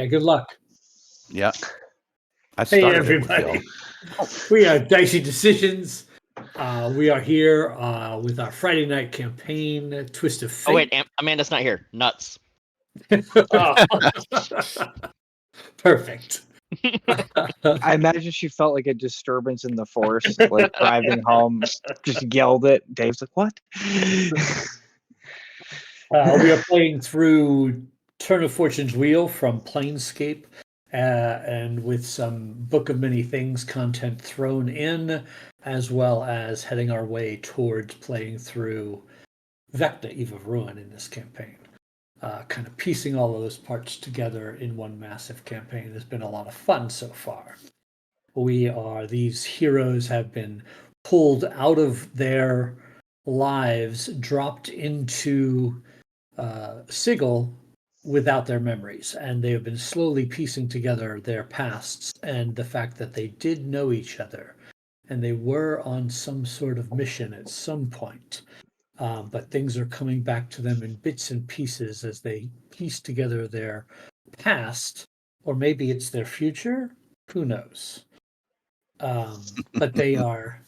Yeah, good luck. Yeah. I Hey, started it with everybody. y'all. We are Dicey Decisions. We are here with our Friday night campaign, Twist of Fate. Oh wait, Amanda's not here. Nuts. Oh. Perfect. I imagine she felt like a disturbance in the force, like driving home, just yelled it. Dave's like, "What?" We are playing through Turn of Fortune's Wheel from Planescape, and with some Book of Many Things content thrown in, as well as heading our way towards playing through Vecna, Eve of Ruin in this campaign. Kind of piecing all of those parts together in one massive campaign has been a lot of fun so far. These heroes have been pulled out of their lives, dropped into Sigil without their memories, and they have been slowly piecing together their pasts and the fact that they did know each other and they were on some sort of mission at some point. But things are coming back to them in bits and pieces as they piece together their past, or maybe it's their future. Who knows? But they are.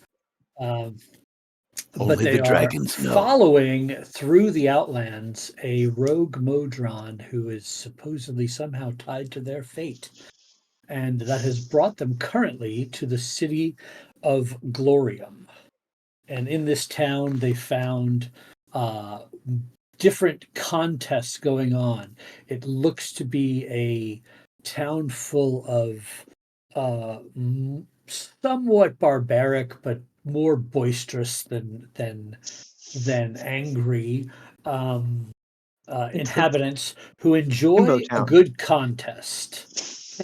Only But they the are dragons know. following through the Outlands a rogue Modron who is supposedly somehow tied to their fate. And that has brought them currently to the city of Glorium. And in this town, they found different contests going on. It looks to be a town full of somewhat barbaric, but more boisterous than angry inhabitants who enjoy a Town. good contest.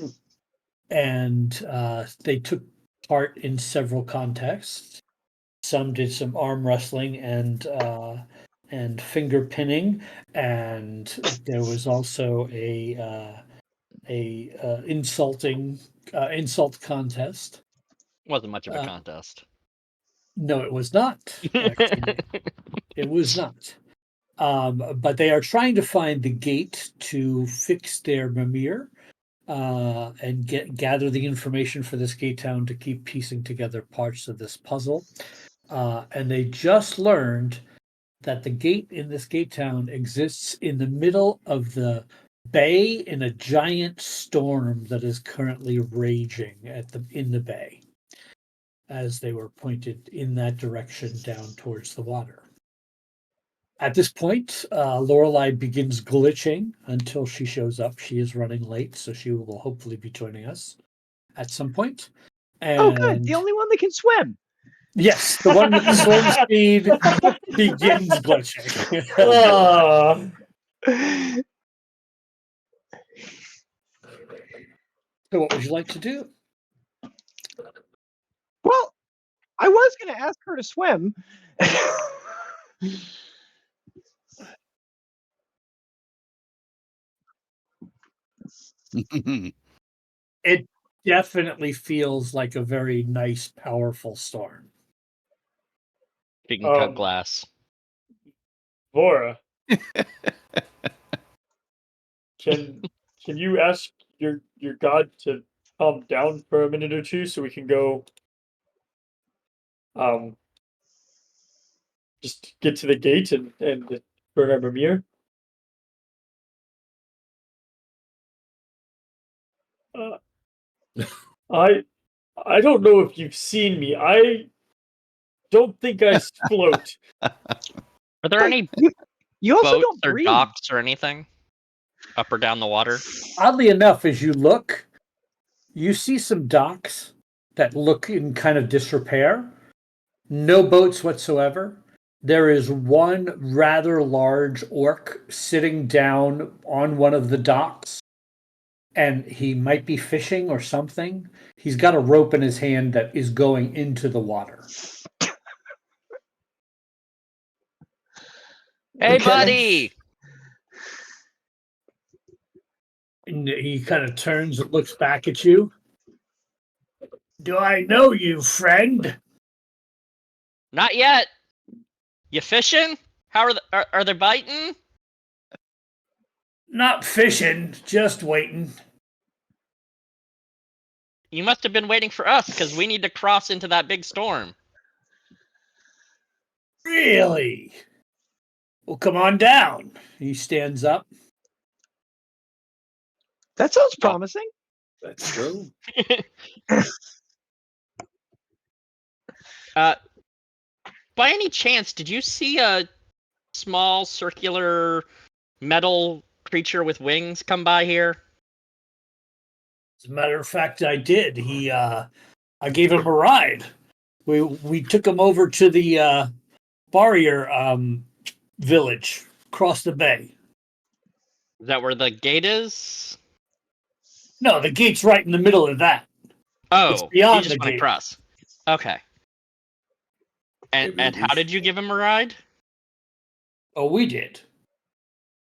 And they took part in several contests. Some did some arm wrestling and finger pinning, and there was also a insult contest. Wasn't much of a contest. No, it was not. Actually, it was not. But they are trying to find the gate to fix their Mimir and gather the information for this gate town to keep piecing together parts of this puzzle. And they just learned that the gate in this gate town exists in the middle of the bay in a giant storm that is currently raging in the bay, as they were pointed in that direction down towards the water. At this point, Lorelei begins glitching until she shows up. She is running late, so she will hopefully be joining us at some point. Oh, good. The only one that can swim. Yes, the one with the swim speed begins glitching. So what would you like to do? Well, I was going to ask her to swim. It definitely feels like a very nice, powerful storm. She can cut glass. Laura, can you ask your god to calm down for a minute or two so we can go just get to the gate and burn our Mimir? I don't know if you've seen me. I don't think I float. Are there any You also boats don't or breathe. docks or anything up or down the water? Oddly enough, as you look, you see some docks that look in kind of disrepair. No boats whatsoever. There is one rather large orc sitting down on one of the docks, and he might be fishing or something. He's got a rope in his hand that is going into the water. Hey, Okay. buddy! And he kind of turns and looks back at you. Do I know you, friend? Not yet. You fishing? How are they biting? Not fishing, just waiting. You must have been waiting for us because we need to cross into that big storm. Really? Well, come on down. He stands up. That sounds promising. Let's go. By any chance, did you see a small circular metal creature with wings come by here? As a matter of fact, I did. I gave him a ride. We took him over to the barrier village across the bay. Is that where the gate is? No, the gate's right in the middle of that. Oh, beyond he just the went gate. across. Okay. And Maybe how did you give him a ride? Oh, we did.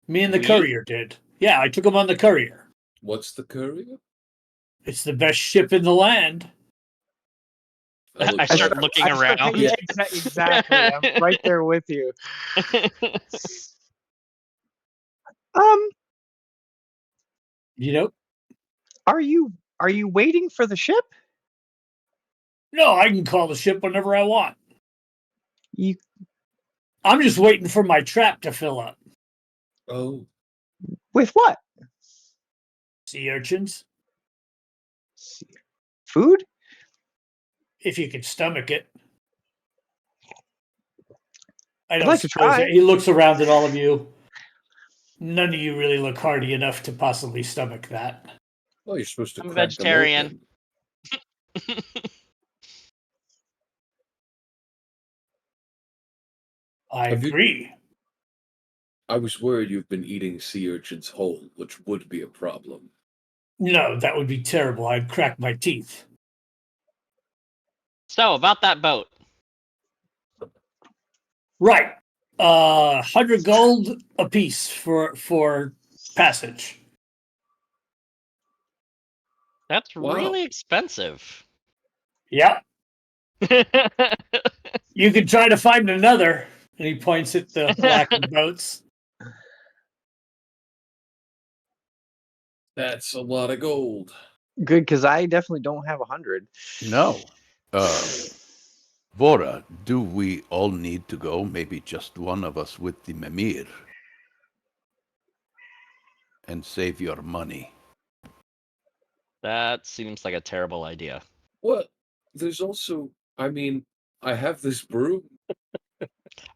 Me and the We? courier did. Yeah, I took him on the courier. What's the courier? It's the best ship in the land. look I start for it. looking I start around. thinking, exactly. I'm right there with you. You know? Are you waiting for the ship? No, I can call the ship whenever I want. You I'm just waiting for my trap to fill up. Oh, with what? Sea urchins, Food? if you can stomach it. I I'd don't like to suppose try. He looks around at all of you. None of you really look hardy enough to possibly stomach that. well, you're supposed to I'm a crack vegetarian. them open. I Have you- agree. I was worried you've been eating sea urchins whole, which would be a problem. No, that would be terrible. I'd crack my teeth. So, about that boat. Right. 100 gold apiece for passage. That's Wow. really expensive. Yep. You could try to find another. And he points at the blackened boats. That's a lot of gold. Good, because I definitely don't have 100. No. Vora, do we all need to go? Maybe just one of us with the Mimir. And save your money. That seems like a terrible idea. What? There's also, I mean, I have this broom.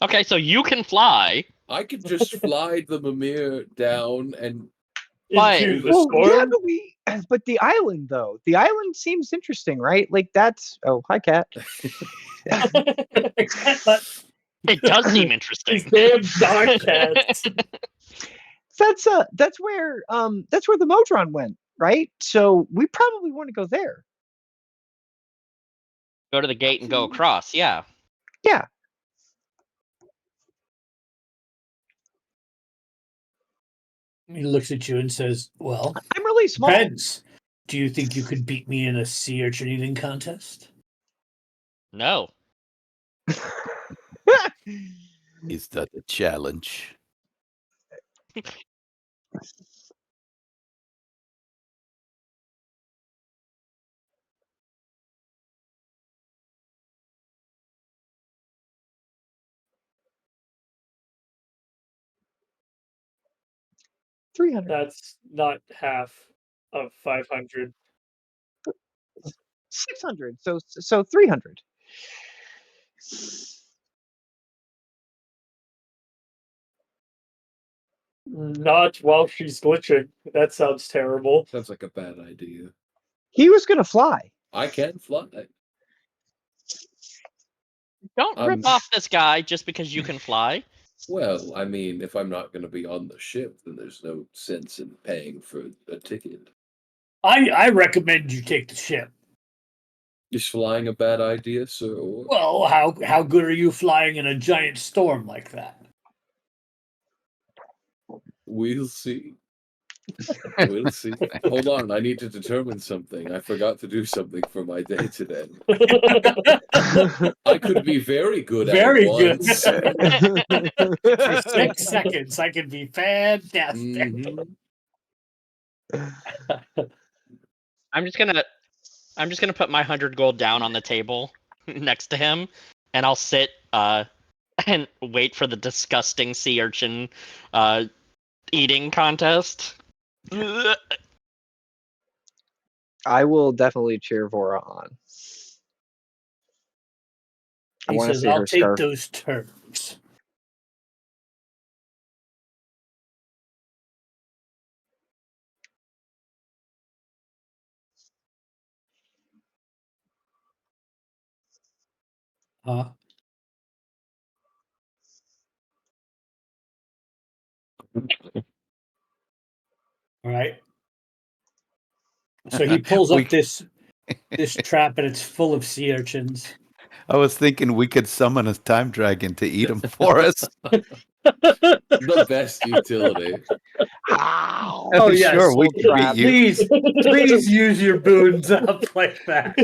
Okay, so you can fly. I could just fly the Mimir down and But- Into the Well, yeah, storm. but the island though. The island seems interesting, right? Like that's hi cat. It does seem interesting. These damn dark cats. That's where the Modron went, right? So we probably want to go there. Go to the gate and go across. Yeah. Yeah. He looks at you and says, well, I'm really small. depends. Do you think you could beat me in a sea urchin eating contest? No. Is that a challenge? $300. That's not half of 500. 600. So 300. Not while she's glitching. That sounds terrible. sounds like a bad idea. He was gonna fly. I can fly. Don't rip off this guy just because you can fly. Well, I mean, if I'm not going to be on the ship, then there's no sense in paying for a ticket. I recommend you take the ship. Is flying a bad idea, sir? Or... Well, how good are you flying in a giant storm like that? We'll see. We'll see. Hold on, I need to determine something. I forgot to do something for my day today. I could be very good Very at good. once. For 6 seconds, I could be fantastic. Mhm. I'm just gonna I'm just gonna put my 100 gold down on the table next to him, and I'll sit and wait for the disgusting sea urchin eating contest. I will definitely cheer Vora on. I He want to says, see "I'll her take scarf. those terms." Huh? All right. So he pulls We- up this trap, and it's full of sea urchins. I was thinking we could summon a time dragon to eat them for us. The best utility. Ow! Oh, yes. Sure, we Full could beat trap. you. Please use your boons up like that.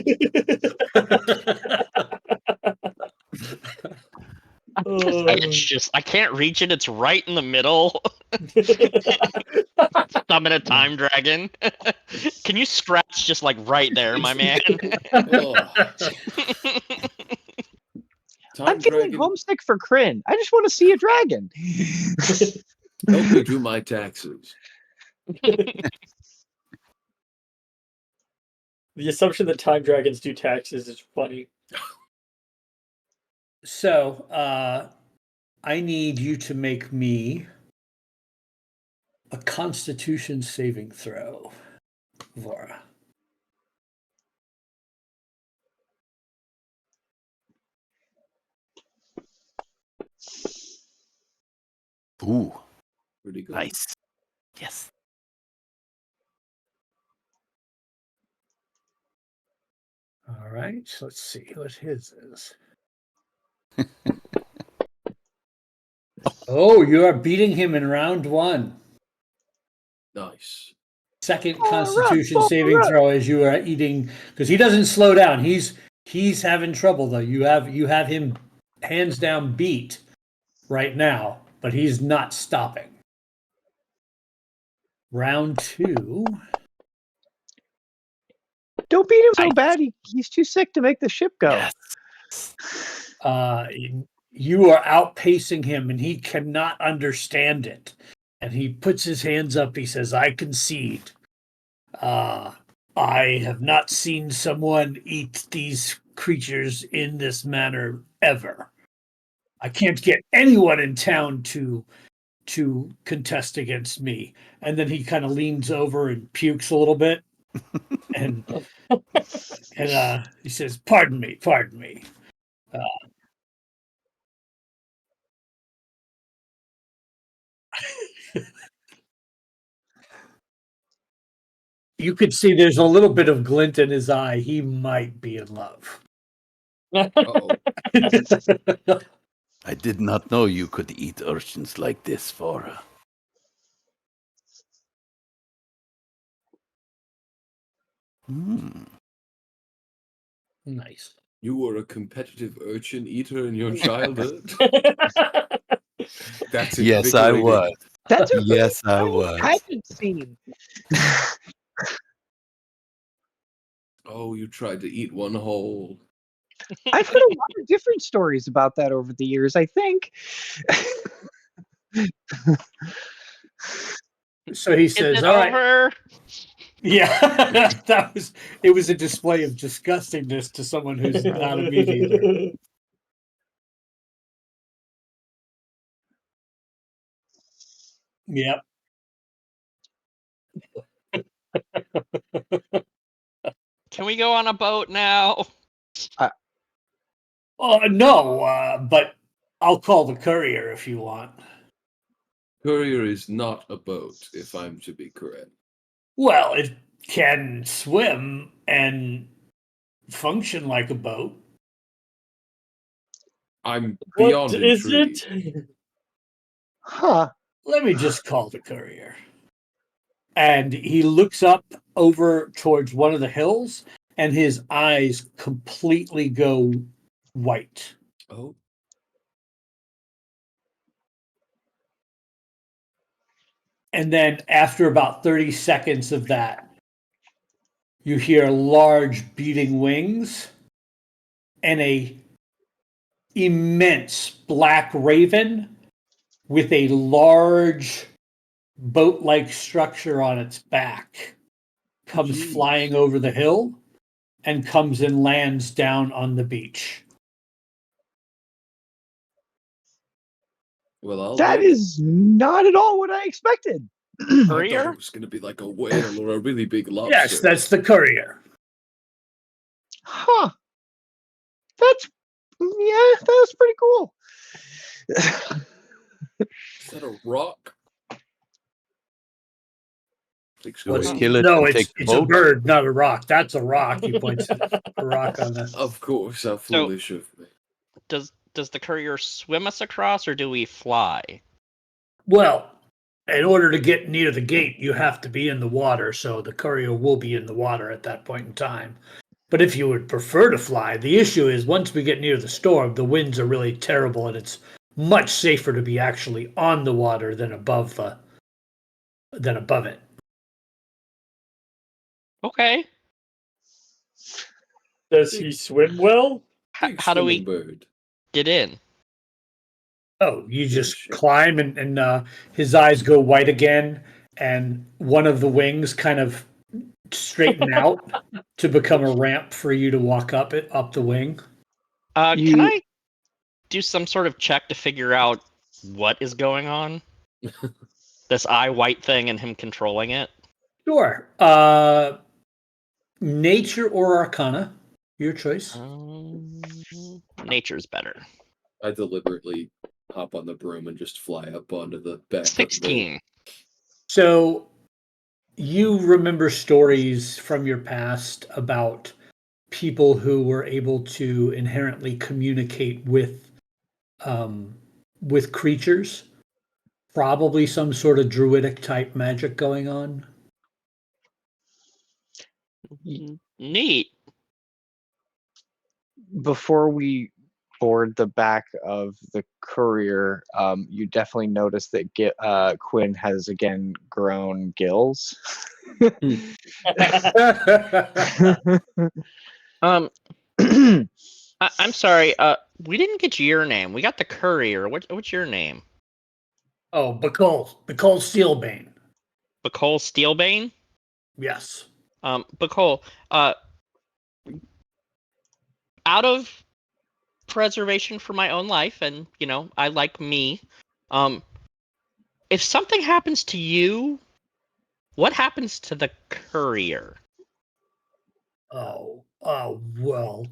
I can't reach it. It's right in the middle. Summon a time dragon. Can you scratch just like right there, my man? Oh, I'm time feeling dragon, homesick for Kryn. I just want to see a dragon. help me do my taxes. The assumption that time dragons do taxes is funny. So, I need you to make me a Constitution saving throw, Vora. Ooh, Pretty good. nice. Yes. All right, so let's see what his is. Oh, you are beating him in round 1. Nice. Second All right, Constitution all saving right. throw as you are eating, because he doesn't slow down. He's having trouble though. You have him hands down beat right now, but he's not stopping. Round 2. Don't beat him so bad. He's too sick to make the ship go. Yes. You are outpacing him, and he cannot understand it. And he puts his hands up. He says, "I concede. I have not seen someone eat these creatures in this manner ever. I can't get anyone in town to contest against me." And then he kind of leans over and pukes a little bit, and he says, "Pardon me, pardon me." You could see there's a little bit of glint in his eye. He might be in love. Uh-oh. I did not know you could eat urchins like this, Vora. Hmm. Nice. You were a competitive urchin eater in your childhood? That's Yes, I invigorating. was. That's a Yes, I really was. pageant scene. Oh, you tried to eat one whole. I've heard a lot of different stories about that over the years, I think. So he Is says, it "All right." over? Yeah, it was a display of disgustingness to someone who's not a meat eater. Yep. Can we go on a boat now? No, but I'll call the courier if you want. Courier is not a boat, if I'm to be correct. Well, it can swim and function like a boat. I'm What beyond is intrigued. it? Huh. Let me just call the courier. And he looks up over towards one of the hills, and his eyes completely go white. Oh, And then after about 30 seconds of that, you hear large beating wings and a immense black raven with a large boat-like structure on its back comes Jeez. flying over the hill and comes and lands down on the beach. Well, I'll That leave. is not at all what I expected. I thought Courier? it was going to be like a whale or a really big lobster. Yes, that's the courier. Huh. That's pretty cool. Is that a rock? Should we What's, kill it no, and take the it's a boat? bird, not a rock. That's a rock. He points at a rock on the. Of course, how foolish of me. Does the courier swim us across, or do we fly? Well, in order to get near the gate, you have to be in the water, so the courier will be in the water at that point in time. But if you would prefer to fly, the issue is once we get near the storm, the winds are really terrible, and it's much safer to be actually on the water than above it. Okay. Does he swim well? Big How do we swimming bird. get in? Oh, you just shit. climb and his eyes go white again, and one of the wings kind of straighten out to become a ramp for you to walk up the wing. Can You- I do some sort of check to figure out what is going on? This eye white thing and him controlling it? Sure. Nature or Arcana, your choice. Nature's better. I deliberately hop on the broom and just fly up onto the back of the 16. So you remember stories from your past about people who were able to inherently communicate with creatures, probably some sort of druidic type magic going on. Neat. Before we board the back of the courier, you definitely notice that Quinn has again grown gills. I'm sorry. We didn't get your name. We got the courier. What's your name? Oh, Bacol Steelbane. Bacol Steelbane. Yes. Bacol. Out of preservation for my own life, and I like me. If something happens to you, what happens to the courier? Oh, well,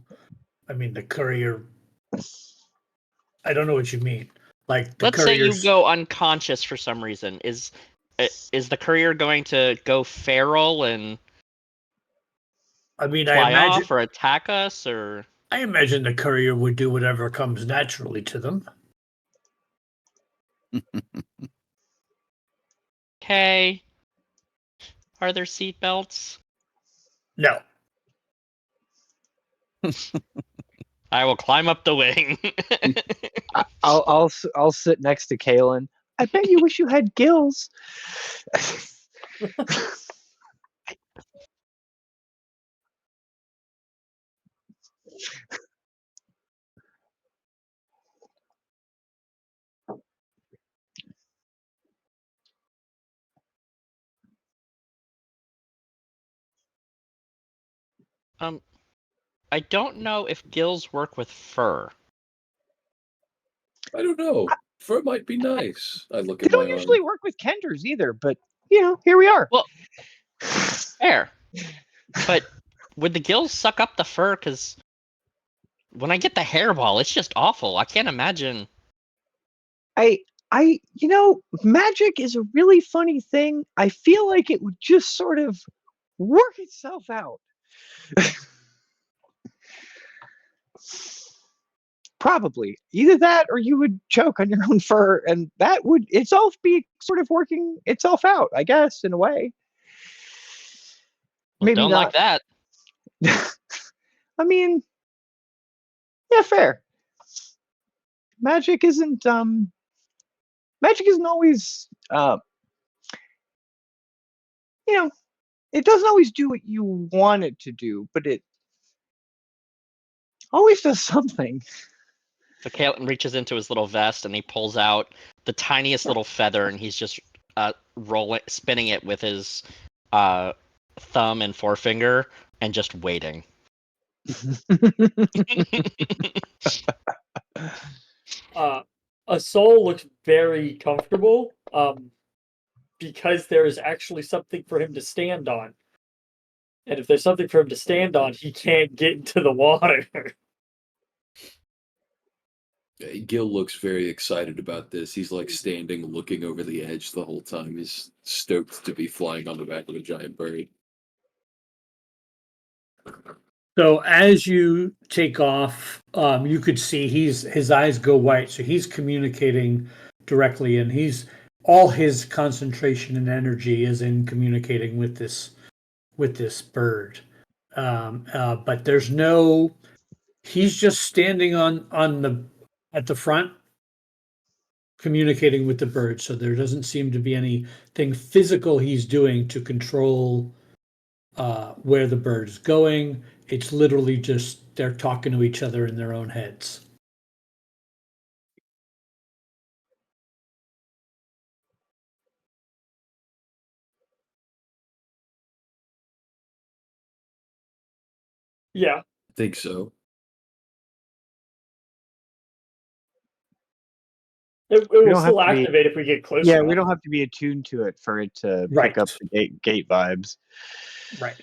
I mean, the courier. I don't know what you mean. Like the Let's say you courier's. go unconscious for some reason. Is the courier going to go feral and I mean, fly off or attack us, or? I imagine the courier would do whatever comes naturally to them. Okay. Are there seatbelts? No. I will climb up the wing. I'll sit next to Kalen. I bet you wish you had gills. I don't know if gills work with fur. I don't know. Fur might be nice. I look They at my don't usually arm. work with Kenders either, but here we are. Well, fair. But would the gills suck up the fur? Because when I get the hairball, it's just awful. I can't imagine. Magic is a really funny thing. I feel like it would just sort of work itself out. Probably either that or you would choke on your own fur, and that would itself be sort of working itself out, I guess, in a way. Well, Maybe don't not. like that. I mean, yeah, fair. Magic isn't always It doesn't always do what you want it to do, but it always does something. So Caitlin reaches into his little vest and he pulls out the tiniest little feather, and he's just spinning it with his thumb and forefinger, and just waiting. A soul looks very comfortable, because there is actually something for him to stand on. And if there's something for him to stand on, he can't get into the water. Gil looks very excited about this. He's like standing, looking over the edge the whole time. He's stoked to be flying on the back of a giant bird. So as you take off, you could see his eyes go white. So he's communicating directly, and all his concentration and energy is in communicating with this bird. But there's no. He's just standing at the front, communicating with the bird. So there doesn't seem to be anything physical he's doing to control where the bird is going. It's literally just they're talking to each other in their own heads. Yeah, I think so. it We will don't have still to be- activate if we get close Yeah, enough. we don't have to be attuned to it for it to Right. pick up the gate vibes. Right.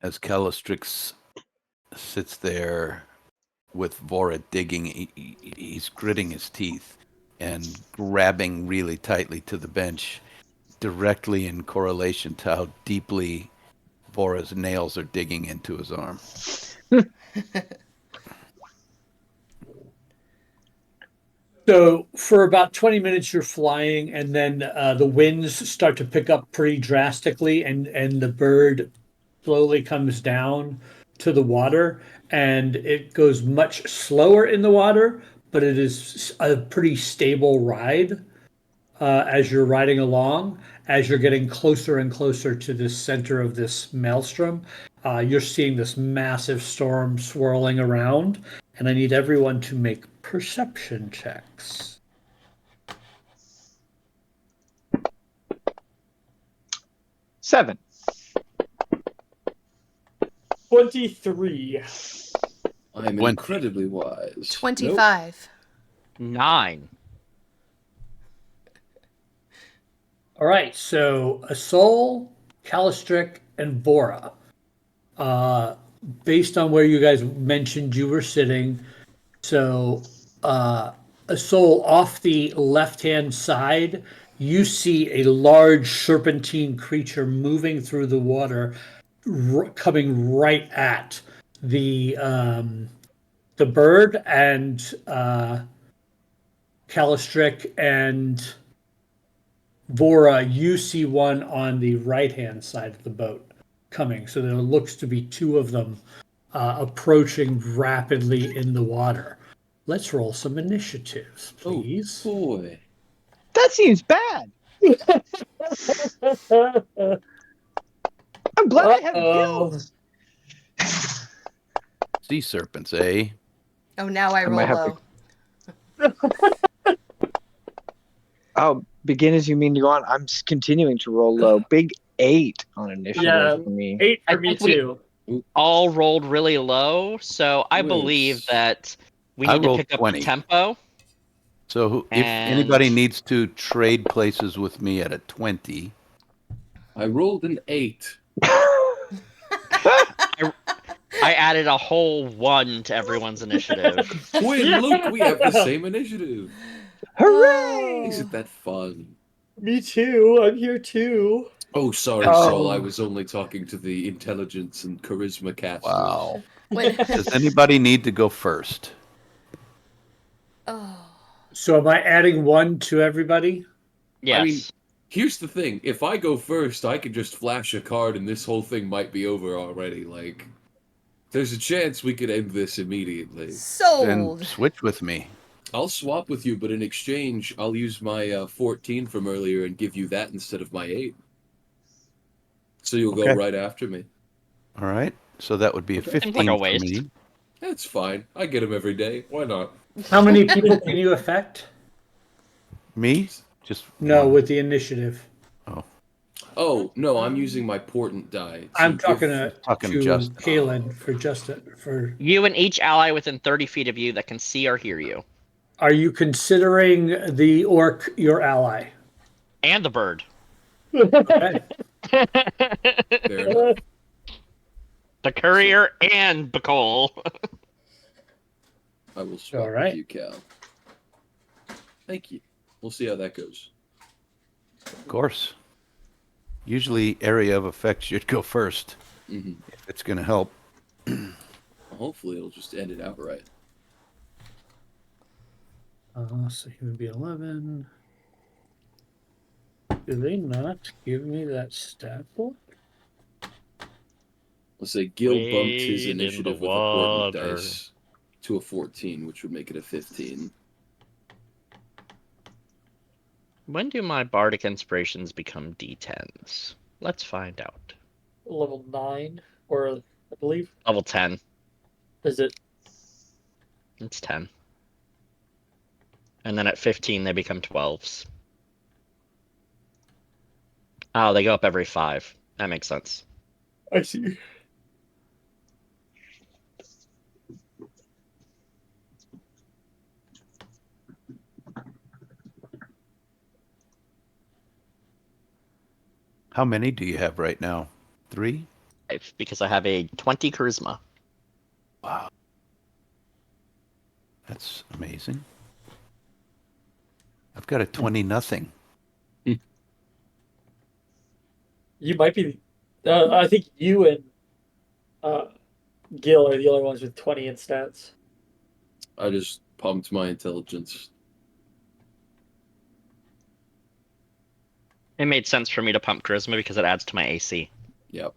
As Calistrix sits there with Vora digging, he's gritting his teeth and grabbing really tightly to the bench, directly in correlation to how deeply Vora's nails are digging into his arm. So for about 20 minutes, you're flying, and then the winds start to pick up pretty drastically, and the bird slowly comes down to the water, and it goes much slower in the water, but it is a pretty stable ride as you're riding along. As you're getting closer and closer to the center of this maelstrom, you're seeing this massive storm swirling around, and I need everyone to make perception checks. 7. 23. I'm 20. incredibly wise. 25. 9. All right, so Asol, Calistric, and Vora. Based on where you guys mentioned you were sitting, so Asol, off the left-hand side, you see a large serpentine creature moving through the water, coming right at the bird, and Calistric and Vora, you see one on the right-hand side of the boat coming. So there looks to be two of them approaching rapidly in the water. Let's roll some initiatives, please. Oh boy. That seems bad. I'm glad I have gills. Sea serpents, eh? Oh, now I roll might have low. Oh, begin as you mean to go on. I'm continuing to roll low. Big 8 on initiative Yeah. for me. 8 for I me think we- too. All rolled really low, so I Whoops. believe that we I need to rolled pick up 20. the tempo. So if And- anybody needs to trade places with me at a 20, I rolled an 8. I added a whole 1 to everyone's initiative. Wait, look, we have the same initiative. Hooray! Isn't that fun? Me too. I'm here too. Oh, sorry, Oh. Sol. I was only talking to the intelligence and charisma casters. wow. When- Does anybody need to go first? oh. So am I adding 1 to everybody? Yes. I mean, here's the thing. If I go first, I could just flash a card and this whole thing might be over already. Like, There's a chance we could end this immediately. Then Sold. switch with me. I'll swap with you, but in exchange, I'll use my 14 from earlier and give you that instead of my 8. So you'll go Okay. right after me. All right. So that would be a Okay. 15 Seems like a for waste. me. That's fine. I get them every day. Why not? How many people can you affect? Me? Just No, one. with the initiative. Oh, no, I'm using my portent die. I'm talking Talking to just- Kalen for just for. You and each ally within 30 feet of you that can see or hear you. Are you considering the orc your ally? And the bird. Okay. Fair enough. The courier and Bacol. I will swap All right. with you, Cal. Thank you. We'll see how that goes. Of course. Usually area of effect should go first Mm-hmm. if it's going to help. Hopefully, it'll just end it outright. So he would be 11. Do they not give me that stat book? Let's say Gil bumped his Wade in the initiative with a portent water. dice to a 14, which would make it a 15. When do my bardic inspirations become D10s? Let's find out. Level 9, or I believe. Level 10. Is it? It's 10. And then at 15, they become 12s. Oh, they go up every 5. That makes sense. I see. How many do you have right now? 3? 5, because I have a 20 charisma. Wow. That's amazing. I've got a 20 nothing. You might be. I think you and Gil are the only ones with 20 in stats. I just pumped my intelligence. It made sense for me to pump charisma because it adds to my AC. Yep.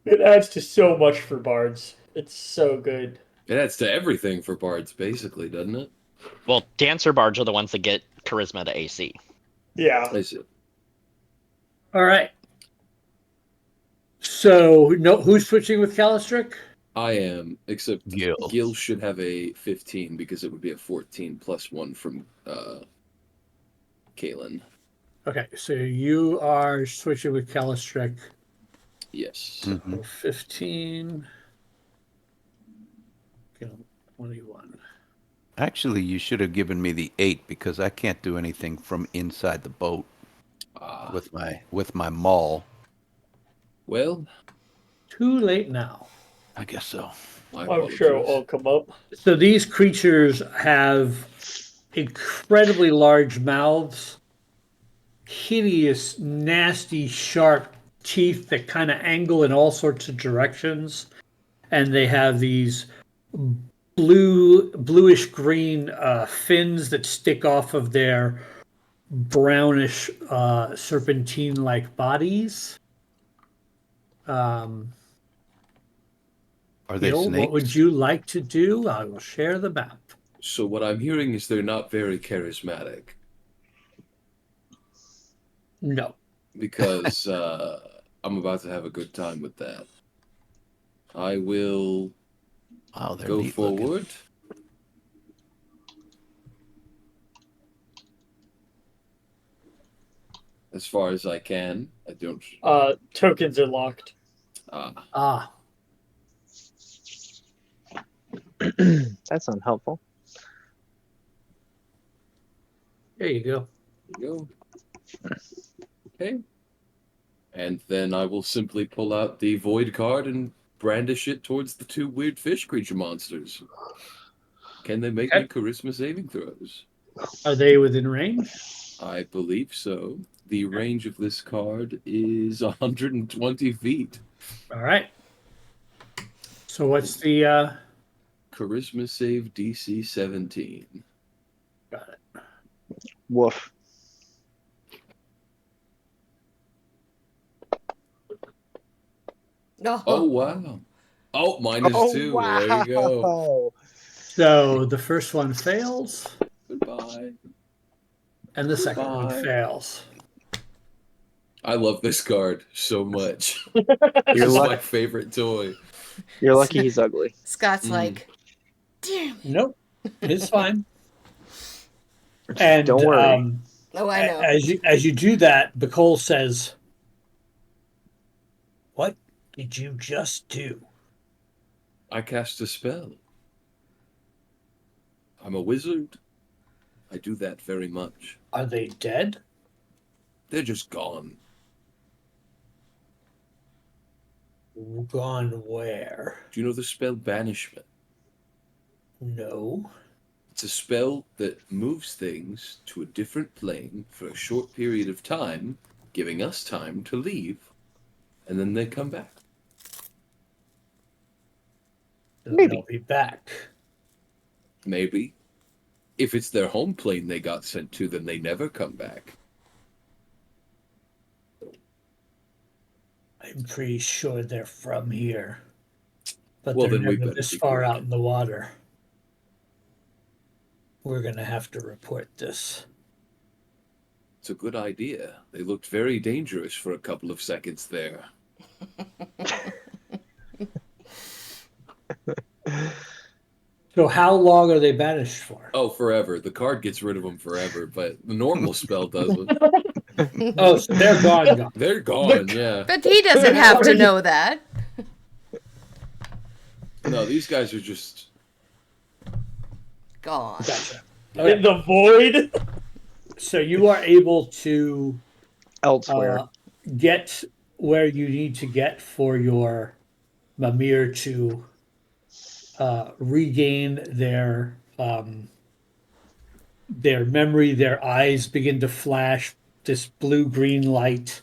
It adds to so much for bards. It's so good. It adds to everything for bards, basically, doesn't it? Well, dancer bards are the ones that get charisma to AC. Yeah. I see. All right. So, no, who's switching with Calistric? I am, except Gil. Gil should have a 15 because it would be a 14 plus 1 from Kalen. Okay, so you are switching with Calistric. Yes. Mhm. 15. Gil, 21. Actually, you should have given me the 8 because I can't do anything from inside the boat Ah, with my maul. well, Too late now. I guess so. my I'm sure it'll apologies. all come up. So these creatures have incredibly large mouths, hideous, nasty, sharp teeth that kind of angle in all sorts of directions, and they have these bluish green fins that stick off of their brownish serpentine like bodies. Are they Gil, snakes? what would you like to do? I will share the map. So what I'm hearing is they're not very charismatic No. because I'm about to have a good time with that. I will Wow, they're go neat looking. forward. As far as I can. I don't. Tokens are locked. Ah, That's unhelpful. there you go. There you go. Okay. And then I will simply pull out the void card and brandish it towards the 2 weird fish creature monsters. Can they make me charisma saving throws? Are they within range? I believe so. The range of this card is 120 feet. All right. So what's the Charisma save DC 17. got it. Woof. Oh, wow. Oh, -2. wow. There you go. So the first one fails, Goodbye. and the second one Goodbye. fails. I love this card so much. You're This is my lucky. favorite toy. You're lucky he's ugly. Scott's Mm. like, damn. Nope, it's fine. And Don't worry. Oh, I know. as you do that, Bacol says, "What did you just do?" I cast a spell. I'm a wizard. I do that very much. Are they dead? They're just gone. Gone where? Do you know the spell Banishment? No. It's a spell that moves things to a different plane for a short period of time, giving us time to leave, and then they come back. Then Maybe. they'll be back. Maybe. If it's their home plane they got sent to, then they never come back. I'm pretty sure they're from here, but Well, they're then we never better this be far quick. out in the water. We're gonna have to report this. It's a good idea. They looked very dangerous for a couple of seconds there. So how long are they banished for? Oh, forever. The card gets rid of them forever, but the normal spell doesn't. Oh, so they're gone. They're gone, yeah. But he doesn't have to know that. No, these guys are just... Gone. Gotcha. In Okay. the void. So you are able to Elsewhere. get where you need to get for your Mimir to regain their memory. Their eyes begin to flash this blue-green light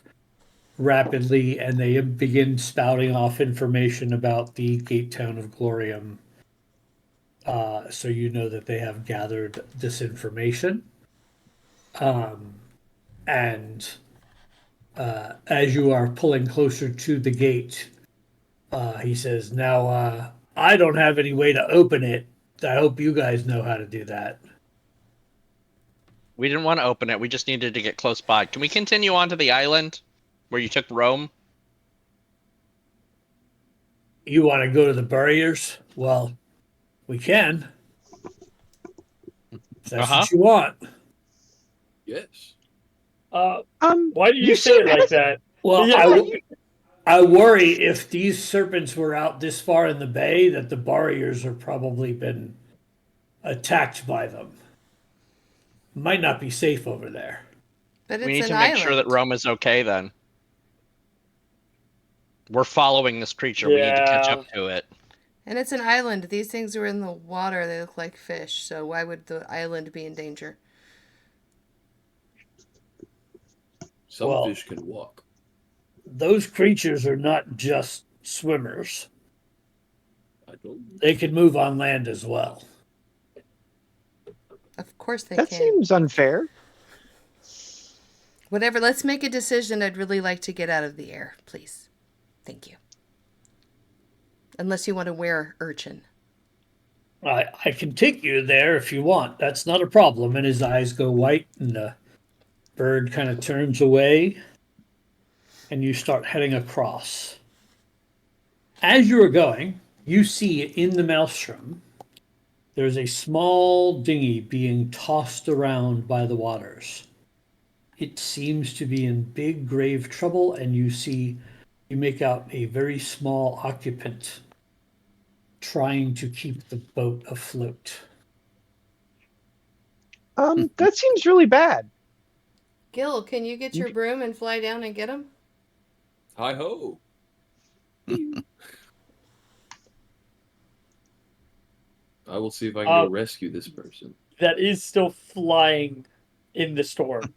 rapidly, and they begin spouting off information about the gate town of Glorium. So you know that they have gathered this information. And as you are pulling closer to the gate, he says, "Now, I don't have any way to open it. I hope you guys know how to do that." We didn't want to open it. We just needed to get close by. Can we continue on to the island where you took Rome? You want to go to the barriers? Well, we can. If that's what you want. Yes. Why do you you say it seem like that? Well, Yeah. I worry if these serpents were out this far in the bay that the barriers have probably been attacked by them. Might not be safe over there. But We need it's to an make island. sure that Rome is okay then. We're following this creature. We need to catch up to it. And it's an island. These things are in the water. They look like fish. So why would the island be in danger? Some Well- fish can walk. Those creatures are not just swimmers. I don't... They can move on land as well. Of course they That can. seems unfair. Whatever. Let's make a decision. I'd really like to get out of the air, please. Thank you. Unless you want to wear urchin. I can take you there if you want. That's not a problem. And his eyes go white, and the bird kind of turns away, and you start heading across. As you are going, you see in the Maelstrom, there's a small dinghy being tossed around by the waters. It seems to be in big grave trouble, and you make out a very small occupant trying to keep the boat afloat. That seems really bad. Gil, can you get your broom and fly down and get him? Hi-ho. I will see if I can go rescue this person. That is still flying in the storm.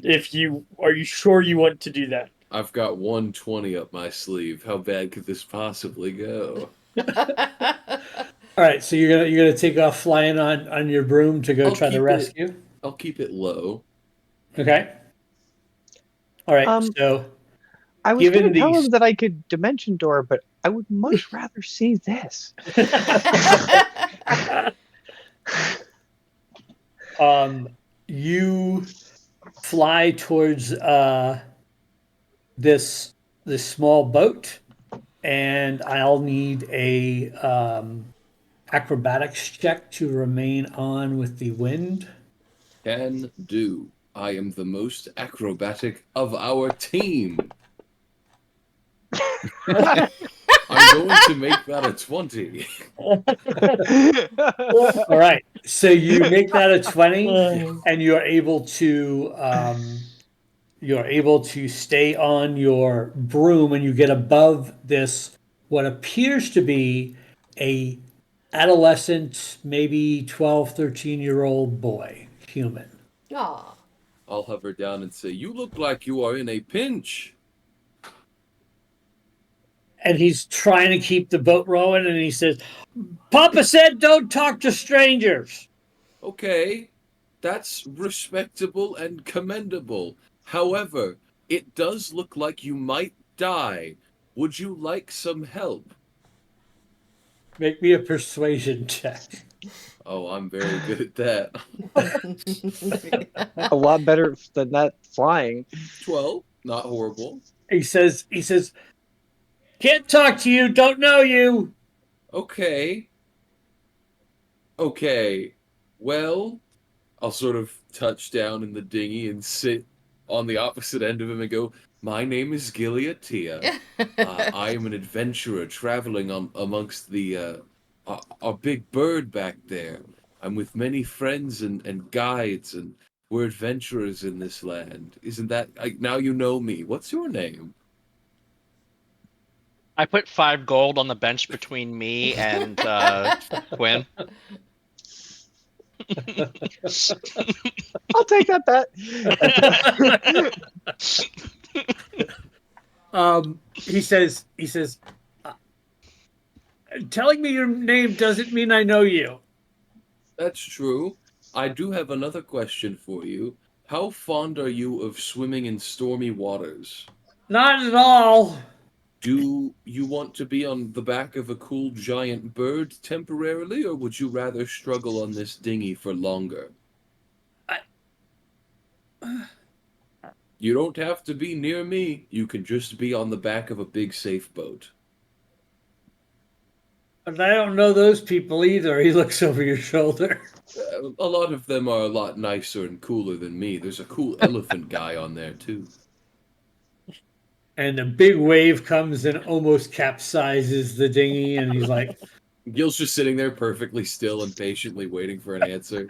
Are you sure you want to do that? I've got 120 up my sleeve. How bad could this possibly go? All right, so you're gonna take off flying on your broom to go I'll try to keep it- rescue. I'll keep it low. Okay. All right. So I was Given going to tell these- him that I could dimension door, but I would much rather see this. You fly towards this small boat, and I'll need a acrobatics check to remain on with the wind. Can do. I am the most acrobatic of our team. I'm going to make that a 20. All right, so you make that a 20, Uh, and you're able to stay on your broom, and you get above this what appears to be a adolescent, maybe 12, 13-year-old boy, human. Aw. I'll hover down and say, "You look like you are in a pinch." And he's trying to keep the boat rowing, and he says, Papa said don't talk to strangers. Okay, that's respectable and commendable. However, it does look like you might die. Would you like some help? Make me a persuasion check. Oh, I'm very good at that. A lot better than that flying. 12, not horrible. He says, can't talk to you, don't know you. Okay. Okay. Well, I'll sort of touch down in the dinghy and sit on the opposite end of him and go, "My name is Gilead Tia. I am an adventurer traveling amongst our big bird back there. I'm with many friends and guides, and we're adventurers in this land. Isn't that... now you know me. What's your name?" I put 5 gold on the bench between me and Quinn. I'll take that bet. He says, telling me your name doesn't mean I know you. That's true. I do have another question for you. How fond are you of swimming in stormy waters? Not at all. Do you want to be on the back of a cool giant bird temporarily, or would you rather struggle on this dinghy for longer? You don't have to be near me. You can just be on the back of a big safe boat. But I don't know those people either. He looks over your shoulder. A lot of them are a lot nicer and cooler than me. There's a cool elephant guy on there, too. And a big wave comes and almost capsizes the dinghy, and he's like, Gil's just sitting there perfectly still and patiently waiting for an answer.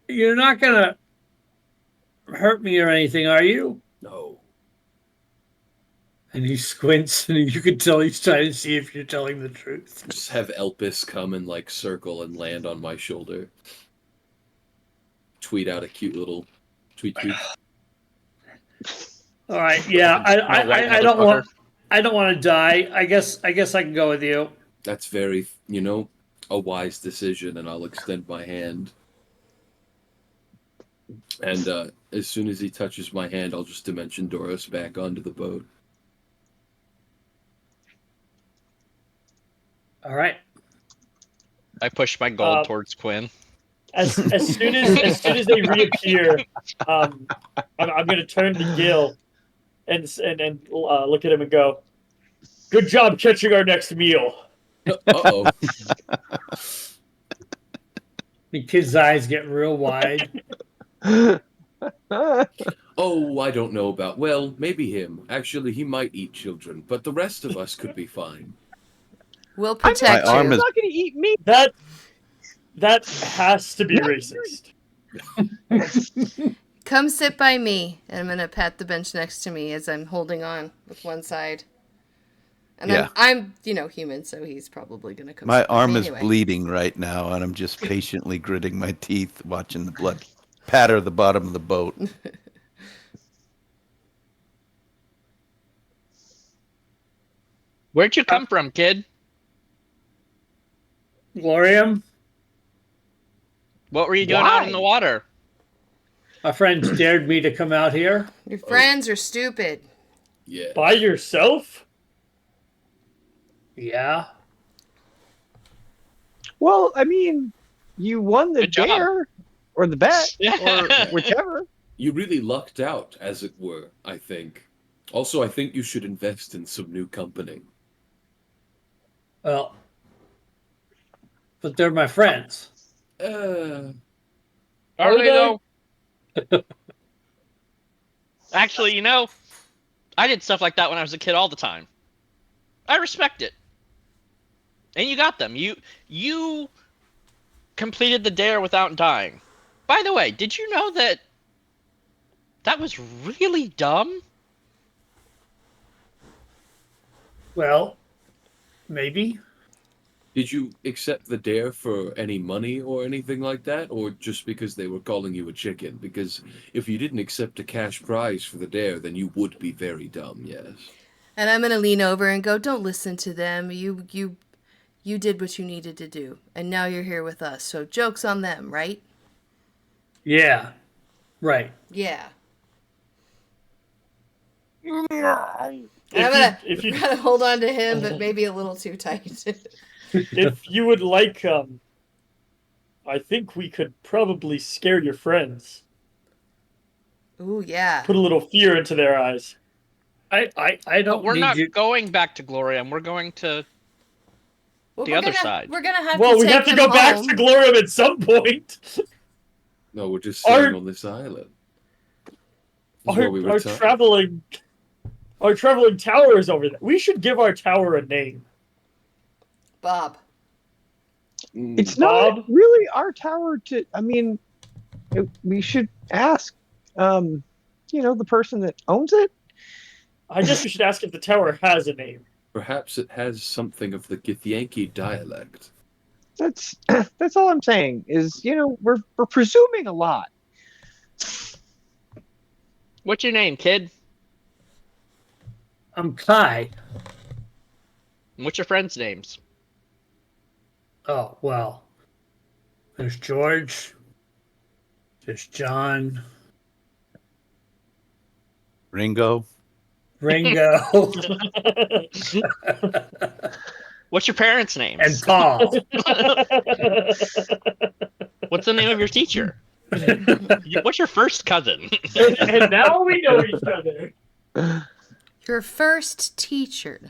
You're not gonna hurt me or anything, are you? No. And he squints, and you can tell he's trying to see if you're telling the truth. Just have Elpis come and circle and land on my shoulder. Tweet out a cute little tweet. All right, yeah, I don't want to die. I guess I can go with you. That's very, a wise decision, and I'll extend my hand. And as soon as he touches my hand, I'll just Dimension Doros back onto the boat. All right. I push my gold towards Quinn. As soon as they reappear, I'm going to turn to Gil and look at him and go, "Good job catching our next meal." Uh-oh. The kid's eyes get real wide. Oh, I don't know about... Well, maybe him. Actually, he might eat children, but the rest of us could be fine. We'll protect My arm you. is- not going to eat me. That has to be racist. Come sit by me. And I'm going to pat the bench next to me as I'm holding on with one side. And Yeah. I'm human, so he's probably going to come My sit by arm me is anyway. bleeding right now, and I'm just patiently gritting my teeth, watching the blood patter the bottom of the boat. Where'd you come from, kid? Glorium? What were you doing out in the Why? water? My friends dared me to come out here. Your friends are stupid. Yeah. By yourself? Yeah. Well, I mean, you won the Good job. dare or the bet or whichever. You really lucked out, as it were, I think. Also, I think you should invest in some new company. Well, but they're my friends. Uh, Are they they? though? Actually, you know, I did stuff like that when I was a kid all the time. I respect it. And you got them. You completed the dare without dying. By the way, did you know that that was really dumb? Well, maybe. did you accept the dare for any money or anything like that, or just because they were calling you a chicken? Because if you didn't accept a cash prize for the dare, then you would be very dumb, yes. And I'm gonna lean over and go, "Don't listen to them. You did what you needed to do, and now you're here with us. So joke's on them, right?" Yeah. Right. Yeah. If I'm gonna hold on to him, but maybe a little too tight. if you would like, I think we could probably scare your friends. Ooh, yeah. Put a little fear into their eyes. I But don't we're need not you. going back to Glorium. We're going to Well, the we're other gonna, side. We're gonna have Well, to we take have to them go back home. to Glorium at some point. No, we're just staying Our- on this island. This is where we Our retire. our traveling tower is over there. We should give our tower a name. Bob. It's Bob? not really our tower to. I mean, we should ask, the person that owns it. I guess we should ask if the tower has a name. Perhaps it has something of the Githyanki dialect. That's that's all I'm saying. Is we're presuming a lot. What's your name, kid? I'm Kai. What's your friends' names? Oh, well. There's George. There's John. Ringo. Ringo. What's your parents' names? And Paul. What's the name of your teacher? What's your first cousin? And now we know each other. Your first teacher.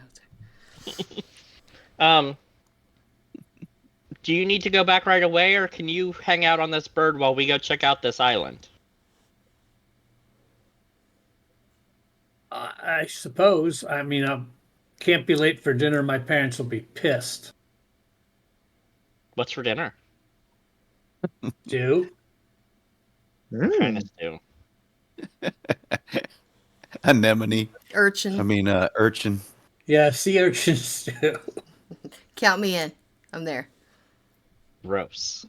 Do you need to go back right away, or can you hang out on this bird while we go check out this island? I suppose. I mean, I can't be late for dinner. My parents will be pissed. What's for dinner? Do? Kind of do. Anemone. Urchin. Urchin. Yeah, sea urchins do. Count me in. I'm there. Gross.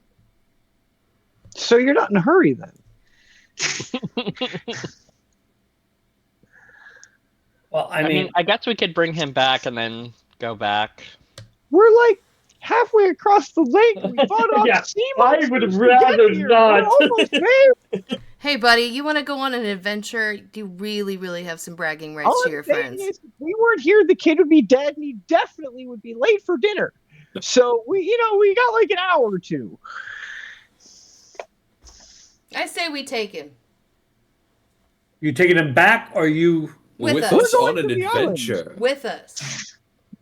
So you're not in a hurry then. Well, I mean, I guess we could bring him back and then go back. We're like halfway across the lake. We fought off Yeah, sea I monsters would to rather get here. not. We're almost there. Hey, buddy, you want to go on an adventure? You really, really have some bragging rights All to I'm your saying friends. is, if we weren't here, the kid would be dead, and he definitely would be late for dinner. So we got like an hour or two. I say we take him. you taking him back or you With us. us on We're an going to the island. adventure. With us.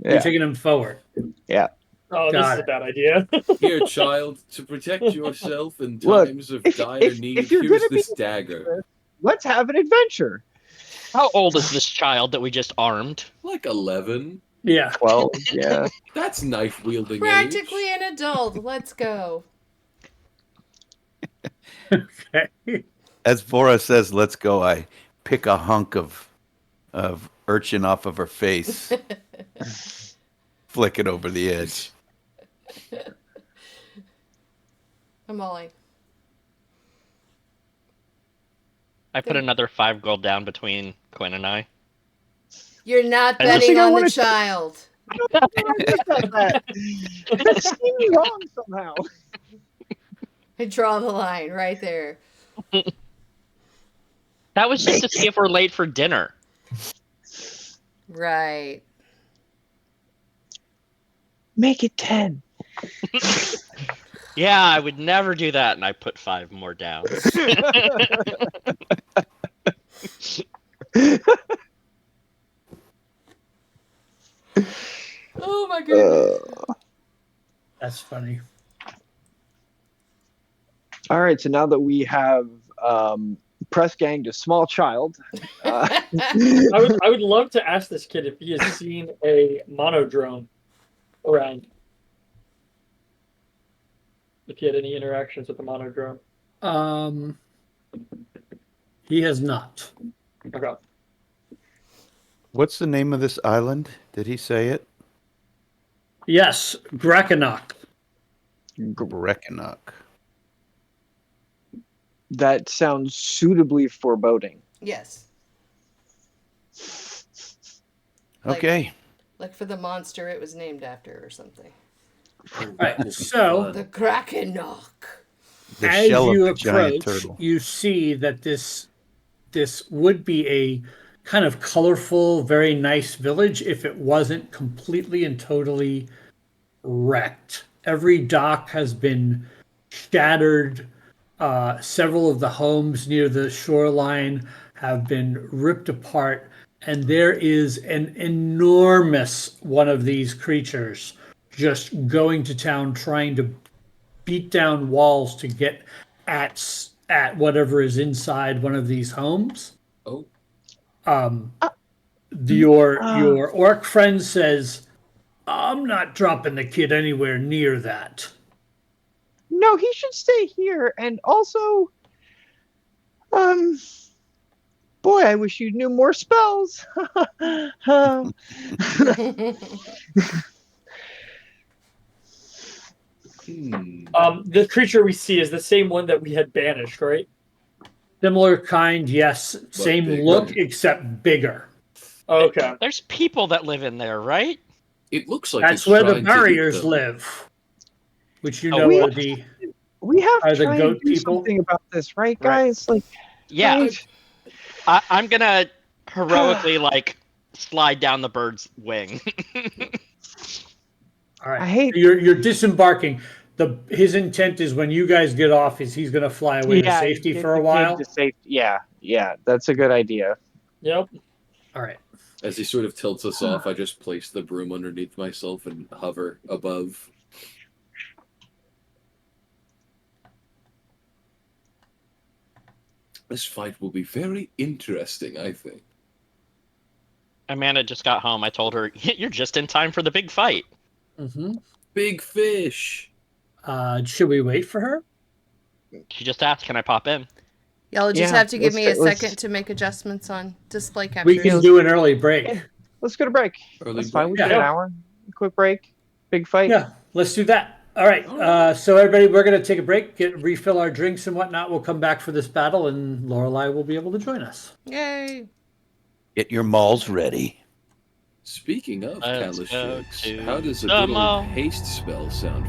you taking him forward? Oh, this Got is a it. bad idea. Here, child, to protect yourself in Look, times of if- dire if- need, if you're here's gonna be this dagger. Let's have an adventure. How old is this child that we just armed? Like 11. Yeah. Well, yeah. That's knife wielding Practically age. an adult. Let's go. Okay. As Vora says, let's go, I pick a hunk of urchin off of her face. Flick it over the edge. I'm all in. I put another 5 gold down between Quinn and I. You're not I don't betting think I on the wanna- child. I don't think about that. That seems wrong somehow. I draw the line right there. That was just to see if we're late for dinner. Right. Make it 10. Yeah, I would never do that, and I put 5 more down. Oh my goodness. That's funny. All right, so now that we have press ganged a small child, I would love to ask this kid if he has seen a monodrone around. If he had any interactions with the monodrone. He has not. Okay. What's the name of this island? Did he say it? Yes, Grakanok. Reckanock. that sounds suitably foreboding. Yes. Like- Okay. Like for the monster it was named after or something. All right, so The Krakenok. The as shell you of the giant approach, turtle. you see that this would be a kind of colorful, very nice village if it wasn't completely and totally wrecked. Every dock has been shattered. Several of the homes near the shoreline have been ripped apart, and there is an enormous one of these creatures just going to town trying to beat down walls to get at whatever is inside one of these homes. Oh, Your orc friend says, "I'm not dropping the kid anywhere near that." No, he should stay here. And also, boy, I wish you knew more spells. The creature we see is the same one that we had banished, right? Similar kind, yes. Same bigger. look, except bigger. Okay. There's people that live in there, right? it looks like That's it's where the trying to eat barriers them. live, which you Oh, know we- are the We have Are to the try goat and do people? something about this, right, Right. guys? Like, Yeah, right? I'm gonna heroically like slide down the bird's wing. all right. I hate- You're disembarking. His intent is when you guys get off, is he's gonna fly away to safety get for a the kid while. to safety. Yeah, that's a good idea. Yep. All right. As he sort of tilts us off, I just place the broom underneath myself and hover above. This fight will be very interesting, I think. Amanda just got home. I told her, "You're just in time for the big fight." Mm-hmm. Big fish! Should we wait for her? She just asked, "Can I pop in?" Y'all just Yeah, have to give me a let's- second to make adjustments on display capture. We can do an early break. Let's go to break. Early That's fine. We break. got an Yeah. hour. Quick break. Big fight. Yeah, let's do that. All right. So everybody, we're gonna take a break, refill our drinks and whatnot. We'll come back for this battle, and Lorelei will be able to join us. Yay. Get your malls ready. Speaking of Let's go Kalashniks, to how does a the good mall. old haste spell sound?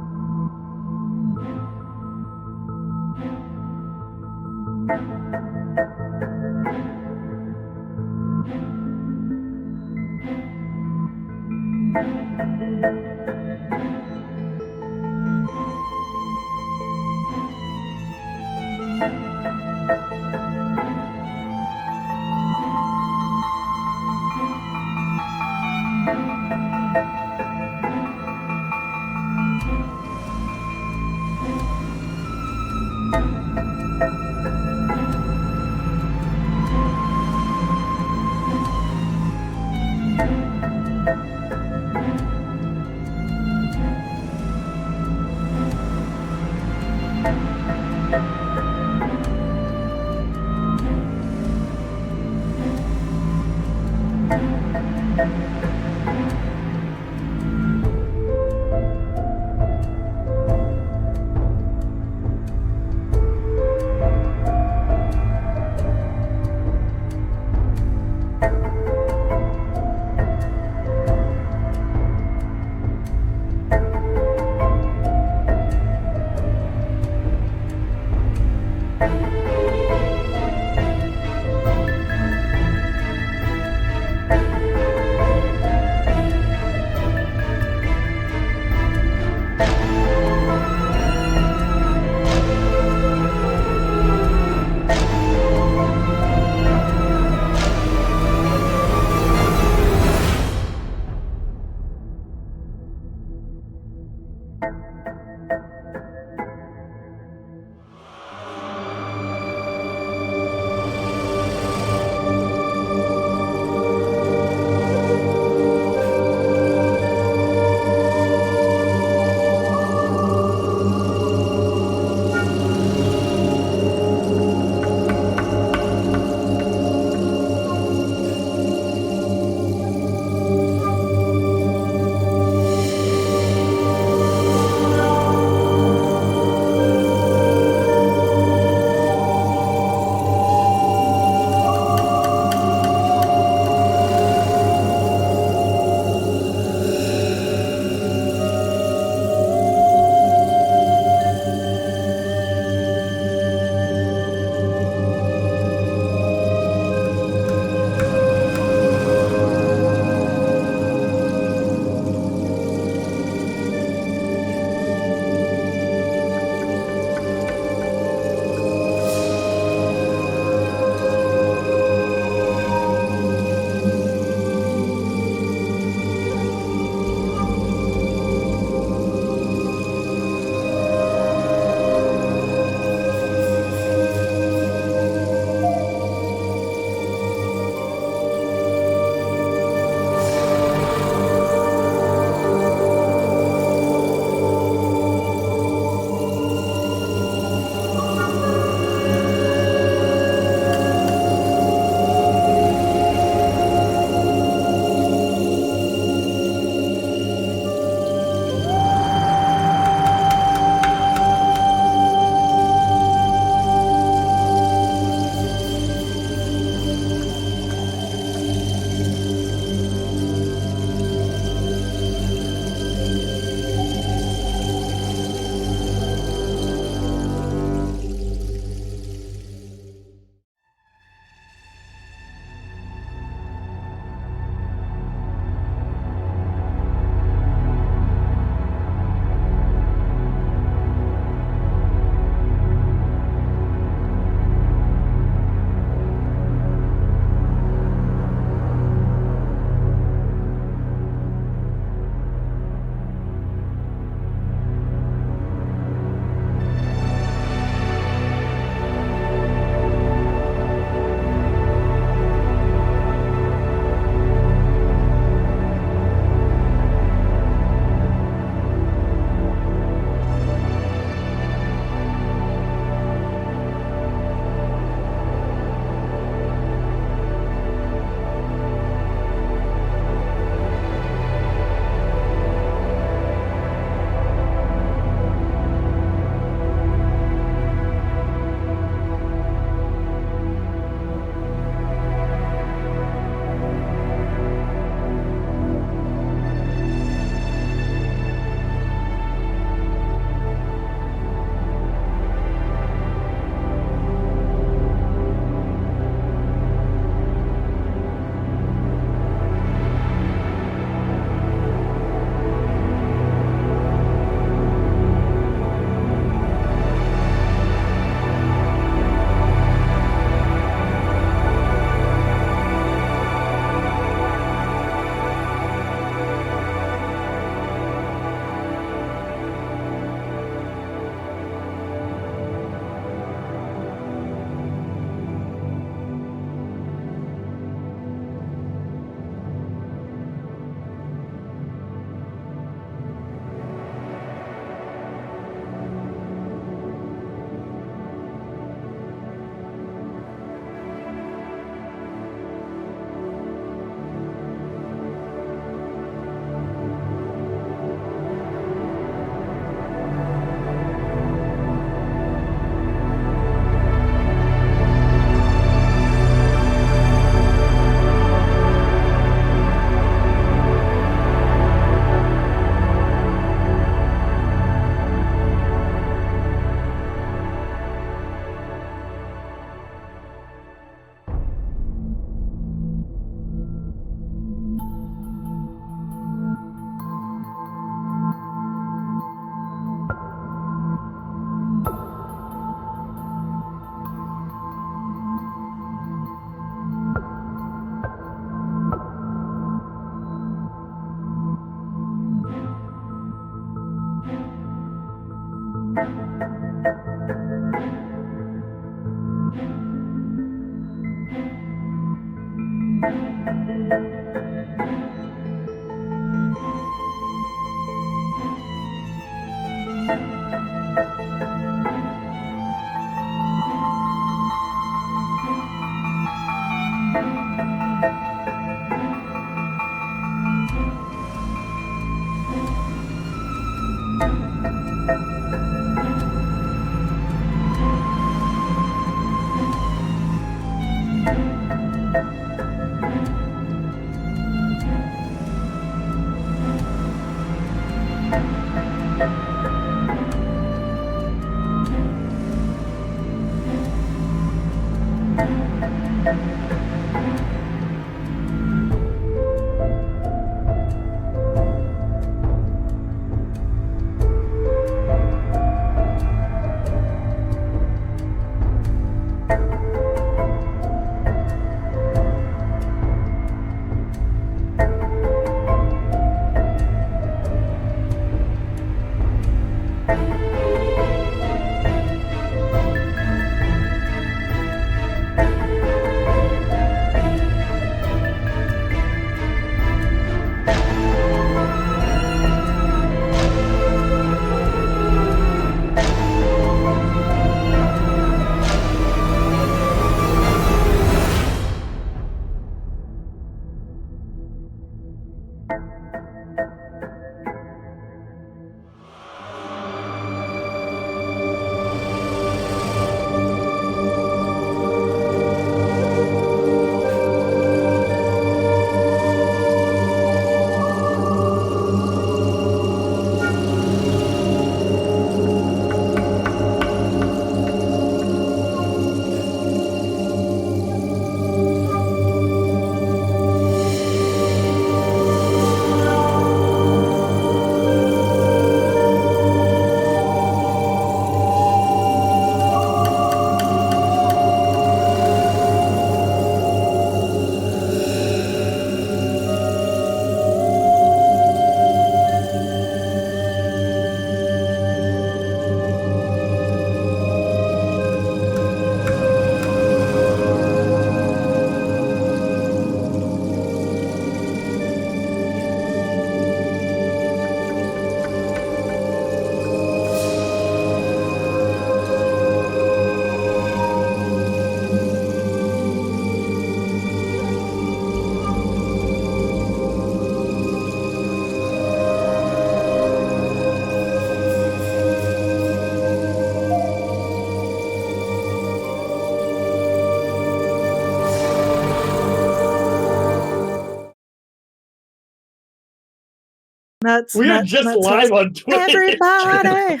Nuts. We are nuts, just nuts, live nuts. on Twitch. Everybody.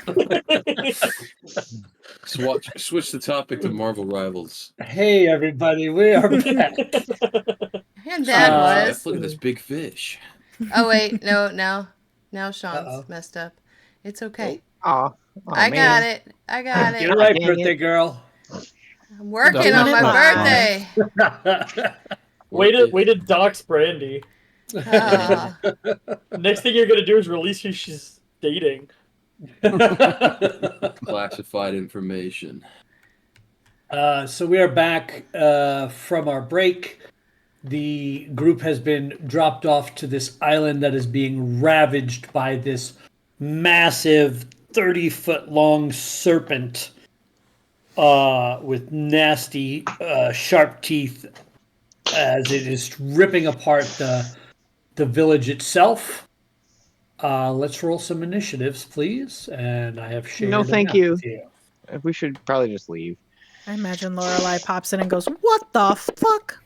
Switch the topic to Marvel Rivals. Hey, everybody, we are back. And that was. Look at this big fish. Oh wait, no, now Sean's Uh-oh. messed up. It's okay. Aw. I got it. I got Get it. it right, dang birthday it. girl. I'm working Doing on it my live. birthday. way to dox Brandy. Ah. Next thing you're gonna do is release who she's dating. Classified information. So we are back from our break. The group has been dropped off to this island that is being ravaged by this massive 30-foot long serpent with nasty sharp teeth as it is ripping apart the village itself. Let's roll some initiatives, please. And I have shared No, a thank map you. with you. We should probably just leave. I imagine Lorelai pops in and goes, "What the fuck?"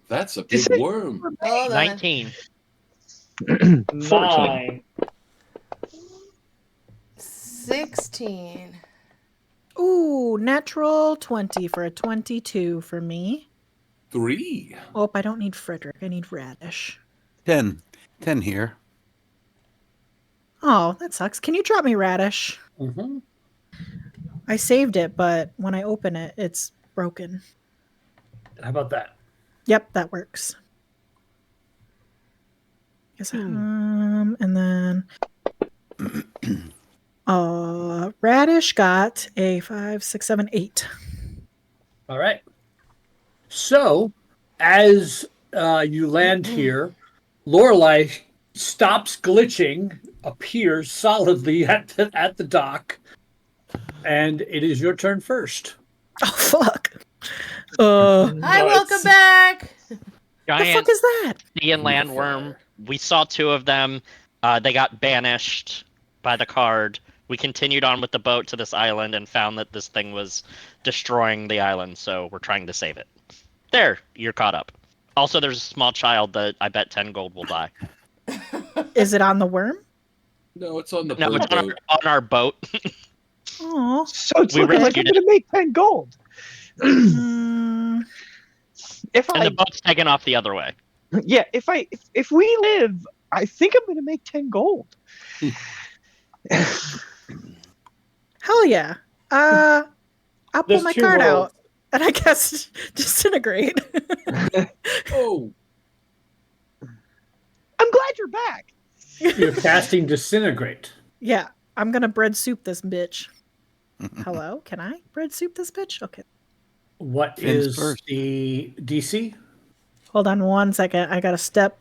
That's a big Is it- worm. Hold on. 19. 9. 16. Ooh, natural 20 for a 22 for me. 3. Oh, I don't need Frederick. I need Radish. 10 here. Oh, that sucks. Can you drop me Radish? Mhm. I saved it, but when I open it, it's broken. How about that? Yep, that works. Yes, and then Radish got a 5, 6, 7, 8. All right. So, as You land here. Lorelei stops glitching, appears solidly at the dock, and it is your turn first. Oh fuck. Hi, Nice. welcome back. The Giant fuck is that? sea and landworm. We saw 2 of them. They got banished by the card. We continued on with the boat to this island and found that this thing was destroying the island, so we're trying to save it. There, you're caught up. Also, there's a small child that I bet 10 gold will die. Is it on the worm? No, it's on the No, bird it's boat. on our boat. Oh. So it's We looking like I'm rescued going to make 10 gold. Mm, If And I, the boat's taken off the other way. yeah, if we live, I think I'm going to make 10 gold. hell yeah. I'll pull There's my 2 card worlds. out and I guess disintegrate. Oh, I'm glad you're back. You're casting Disintegrate. Yeah, I'm gonna bread soup this bitch. Hello, can I bread soup this bitch? Okay. What Finn's is first. the DC? Hold on 1 second. I gotta step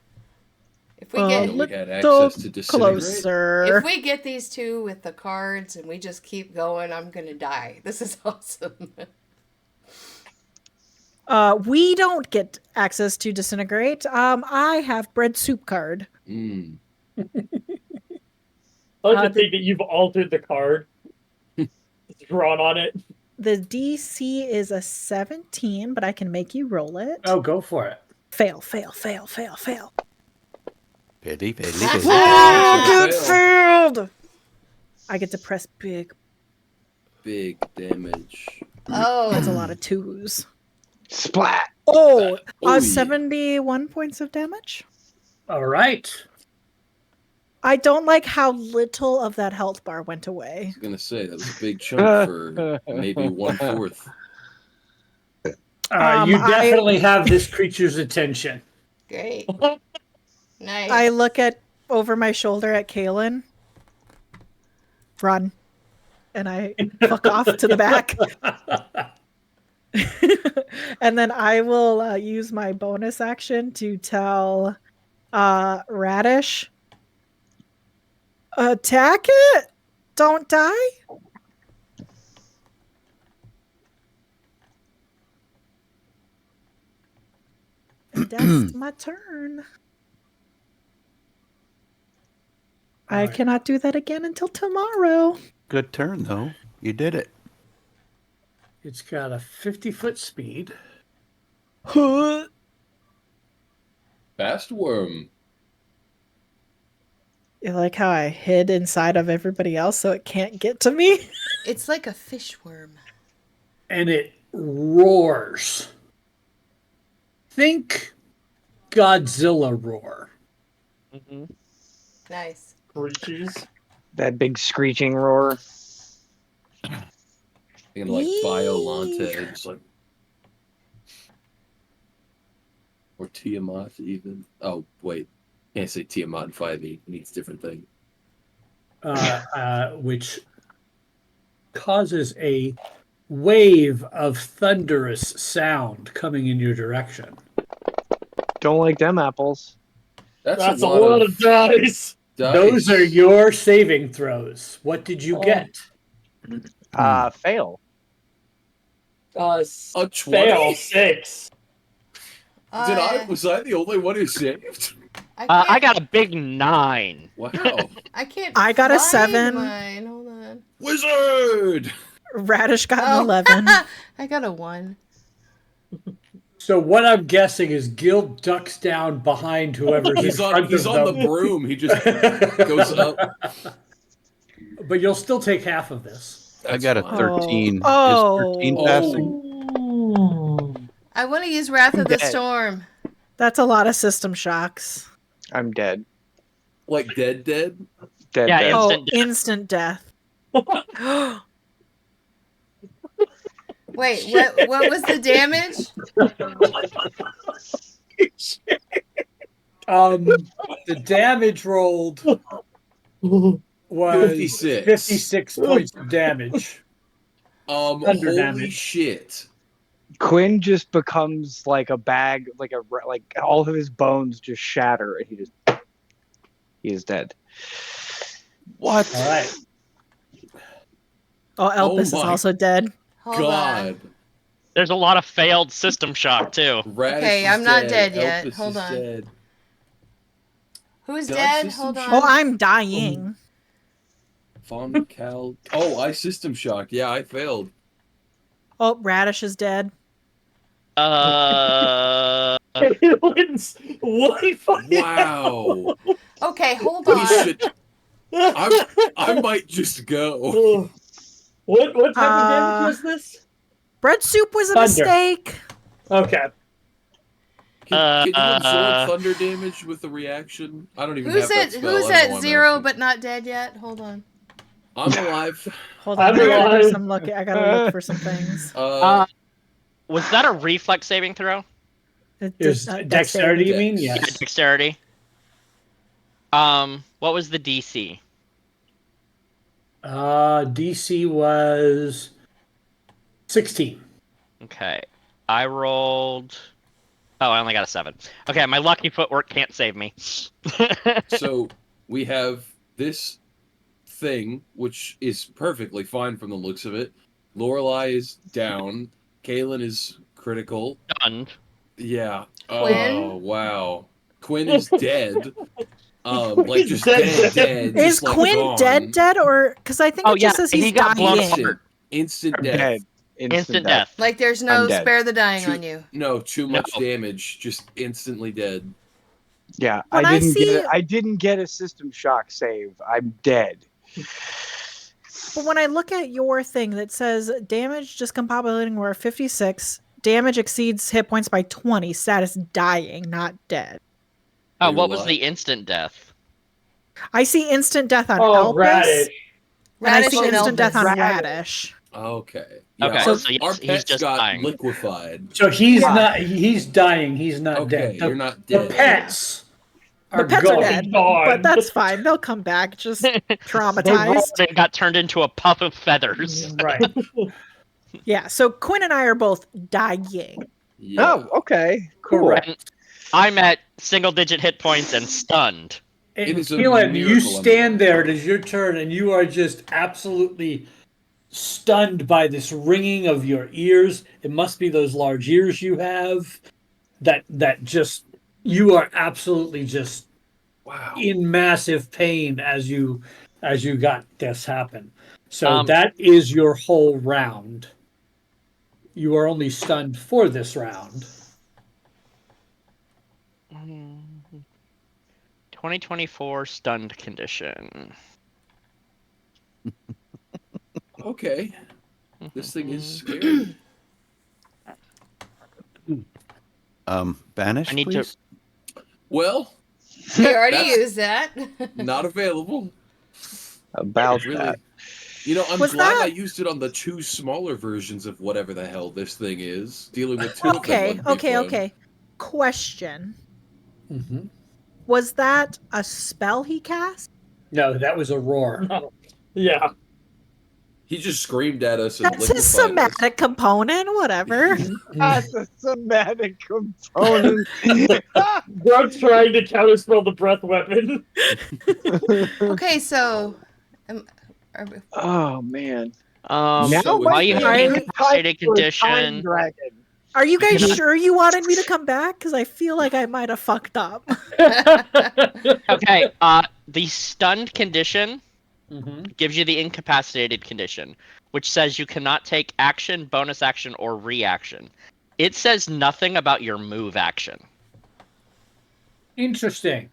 If we a get we had little access to disintegrate. closer. if we get these 2 with the cards and we just keep going, I'm gonna die. This is awesome. We don't get access to disintegrate. I have bread soup card. Mm. I like to the- think that you've altered the card. It's drawn on it. The DC is a 17, but I can make you roll it. Oh, go for it. Fail, fail, fail, fail, fail. Pity, pity, Oh, pity. Oh, good failed. I get to press big. Big damage. Oh, That's a lot of 2s. Splat. Oh, Oh, yeah. 71 points of damage. All right. I don't like how little of that health bar went away. I was gonna say that was a big chunk for maybe 1/4. You I- definitely have this creature's attention. great. Nice. I look at over my shoulder at Kaylin. Run. And I fuck off to the back. And then I will use my bonus action to tell Radish, attack it! Don't die! And that's my turn. I Alright. cannot do that again until tomorrow. Good turn, though. You did it. It's got a 50-foot speed. You Fast worm. like how I hid inside of everybody else so it can't get to me? It's like a fish worm. And it roars. Think Godzilla roar. Nice. Creatures. That big screeching roar. And like Biolante, just like, or Tiamat even. Oh wait, can't say Tiamat in 5e. It means different thing. Which causes a wave of thunderous sound coming in your direction. Don't like them apples. That's a lot of dice. Those are your saving throws. What did you get? Fail. a 20. Fail 6. Was I the only one who saved? I got a big 9. Wow, I can't. I got a find 7. Mine. Hold on. wizard! Radish got Oh. an 11. I got a 1. So what I'm guessing is Gil ducks down behind whoever's He's in on. front He's of on them. the broom. He just goes up. But you'll still take half of this. I got a fine. 13. Oh. Is 13 Oh. passing? I want to use Wrath of the Dead. Storm. That's a lot of system shocks. I'm dead. Like dead. Dead. Yeah, dead. Oh, Instant death. instant death. Wait, what was the damage? The damage rolled was 56. 56 points of damage. Holy damage. shit! Quinn just becomes like a bag, like all of his bones just shatter, and he is dead. What? All right. Oh, Elpis is my also dead. Hold on. God. There's a lot of failed system shock too. Radish Okay, is I'm not dead. dead yet. Elpis Hold is on. dead. Who's Did I dead? system Hold shock? Oh, on. I'm dying. Von Cal. Oh, I system shocked. Yeah, I failed. Oh, Radish is dead. Kalen's one fucking Wow. Okay, hold We on. should. I might just go. Oh. What type of damage was this? Bread soup was a Thunder. mistake. Okay. Can you absorb thunder damage with a reaction? I don't even Who's have that at spell. I don't know at why I'm 0 asking. but not dead yet? Hold on. I'm alive. Hold on, I'm I gotta do alive. some looking. I gotta look for some things. Was that a reflex saving throw? Here's dexterity, you mean? Dex. Yes. Dexterity. What was the DC? DC was 16. Okay. I rolled. Oh, I only got a 7. Okay, my lucky footwork can't save me. So we have this thing, which is perfectly fine from the looks of it. Lorelei is down. Kalen is critical. Stunned. Yeah. Quinn? Oh wow. Quinn is dead. Like He's just dead. dead. Is just, like, Quinn gone. dead, or because I think Oh, it just yeah, says he he's got blown dying. Instant I'm death. dead. Instant death. Like there's I'm no dead. spare the dying Too- on you. No, too much No. damage. Just instantly dead. Yeah, When I I didn't see- I didn't get a system shock save. I'm dead. But when I look at your thing that says damage discombobulating were 56, damage exceeds hit points by 20, status dying, not dead. Oh, Are you what was alive? the instant death? I see instant death on Oh, Elpis, Radish. and I Radish see and instant death on Elpis. Radish. Okay. Yeah, Okay, our, so yes, our he's pets just got dying. liquefied. So he's Yeah. not. He's dying. He's not Okay, dead. you're not The dead. pets The are pets gone. are dead, Gone. but that's fine. They'll come back, just They rolled traumatized. and got turned into a puff of feathers. Right. Yeah, so Quinn and I are both dying. Yeah. Oh, okay. Cool. Correct. I'm at single-digit hit points and stunned. It And is a Keelan, you miracle I'm stand alive. there. It is your turn, and you are just absolutely stunned by this ringing of your ears. It must be those large ears you have. That just you are absolutely just Wow. in massive pain as you got this happen. So Um, that is your whole round. You are only stunned for this round. 2024 stunned condition. Okay. This thing is scary. Banish, I need to- please. Well, We already That's- used that. not available. About Really. that. You know, I'm Was glad that- I used it on the 2 smaller versions of whatever the hell this thing is. Dealing with 2 Okay, of them would be fun. okay. Question. Mm-hmm. Was that a spell he cast? No, that was a roar. No. Yeah. He just screamed at us and That's his liquefied us. somatic component, whatever. That's a somatic component. Grunt's trying to counterspell the breath weapon. Okay, so Oh man. Now Now it's while you have time the incapacitated condition, dragon. Are you guys sure you wanted me to come back? Because I feel like I might have fucked up. okay, the stunned condition Mhm. gives you the incapacitated condition, which says you cannot take action, bonus action, or reaction. It says nothing about your move action. Interesting.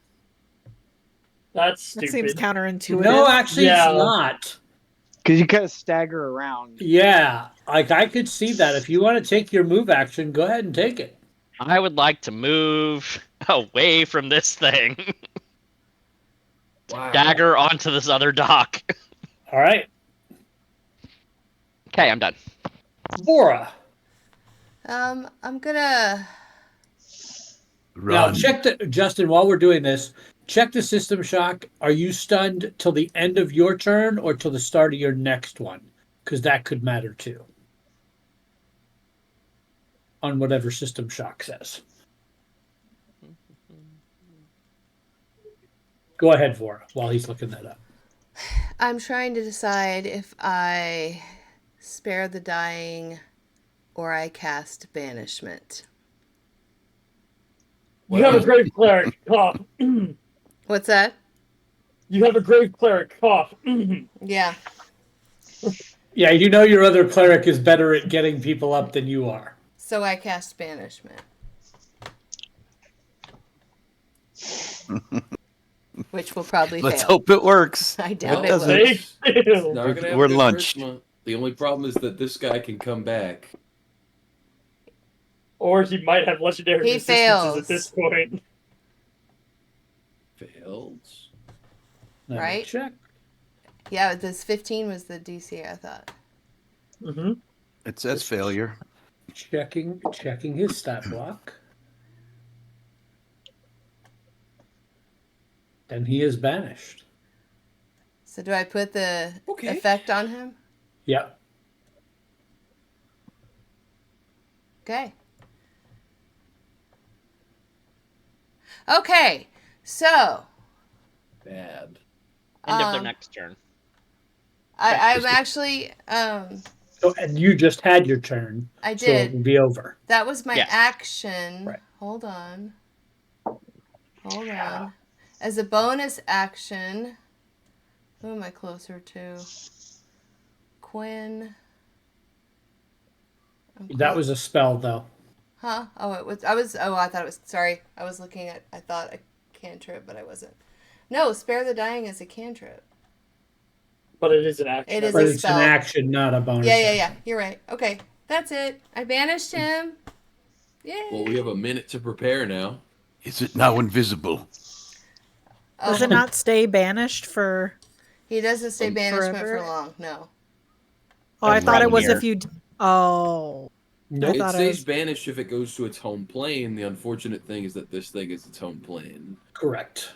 That's That stupid. seems counterintuitive. No, actually, Yeah. it's not. Because you kind of stagger around. Yeah, like I could see that. If you want to take your move action, go ahead and take it. I would like to move away from this thing. Wow. Dagger onto this other dock. All right, Okay, I'm done. Bora. I'm gonna. Now Run. check the Justin. While we're doing this, check the system shock. Are you stunned till the end of your turn or till the start of your next one? Because that could matter too. on whatever System Shock says. Go ahead, Vora, while he's looking that up. I'm trying to decide if I spare the dying or I cast banishment. You have a grave cleric. Cough. What's that? You have a grave cleric. Cough. Yeah. Yeah, you know your other cleric is better at getting people up than you are. So I cast banishment. Which will probably Let's fail. hope it works. I doubt It it doesn't. will. Thank you. Not gonna have We're good lunched. charisma. The only problem is that this guy can come back. Or he might have legendary He resistances fails. at this point. Fails. Let me Right? check. Yeah, this 15 was the DC, I thought. Mm-hmm. It says failure. Checking his stat block. Then he is banished. So do I put the Okay. effect on him? Yep. Okay. Okay, so Bad. End of their Um, next turn. I'm actually So, and you just had your turn, I so it did. will be over. That was my Yes. action. Right. Hold on. As a bonus action, who am I closer to? Quinn. That was a spell, though. Huh? Oh, it was. I thought it was. Sorry, I was looking at. I thought a cantrip, but I wasn't. No, spare the dying is a cantrip. But it is an action. It is But a it's spell. an action, not a bonus. Yeah. You're right. Okay, that's it. I banished him. Yay. Well, we have a minute to prepare now. Is it now invisible? Does it not stay banished for? He doesn't stay banishment forever? for long. No. Oh, I And thought it right was here. if you. Oh. Nope. I It thought stays was- banished if it goes to its home plane. The unfortunate thing is that this thing is its home plane. Correct.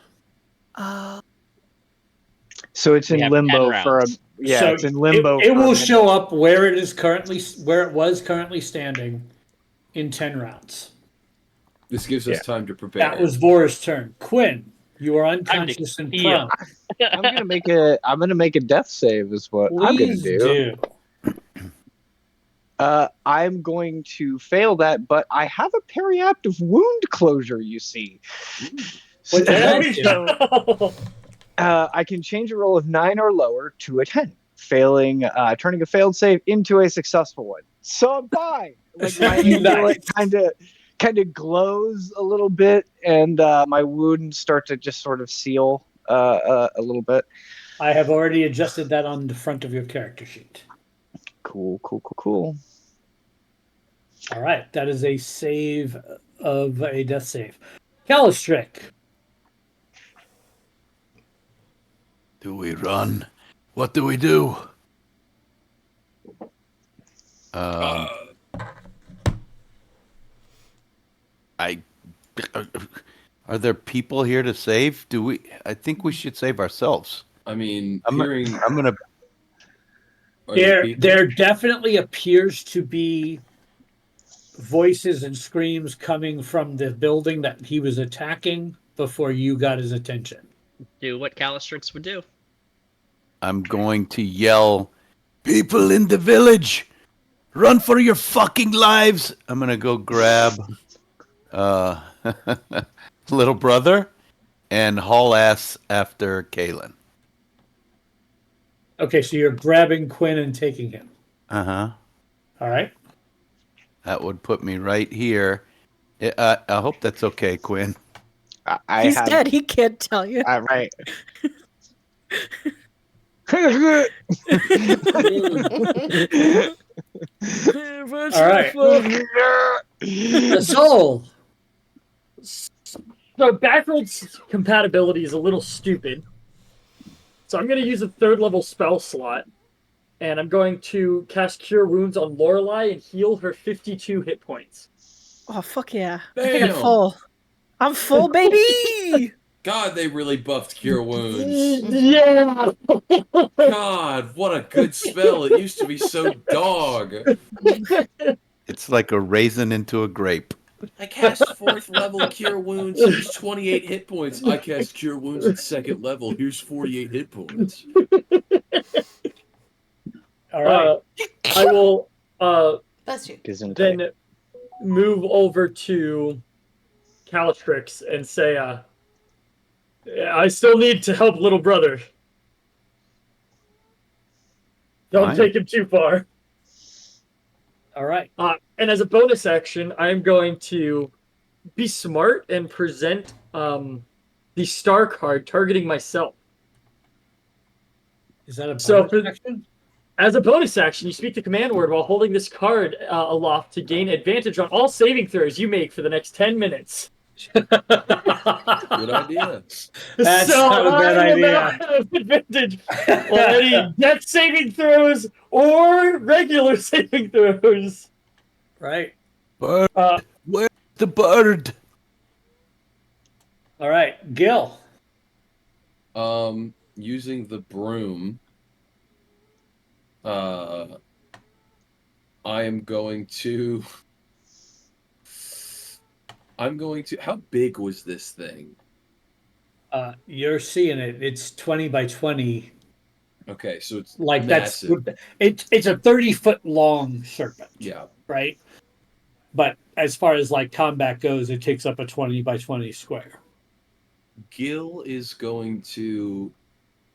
So it's We in have 10 limbo for a rounds. So it's in limbo. It for a will minute. show up where it was currently standing in 10 rounds. This gives us Yeah. time to prepare. That was Vora's turn. Quinn, you are unconscious and heal. prone. I'm gonna make a death save is what I'm gonna Please do. I'm going to fail that, but I have a periaptive wound closure, you see. What does There that we do? go. I can change a roll of 9 or lower to a 10, turning a failed save into a successful one. So I'm fine. Like my amulet kind of glows a little bit, and my wounds start to just sort of seal a little bit. I have already adjusted that on the front of your character sheet. Cool. All right, that is a save of a death save. Calistrick. Do we run? What do we do? Are there people here to save? I think we should save ourselves. I mean, I'm hearing. gonna. Are there people? There definitely appears to be voices and screams coming from the building that he was attacking before you got his attention. Do what Calistrix would do. I'm going to yell, "People in the village, run for your fucking lives!" I'm gonna go grab little brother and haul ass after Kalen. Okay, so you're grabbing Quinn and taking him. Uh-huh. All right. That would put me right here. I hope that's okay, Quinn. He's dead. He can't tell you. Right. All right. Soul. So backwards compatibility is a little stupid. So I'm going to use a 3rd level spell slot. And I'm going to cast Cure Wounds on Lorelei and heal her 52 hit points. Oh fuck yeah! I think I'm Damn. full. I'm full, baby. God, they really buffed Cure Wounds. Yeah! God, what a good spell. It used to be so dog. It's like a raisin into a grape. I cast 4th level Cure Wounds. Here's 28 hit points. I cast Cure Wounds at 2nd level. Here's 48 hit points. All right. I will Bless you. then move over to Calatrix and say, I still need to help little brother. Don't Fine. take him too far. All right. And as a bonus action, I'm going to be smart and present the star card targeting myself. Is that a So bonus action? As a bonus action, you speak the command word while holding this card aloft to gain advantage on all saving throws you make for the next 10 minutes. Good idea. That's so not a bad I will idea. now have advantage on any death saving throws or regular saving throws. Right. Bird. Where's the bird? All right. Gil. Using the broom, I am going to. How big was this thing? You're seeing it. It's 20 by 20. Okay, so it's Like massive. it's a 30-foot long serpent. Yeah. Right. But as far as like combat goes, it takes up a 20 by 20 square. Gil is going to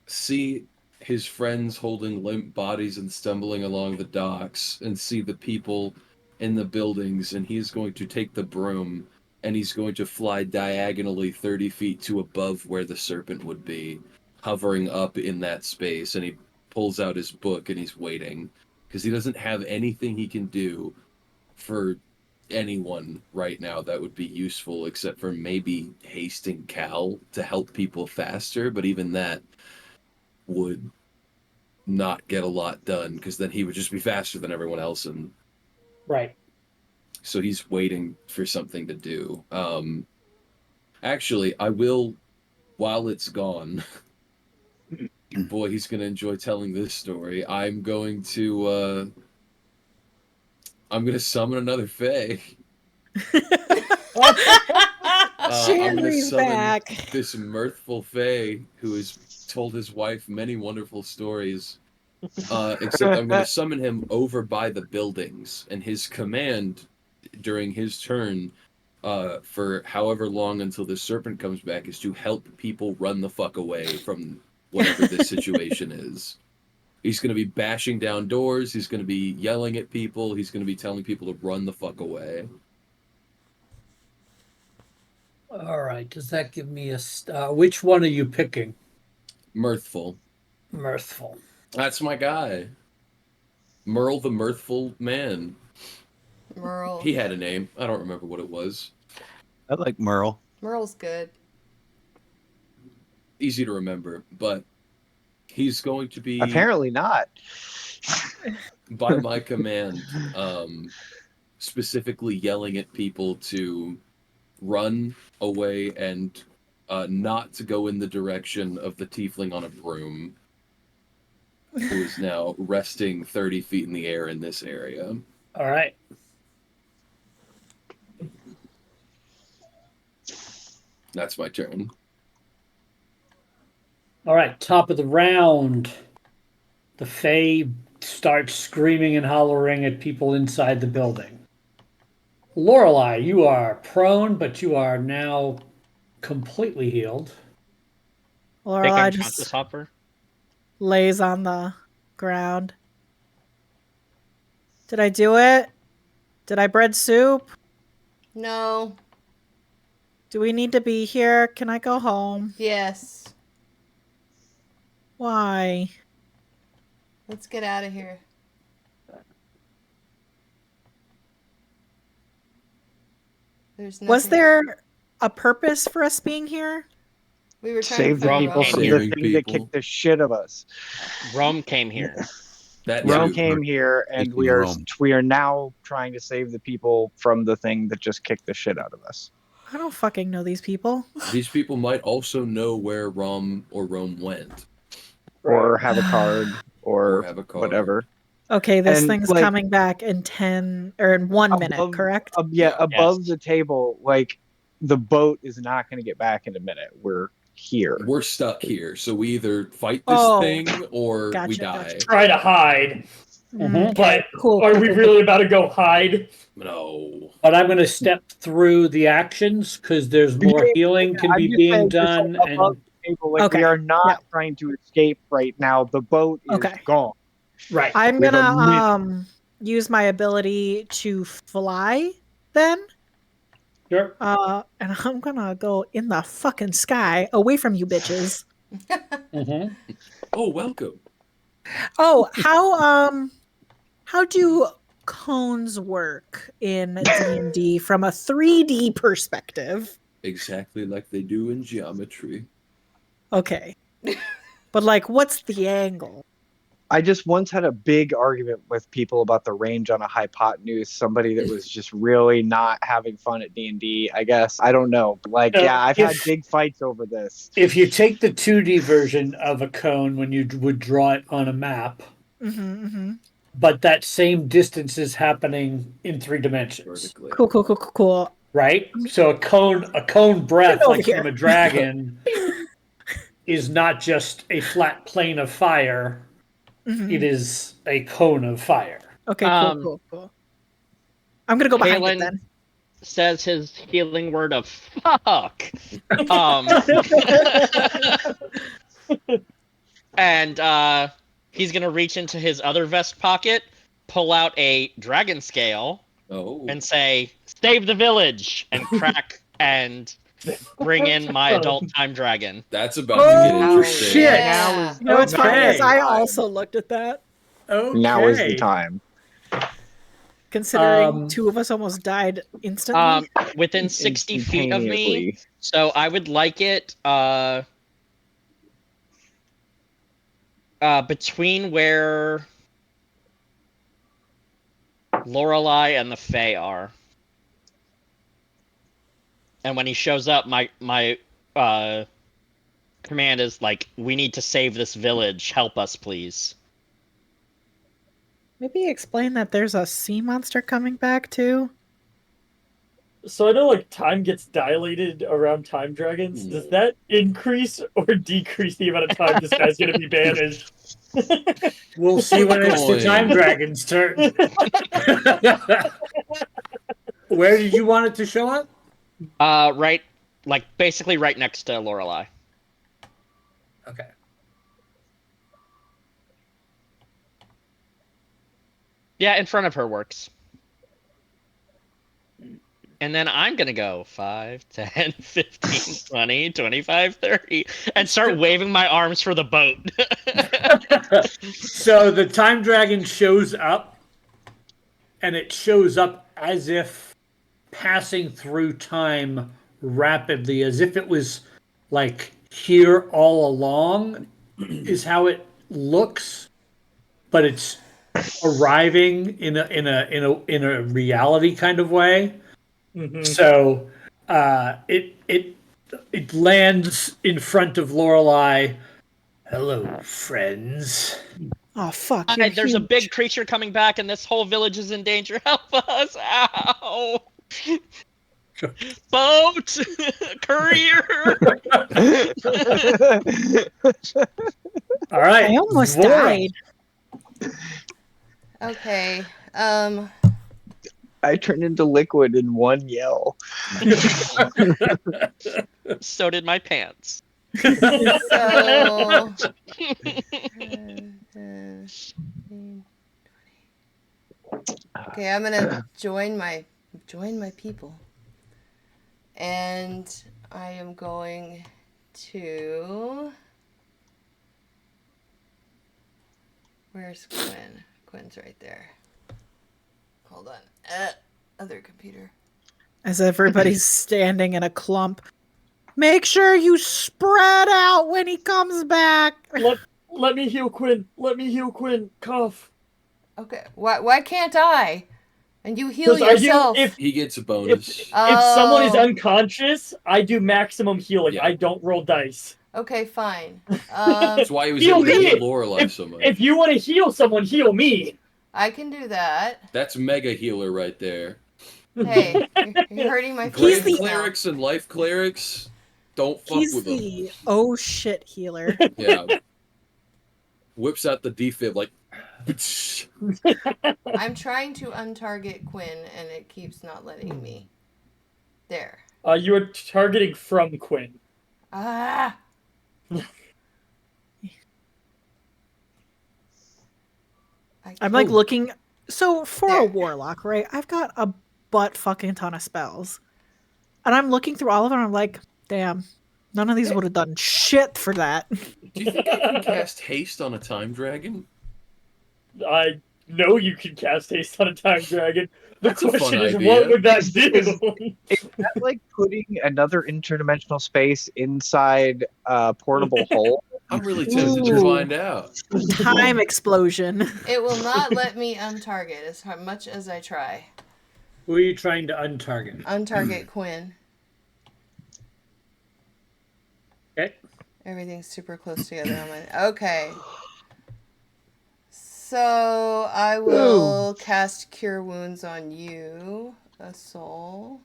see his friends holding limp bodies and stumbling along the docks and see the people in the buildings, and he's going to take the broom and he's going to fly diagonally 30 feet to above where the serpent would be, hovering up in that space, and he pulls out his book and he's waiting because he doesn't have anything he can do for anyone right now that would be useful except for maybe hasting Cal to help people faster, but even that would not get a lot done because then he would just be faster than everyone else, and Right. so he's waiting for something to do. Actually, I will, while it's gone, boy, he's going to enjoy telling this story. I'm going to summon another Fae. I'm going to Shanley's summon back. this mirthful Fae who has told his wife many wonderful stories. Except I'm going to summon him over by the buildings, and his command during his turn, for however long until the serpent comes back, is to help people run the fuck away from whatever this situation is. He's going to be bashing down doors. He's going to be yelling at people. He's going to be telling people to run the fuck away. All right. Does that give me a... which one are you picking? Mirthful. Mirthful. That's my guy. Merle the Mirthful Man. Merle. He had a name. I don't remember what it was. I like Merle. Merle's good. Easy to remember, but he's going to be... Apparently not. by my command, specifically yelling at people to run away and not to go in the direction of the tiefling on a broom, who is now resting 30 feet in the air in this area. All right. That's my turn. All right. Top of the round. The Fae starts screaming and hollering at people inside the building. Lorelei, you are prone, but you are now completely healed. Think Lorelei I'm just conscious hopper. lays on the ground. Did I do it? Did I bread soup? No. Do we need to be here? Can I go home? Yes. Why? Let's get out of here. There's nothing. Was there a purpose for us being here? We were trying Save to the find people Rome. from the Saving thing that people. kicked the shit of us. Rome came here. That Rome too. came here, and Speaking of Rome. we are now trying to save the people from the thing that just kicked the shit out of us. I don't fucking know these people. These people might also know where Rome went. Or have a card, or Or have a card. whatever. Okay, this And, thing's like, coming back in 10 or in 1 minute, above- correct? Yeah, above Yes. the table, like the boat is not going to get back in a minute. We're here. We're stuck here, so we either fight this Oh, thing or we gotcha, die. gotcha. Try to hide. Mhm. But Cool. are cool, we cool, really about to go hide? No. But I'm going to step through the actions because there's more healing can I'm be just being saying, just, done. like, above And the table, like, Okay, we are not yeah. trying to escape right now. The boat is Okay. gone. Right. I'm We have a gonna use my ability to fly then. sure. And I'm gonna go in the fucking sky away from you bitches. Mhm. Oh, welcome. Oh, how do cones work in D&D from a 3D perspective? Exactly like they do in geometry. Okay. But like what's the angle? I just once had a big argument with people about the range on a hypotenuse. Somebody that was just really not having fun at D&D, I guess. I don't know. But, like, So yeah, I've had if- big fights over this. If you take the 2D version of a cone when you would draw it on a map, Mm-hmm. but that same distance is happening in 3 dimensions, Vertically. Cool. right? So a cone breath, over like here. from a dragon, is not just a flat plane of fire. Mhm. It is a cone of fire. Okay, Um, cool. I'm gonna go behind it Kalen then. says his healing word of fuck. Um, and he's gonna reach into his other vest pocket, pull out a dragon scale, Oh. and say, "Save the village!" and crack and bring in my adult time dragon. That's about to get Oh, interesting. shit. Yeah. You know what's funny is Okay. I also looked at that, Okay. Now is the time. considering 2 of us almost died instantly. Within 60 feet of me. Instantaneously. So I would like it between where Lorelei and the Fae are. And when he shows up, my command is like, "We need to save this village. Help us, please." Maybe explain that there's a sea monster coming back too. So I know like time gets dilated around time dragons. Does that increase or decrease the amount of time this guy's gonna be banished? We'll see when it's the Coin. time dragon's turn. Where did you want it to show up? Right, like basically right next to Lorelei. Okay. Yeah, in front of her works. And then I'm going to go 5, 10, 15, 20, 25, 30, and start waving my arms for the boat. So the time dragon shows up, and it shows up as if passing through time rapidly, as if it was like here all along, is how it looks. But it's arriving in a reality kind of way. Mhm. So it lands in front of Lorelei. Hello, friends. Oh fuck! Hi, You're there's a huge. big creature coming back, and this whole village is in danger. Help us! Ow! Boat! Courier! All right. I almost Vora. Okay. I turned into liquid in one yell. So did my pants. So. Okay, I'm gonna join my people, and I am going to. Where's Quinn? Quinn's right there. Hold on. Other computer. As everybody's standing in a clump. Make sure you spread out when he comes back. Let me heal Quinn. Let me heal Quinn. Cough. Okay. Why can't I? And you heal 'Cause I do- yourself. He gets a bonus. If someone is Oh. unconscious, I do maximum healing. Yeah. I don't roll dice. Okay, fine. That's why he was Heal able to me. heal Lorelei so much. If you want to heal someone, heal me. I can do that. That's mega healer right there. Hey, you're hurting my Glaive feelings now. clerics and life clerics, don't fuck He's with them. the oh shit healer. Yeah. Whips out the defib like. I'm trying to untarget Quinn, and it keeps not letting me. There. You are targeting from Quinn. Ah! I'm like looking. So for There. a warlock, right? I've got a butt fucking ton of spells, and I'm looking through all of them. And I'm like, damn, none of these would have done shit for that. Do you think I can cast haste on a time dragon? I know you can cast haste on a time dragon. The That's a fun question is, idea. what would that do? Is that like putting another interdimensional space inside a portable hole? I'm really tempted to Ooh. find out. Time explosion. It will not let me untarget as much as I try. Who are you trying to untarget? Untarget Quinn. Okay. Everything's super close together on my... Okay. So I will cast Cure Wounds on you, a soul.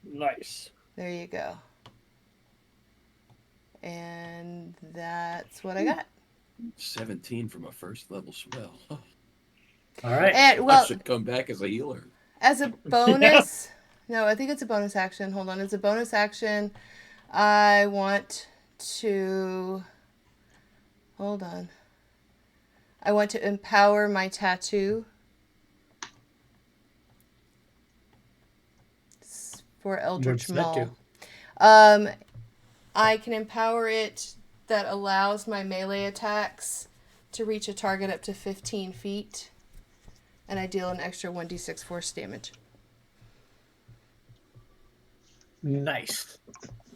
Nice. There you go. And that's what I got. 17 from a first level spell. All right. And I well, should come back as a healer. as a bonus, no, I think it's a bonus action. Hold on, it's a bonus action. I want to, hold on. I want to empower my tattoo for Eldritch What's that Maul. do? I can empower it that allows my melee attacks to reach a target up to 15 feet. And I deal an extra 1d6 force damage. Nice.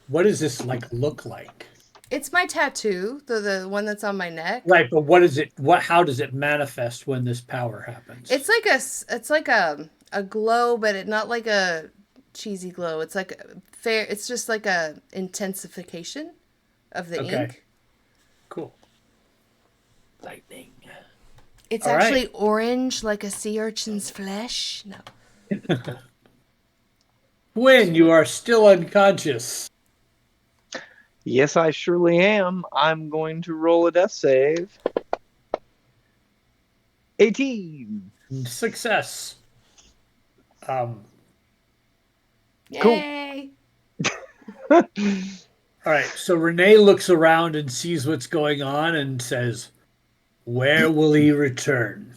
What does this look like? It's my tattoo, the one that's on my neck. Right, but what is it? How does it manifest when this power happens? It's like a glow, but not like a cheesy glow. It's like fair. It's just like a intensification of the ink. Cool. Lightning. It's All actually right. orange, like a sea urchin's flesh. No. Quinn, you are still unconscious. Yes, I surely am. I'm going to roll a death save. 18. Success. Yay! All right, so Renee looks around and sees what's going on and says, "Where will he return?"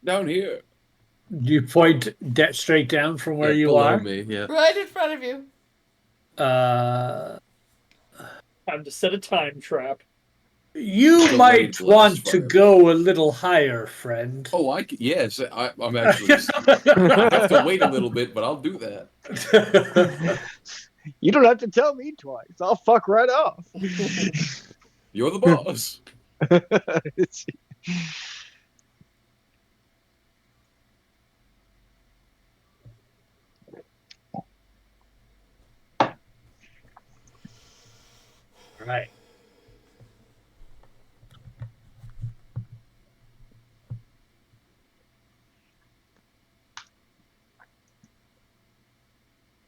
Down here. Do you point straight down from where you below are? me, yeah. Right in front of you. Time to set a time trap. You The might rage want lasts to forever. go a little higher, friend. Oh, yes, I'm actually. I have to wait a little bit, but I'll do that. You don't have to tell me twice. I'll fuck right off. You're the boss. Right.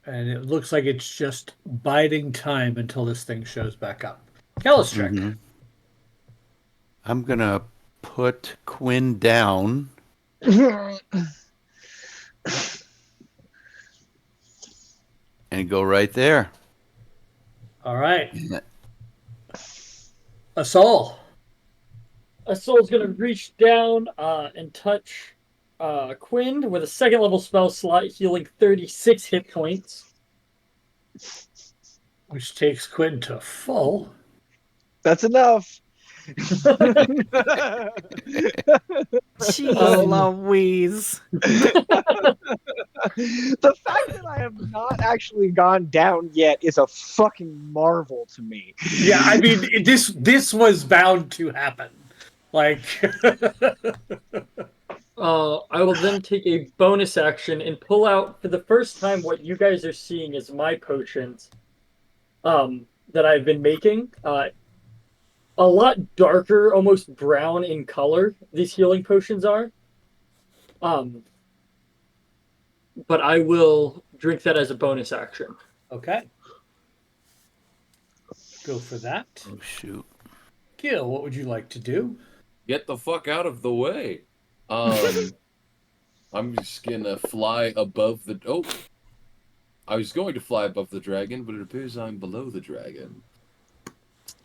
And it looks like it's just biding time until this thing shows back up. Calistrick. Mhm. I'm going to put Quinn down. And go right there. All right. A soul. A soul's gonna reach down and touch Quinn with a second level spell slot, healing 36 hit points. Which takes Quinn to full. That's enough. Jeez Louise. The fact that I have not actually gone down yet is a fucking marvel to me. Yeah, I mean, this was bound to happen. Like, I will then take a bonus action and pull out for the first time what you guys are seeing as my potions. that I've been making. A lot darker, almost brown in color. These healing potions are. Um, but I will drink that as a bonus action. Okay. Go for that. Oh shoot. Gil, what would you like to do? Get the fuck out of the way. I'm just gonna fly above the. Oh, I was going to fly above the dragon, but it appears I'm below the dragon.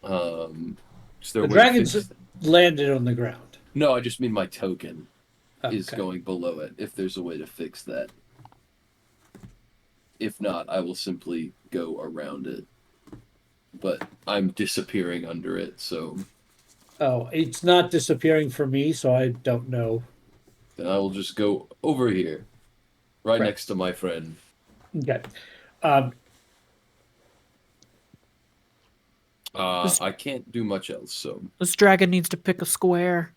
Is there a The way to dragon's fix that? landed on the ground. No, I just mean my token is Okay. going below it. If there's a way to fix that. If not, I will simply go around it. But I'm disappearing under it, so Oh, it's not disappearing for me, so I don't know. then I will just go over here, right Right. next to my friend. Okay. I can't do much else, so This dragon needs to pick a square.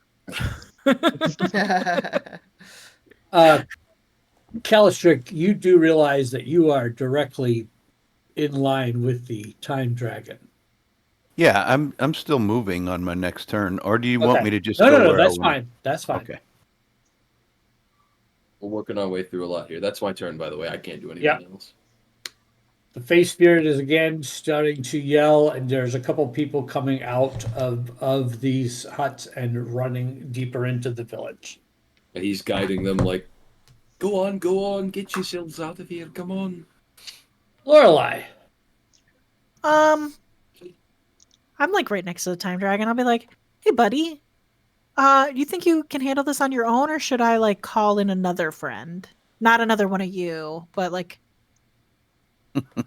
Calistric, you do realize that you are directly in line with the time dragon. Yeah, I'm still moving on my next turn. Or do you want Okay. me to just No, go no, where that's I want? fine. That's fine. Okay. we're working our way through a lot here. That's my turn, by the way. I can't do anything Yeah. else. The face spirit is again starting to yell, and there's a couple people coming out of these huts and running deeper into the village. And he's guiding them like, go on, get yourselves out of here, come on. Lorelei. I'm like right next to the time dragon. I'll be like, hey buddy, you think you can handle this on your own, or should I like call in another friend? Not another one of you, but like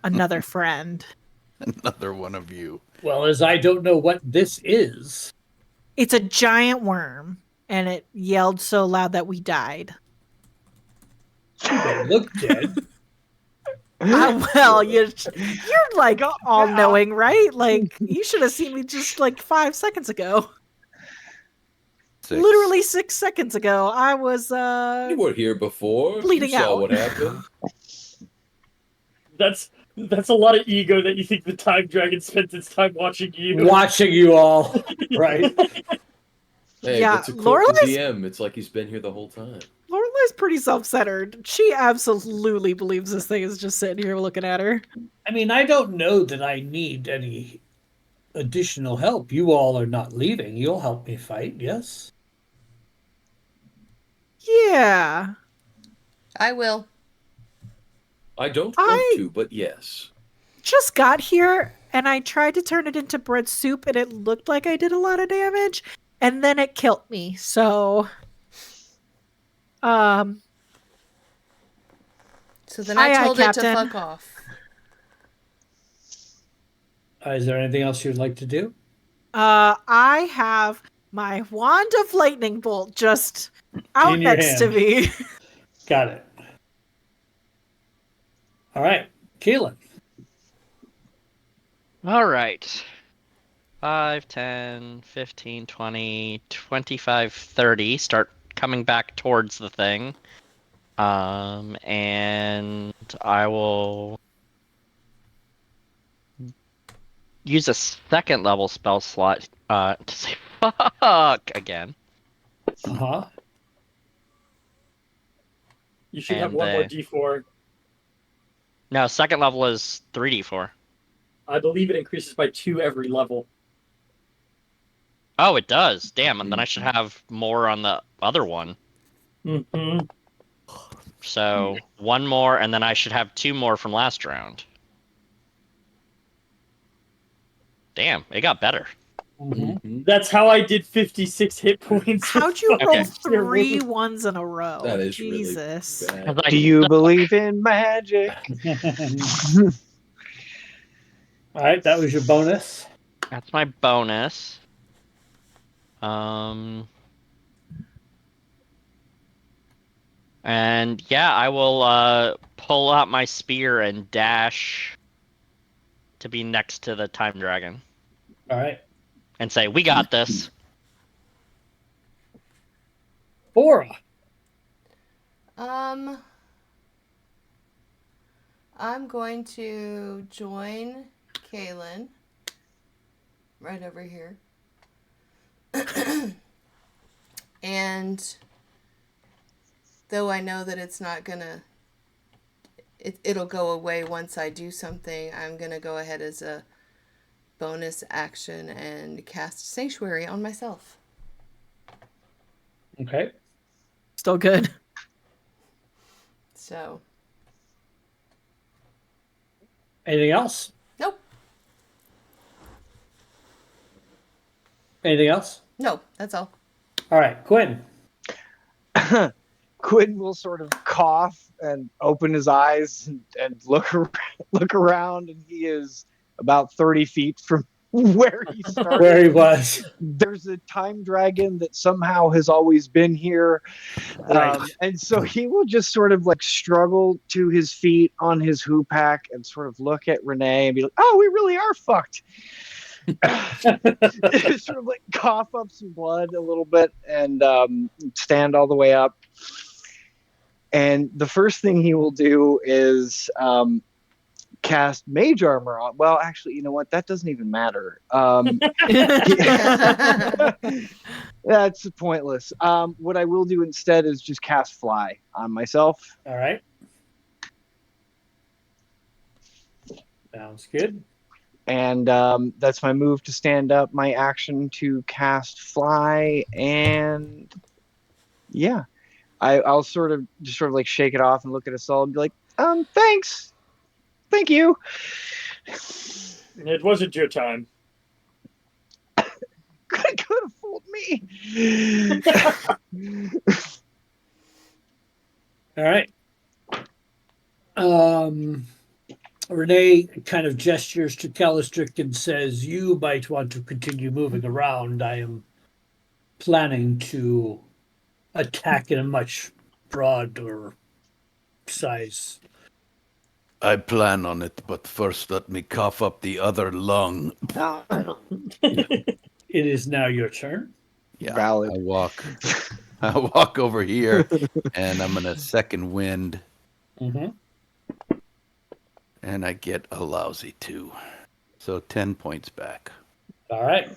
another friend. Another one of you. Well, as I don't know what this is. It's a giant worm, and it yelled so loud that we died. You don't look dead. Well, you're like all knowing, right? Like you should have seen me just like 5 seconds ago. 6. Literally 6 seconds ago, I was You were here before. bleeding you saw out. what happened. That's a lot of ego that you think the time dragon spends its time watching you. Watching you all, right? Hey, Yeah, but to quote the Lorelai's- DM, it's like he's been here the whole time. Lorelai's pretty self-centered. She absolutely believes this thing is just sitting here looking at her. I mean, I don't know that I need any additional help. You all are not leaving. You'll help me fight, yes? Yeah. I will. I don't want to, but yes. Just got here and I tried to turn it into bread soup and it looked like I did a lot of damage and then it killed me. So So then I Aye, told it to Captain. fuck off. Is there anything else you'd like to do? I have my wand of lightning bolt just out In your next to hand. me. Got it. All right. Keelan. All right. 5, 10, 15, 20, 25, 30. Start coming back towards the thing. And I will use a second level spell slot to say fuck again. Uh-huh. You should have And one more they- D4. No, second level is 3d4. I believe it increases by 2 every level. Oh, it does. Damn, and then I should have more on the other one. Mm-hmm. So 1 more, and then I should have 2 more from last round. Damn, it got better. Mm-hmm. That's how I did 56 hit points. How'd you Okay. roll 3 ones in a row? That is really Jesus. bad. 'Cause I Do you suck. believe in magic? All right, that was your bonus. That's my bonus. And yeah, I will pull out my spear and dash to be next to the time dragon All right. and say, "We got this." Bora. I'm going to join Kaylin. Right over here. And though I know that it's not gonna, it'll go away once I do something, I'm gonna go ahead as a bonus action and cast Sanctuary on myself. Okay. Still good. So, Anything else? nope. Anything else? No, that's all. All right, Quinn. Quinn will sort of cough and open his eyes and look around, and he is about 30 feet from where he started. Where he was. There's a time dragon that somehow has always been here. Right. And so he will just sort of like struggle to his feet on his hoop-pack and sort of look at Renee and be like, oh, we really are fucked. Sort of like cough up some blood a little bit and stand all the way up. And the first thing he will do is cast Mage Armor on. Well, actually, you know what? That doesn't even matter. That's pointless. What I will do instead is just cast Fly on myself. All right. Sounds good. And that's my move to stand up, my action to cast Fly, and yeah. I'll sort of like shake it off and look at us all and be like, thanks. Thank you. It wasn't your time. Could have fooled me. All right. Renee kind of gestures to Calistrick and says, you might want to continue moving around. I am planning to attack in a much broader size. I plan on it, but first let me cough up the other lung. It is now your turn. Yeah, Valid. I walk over here, and I'm in a second wind, Mm-hmm. and I get a lousy 2. So 10 points back. All right.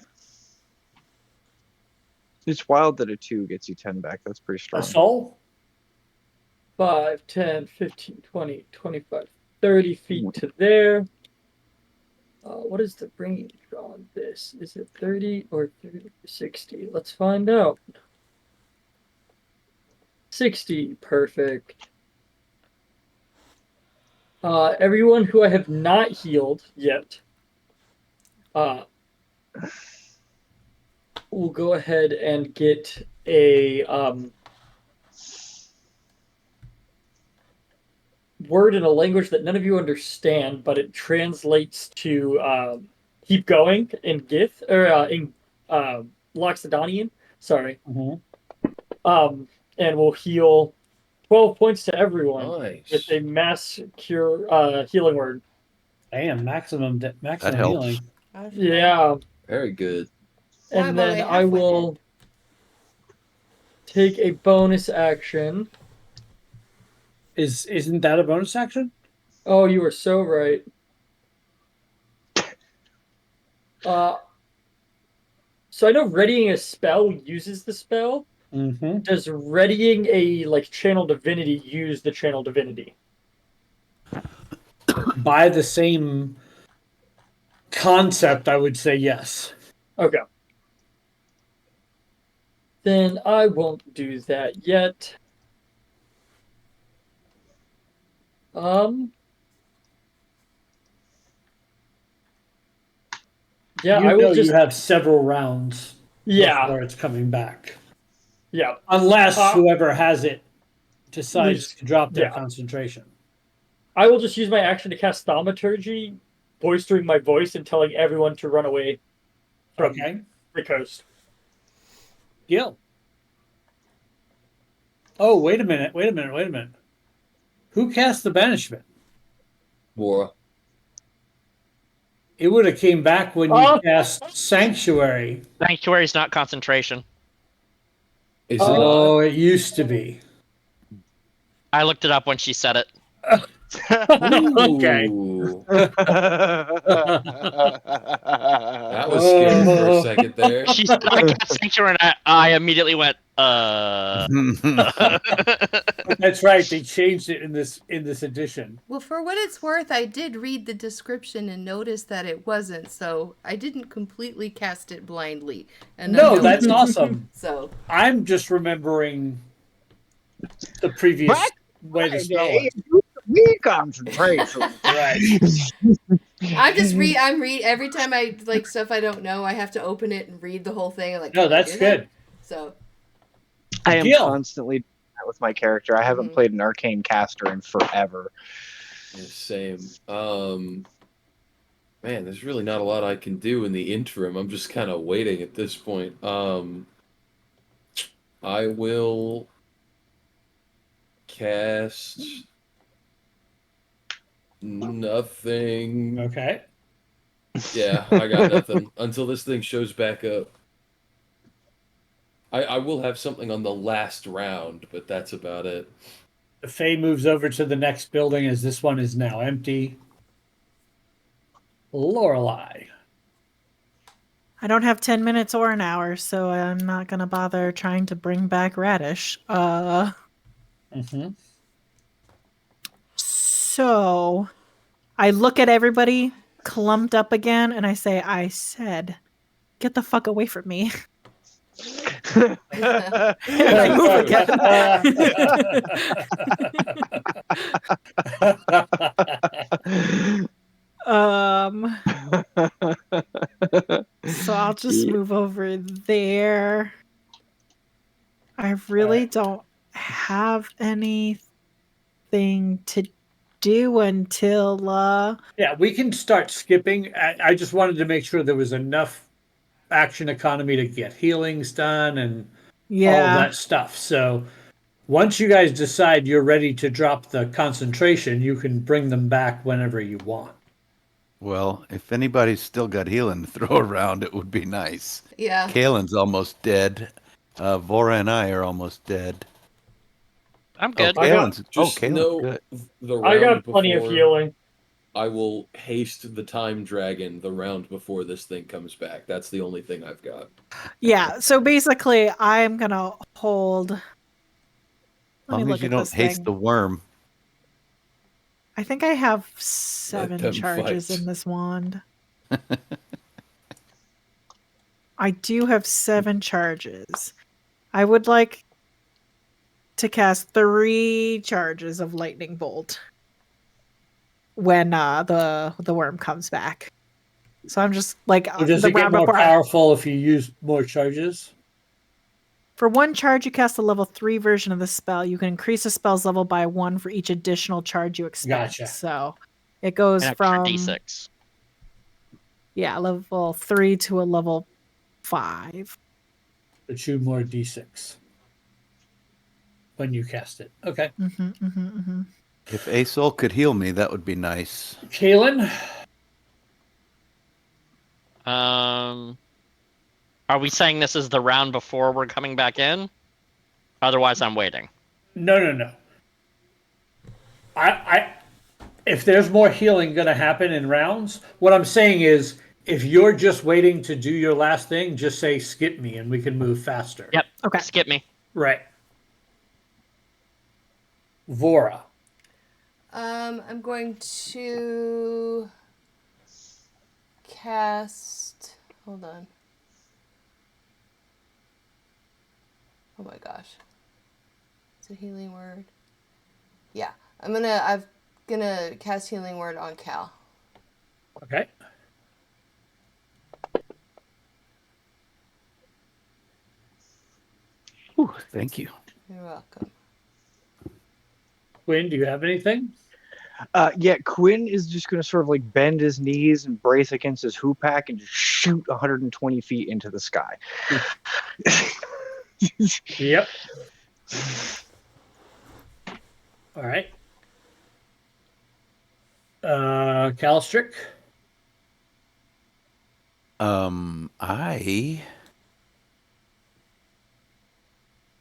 It's wild that a 2 gets you 10 back. That's pretty strong. Assault? 5, 10, 15, 20, 25, 30 feet to there. What is the range on this? Is it 30 or 30, 60? Let's find out. 60, perfect. Everyone who I have not healed yet, will go ahead and get a word in a language that none of you understand, but it translates to keep going in Gith or in Loxodonian. Sorry. Mm-hmm. And we'll heal 12 points to everyone Nice. with a mass cure healing word. Damn, maximum That helps. healing. Yeah. Very good. Why, And well, then they I halfway will take a bonus action. Isn't that a bonus action? Oh, you are so right. So I know readying a spell uses the spell. Mm-hmm. Does readying a channel divinity use the channel divinity? By the same concept, I would say yes. Okay. Then I won't do that yet. Yeah, You I know will just. you have several rounds Yeah, before it's coming back. yeah. Unless whoever has it decides Leaves- to drop their yeah. concentration. I will just use my action to cast Thaumaturgy, boistering my voice and telling everyone to run away from Okay. the coast. Gil. Oh, wait a minute. Who cast the banishment? Wara. It would have came back when you cast Sanctuary. Sanctuary is not concentration. Is it Oh, it used to be. I looked it up when she said it. Okay. Ooh. That was scary for a second there. She said I cast Sanctuary, and I immediately went, That's right. They changed it in this edition. Well, for what it's worth, I did read the description and noticed that it wasn't, so I didn't completely cast it blindly. And No, that's awesome. So I'm just remembering the previous way to spell it. We concentration. Right. I'm read every time I like stuff I don't know, I have to open it and read the whole thing. I'm like, No, "Can I that's do that?" good. So I am Gil. constantly doing that with my character. I haven't played an arcane caster in forever. Yeah, same. Man, there's really not a lot I can do in the interim. I'm just kind of waiting at this point. I will cast nothing. Okay. Yeah, I got nothing until this thing shows back up. I will have something on the last round, but that's about it. Faye moves over to the next building as this one is now empty. Lorelei. I don't have 10 minutes or an hour, so I'm not gonna bother trying to bring back Radish. So I look at everybody clumped up again and I say, I said, get the fuck away from me. And I move again. So I'll just move over there. I really don't have anything to do until yeah, we can start skipping. I just wanted to make sure there was enough action economy to get healings done and all of that stuff. So once you guys decide you're ready to drop the concentration, you can bring them back whenever you want. Well, if anybody's still got healing to throw around, it would be nice. yeah. Kalen's almost dead. Vora and I are almost dead. I'm good. Kalen's Just Kalen's know good. the round I got plenty of before healing. I will haste the time dragon the round before this thing comes back. That's the only thing I've got. Yeah, so basically I'm gonna hold. As long as you don't haste the worm. I think I have 7 charges fight. in this wand. I do have 7 charges. I would like to cast 3 charges of lightning bolt when the worm comes back. So I'm just like So does the it get round more before. powerful if you use more charges? For 1 charge, you cast a level 3 version of the spell. You can increase a spell's level by 1 for each additional charge you expend. Gotcha. So it goes An extra from D6. Yeah, level 3 to a level 5. The 2 more d6 when you cast it. Okay. If Asol could heal me, that would be nice. Kalen? Are we saying this is the round before we're coming back in? Otherwise, I'm waiting. No. If there's more healing going to happen in rounds, what I'm saying is, if you're just waiting to do your last thing, just say skip me and we can move faster. Yep. Okay. Skip me. Right. Vora. I'm going to cast. Hold on. Oh my gosh. It's a healing word. Yeah, I'm gonna cast healing word on Cal. Okay. Ooh, thank you. You're welcome. Quinn, do you have anything? Yeah, Quinn is just going to sort of like bend his knees and brace against his hoopak and just shoot 120 feet into the sky. Yep. All right. Calstrick?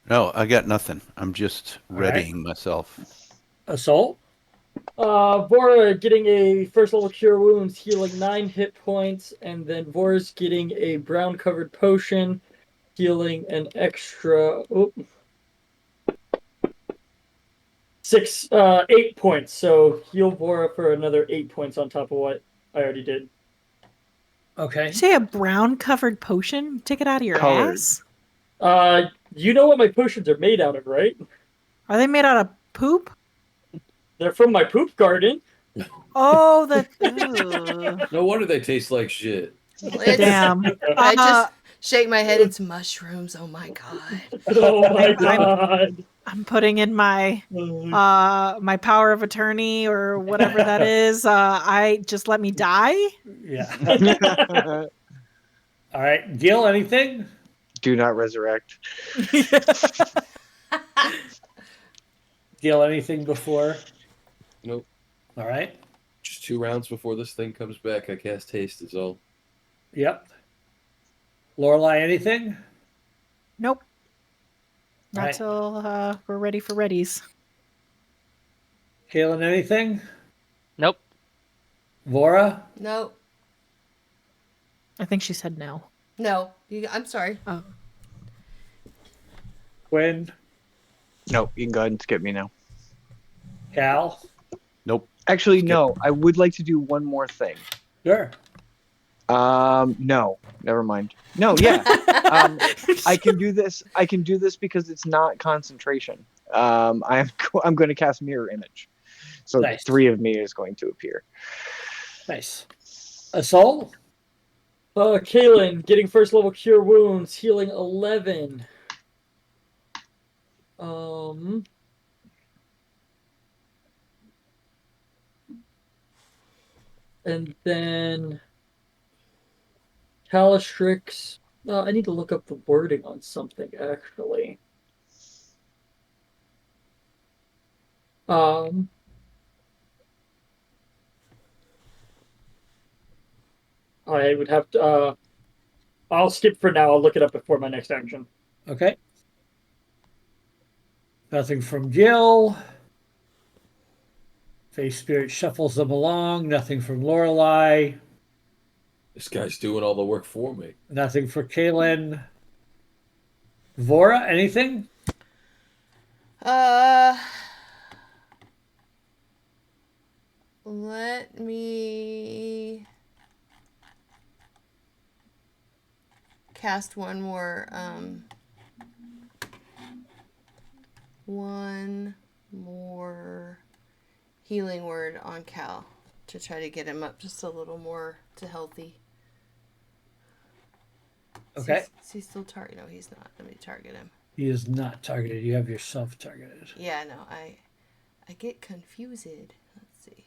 No, I got nothing. I'm just readying myself. Assault? Vora getting a first level cure wounds, healing 9 hit points, and then Vora's getting a brown covered potion, healing an extra 8 points. So heal Vora for another 8 points on top of what I already did. Okay. Say a brown covered potion? Take it out of your Colored. ass? You know what my potions are made out of, right? Are they made out of poop? They're from my poop garden. Oh, the. No wonder they taste like shit. It's, Damn. I just shake my head. It's mushrooms. Oh my god. Oh my I'm- god. I'm putting in my my power of attorney or whatever that is. I just let me die. Yeah. All right. Gil, anything? Do not resurrect. Gil, anything before? Nope. All right. Just 2 rounds before this thing comes back, I cast haste is all. Yep. Lorelai, anything? Nope. Not Right. till we're ready for readies. Kaylin, anything? Nope. Vora? No. I think she said no. No. I'm sorry. Oh. Quinn? Nope, you can go ahead and skip me now. Cal? Nope. Actually, Skip. no. I would like to do one more thing. Sure. No. Never mind. No, yeah. I can do this. I can do this because it's not concentration. I'm going to cast mirror image, so Nice. 3 of me is going to appear. Nice. Assault? Kaylin getting first level cure wounds, healing 11. And then Calistrix. I need to look up the wording on something actually. I would have to. I'll skip for now. I'll look it up before my next action. Okay. Nothing from Gil. Face Spirit shuffles them along. Nothing from Lorelai. This guy's doing all the work for me. Nothing for Kaylin. Vora, anything? Let me cast one more healing word on Cal to try to get him up just a little more to healthy. Okay. Is he still target? No, he's not. Let me target him. He is not targeted. You have yourself targeted. Yeah, no, I get confused. Let's see.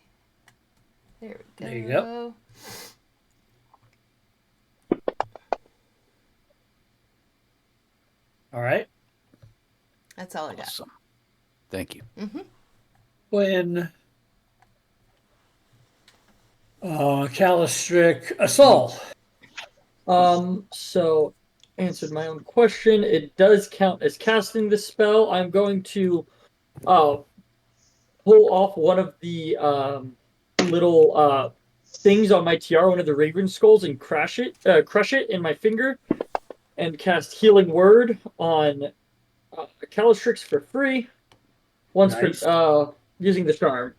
There we go. There you go. All right. That's all I got. Awesome. Thank you. Mm-hmm. When Calistric assault. So answered my own question. It does count as casting the spell. I'm going to pull off one of the little things on my tiara, one of the raven skulls, and crush it in my finger, and cast Healing Word on Calistrix for free. Once Nice. for using the charm.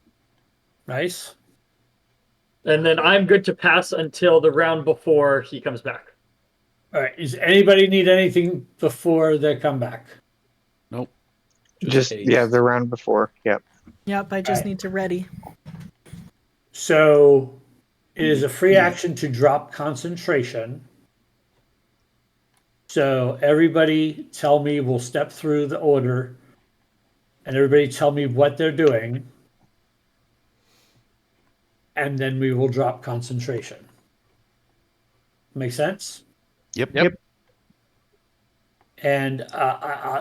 Nice. And then I'm good to pass until the round before he comes back. All right. Does anybody need anything before they come back? Nope. Just haste. yeah, the round before. Yep. Yep, I just Right. need to ready. So it is a free action to drop concentration. So everybody tell me, we'll step through the order, and everybody tell me what they're doing. And then we will drop concentration. Make sense? Yep. Yep. And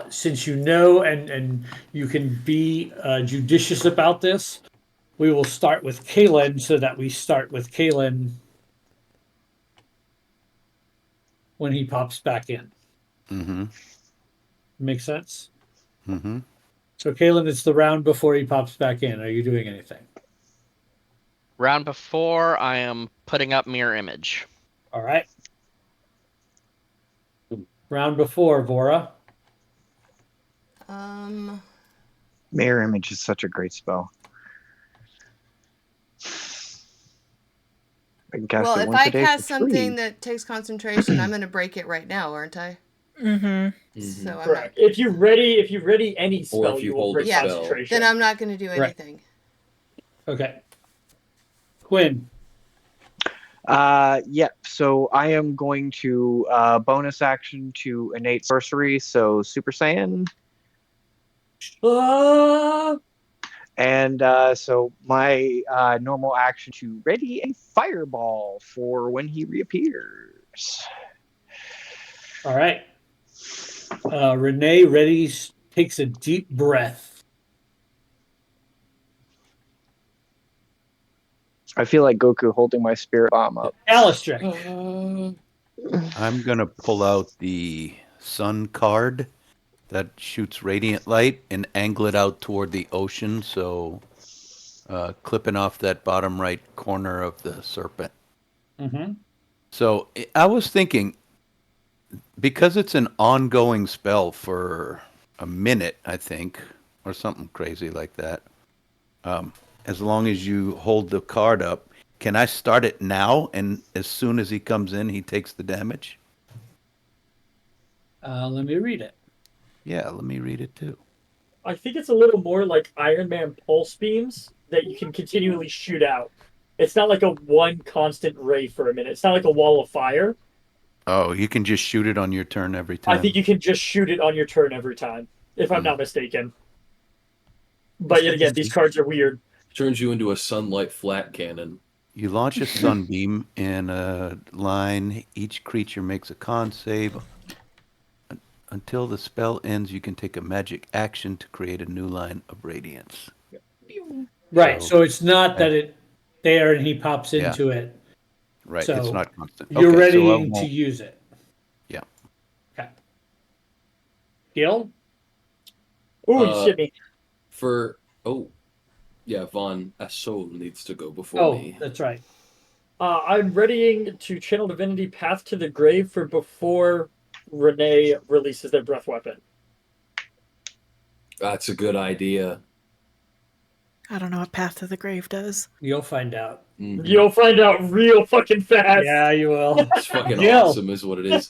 since you know and you can be judicious about this, we will start with Kaylin so that we start with Kaylin when he pops back in. Mm-hmm. Make sense? Mm-hmm. So Kaylin, it's the round before he pops back in. Are you doing anything? Round before, I am putting up mirror image. All right. Round before, Vora. Mirror image is such a great spell. I can cast Well, it if once I a day cast for free. something that takes concentration, I'm going to break it right now, aren't I? Mm-hmm. So I'm Correct. not. If you ready any spell, Or if you will hold break the spell. concentration. Then I'm not going to do Right. anything. Okay. Quinn. Yep. So I am going to bonus action to innate sorcery, so Super Saiyan. And so my normal action to ready a fireball for when he reappears. All right. Renee takes a deep breath. I feel like Goku holding my spirit bomb up. Alistric. I'm going to pull out the sun card that shoots radiant light and angle it out toward the ocean, so clipping off that bottom right corner of the serpent. Mm-hmm. So I was thinking, because it's an ongoing spell for a minute, I think, or something crazy like that, as long as you hold the card up, can I start it now, and as soon as he comes in, he takes the damage? Let me read it. Yeah, let me read it too. I think it's a little more like Iron Man pulse beams that you can continually shoot out. It's not like a one constant ray for a minute. It's not like a wall of fire. Oh, you can just shoot it on your turn every time? I think you can just shoot it on your turn every time, if I'm not mistaken. But yet again, these cards are weird. Turns you into a sunlight flat cannon. You launch a sunbeam in a line. Each creature makes a con save. Until the spell ends, you can take a magic action to create a new line of radiance. Right. So it's not that it there and he pops Yeah. into it. Right. So it's not constant. You're Okay, ready so I to won't- use it. Yeah. Okay. Gil? Ooh, you shit me. Von Asol needs to go before me. That's right. I'm readying to channel divinity Path to the Grave for before Renee releases their breath weapon. That's a good idea. I don't know what Path to the Grave does. You'll find out. Mm-hmm. You'll find out real fucking fast. Yeah, you will. It's fucking awesome is what it is.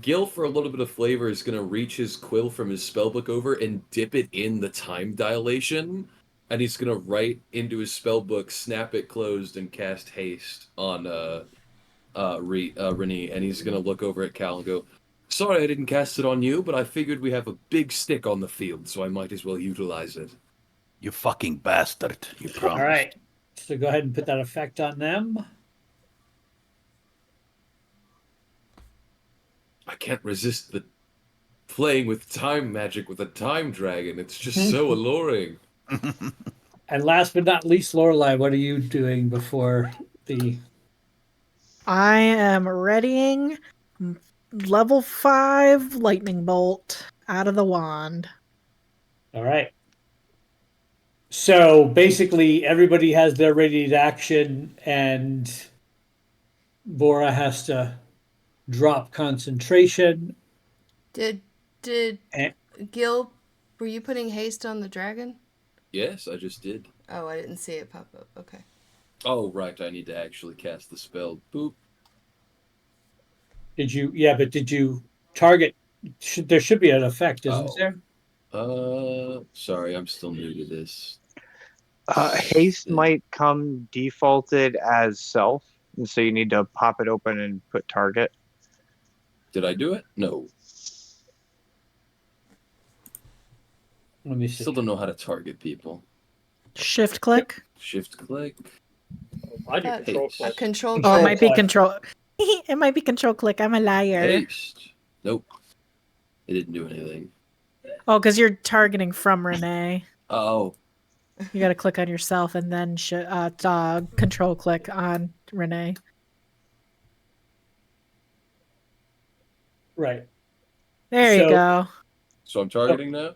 Gil, for a little bit of flavor, is going to reach his quill from his spellbook over and dip it in the time dilation. And he's going to write into his spellbook, snap it closed, and cast haste on Renee. And he's going to look over at Cal and go, "Sorry I didn't cast it on you, but I figured we have a big stick on the field, so I might as well utilize it." You fucking bastard. You promised. All right. So go ahead and put that effect on them. I can't resist the playing with time magic with a time dragon. It's just so alluring. And last but not least, Lorelei, what are you doing before the... I am readying level 5 lightning bolt out of the wand. All right. So basically, everybody has their ready to action, and Bora has to drop concentration. Did And, Gil, were you putting haste on the dragon? Yes, I just did. Oh, I didn't see it pop up. Okay. Oh, right. I need to actually cast the spell. Boop. did you? Yeah, but did you target? There should be an effect, isn't there? Sorry, I'm still new to this. Haste might come defaulted as self, and so you need to pop it open and put target. Did I do it? No. Let me see. Still don't know how to target people. Shift click. Shift click. I do control Haste. A click. control Oh, it click. might be control. It might be control click. I'm a liar. Haste. Nope. It didn't do anything. Oh, because you're targeting from Renee. Oh. You got to click on yourself and then control click on Renee. Right. There you go. So I'm targeting now?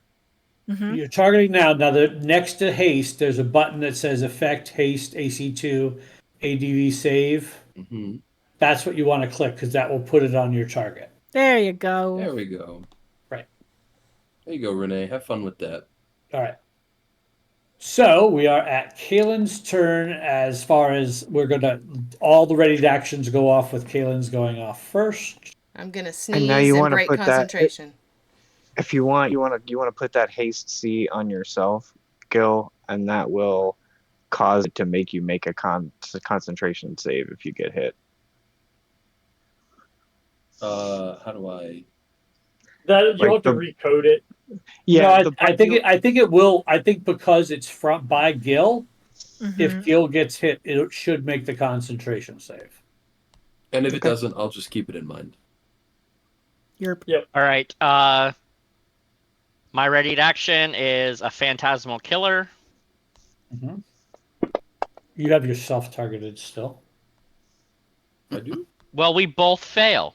Mhm. You're targeting now. Now, next to haste, there's a button that says effect, haste, AC2, ADV save. Mm-hmm. That's what you want to click because that will put it on your target. There you go. There we go. Right. There you go, Renee. Have fun with that. All right. So we are at Kalen's turn as far as all the ready actions go off with Kalen's going off first. I'm gonna And now sneeze you and want to break put that. concentration. If you want to put that haste C on yourself, Gil, and that will cause it to make you make a concentration save if you get hit. How do I? That you'll Like have to recode it. Yeah, No, I think it will. I think because it's from by Gil, if Mhm. Gil gets hit, it should make the concentration save. And if it Okay. doesn't, I'll just keep it in mind. Yerp. All right. My ready action is a phantasmal killer. Mm-hmm. You have yourself targeted still. I do. Well, we both fail.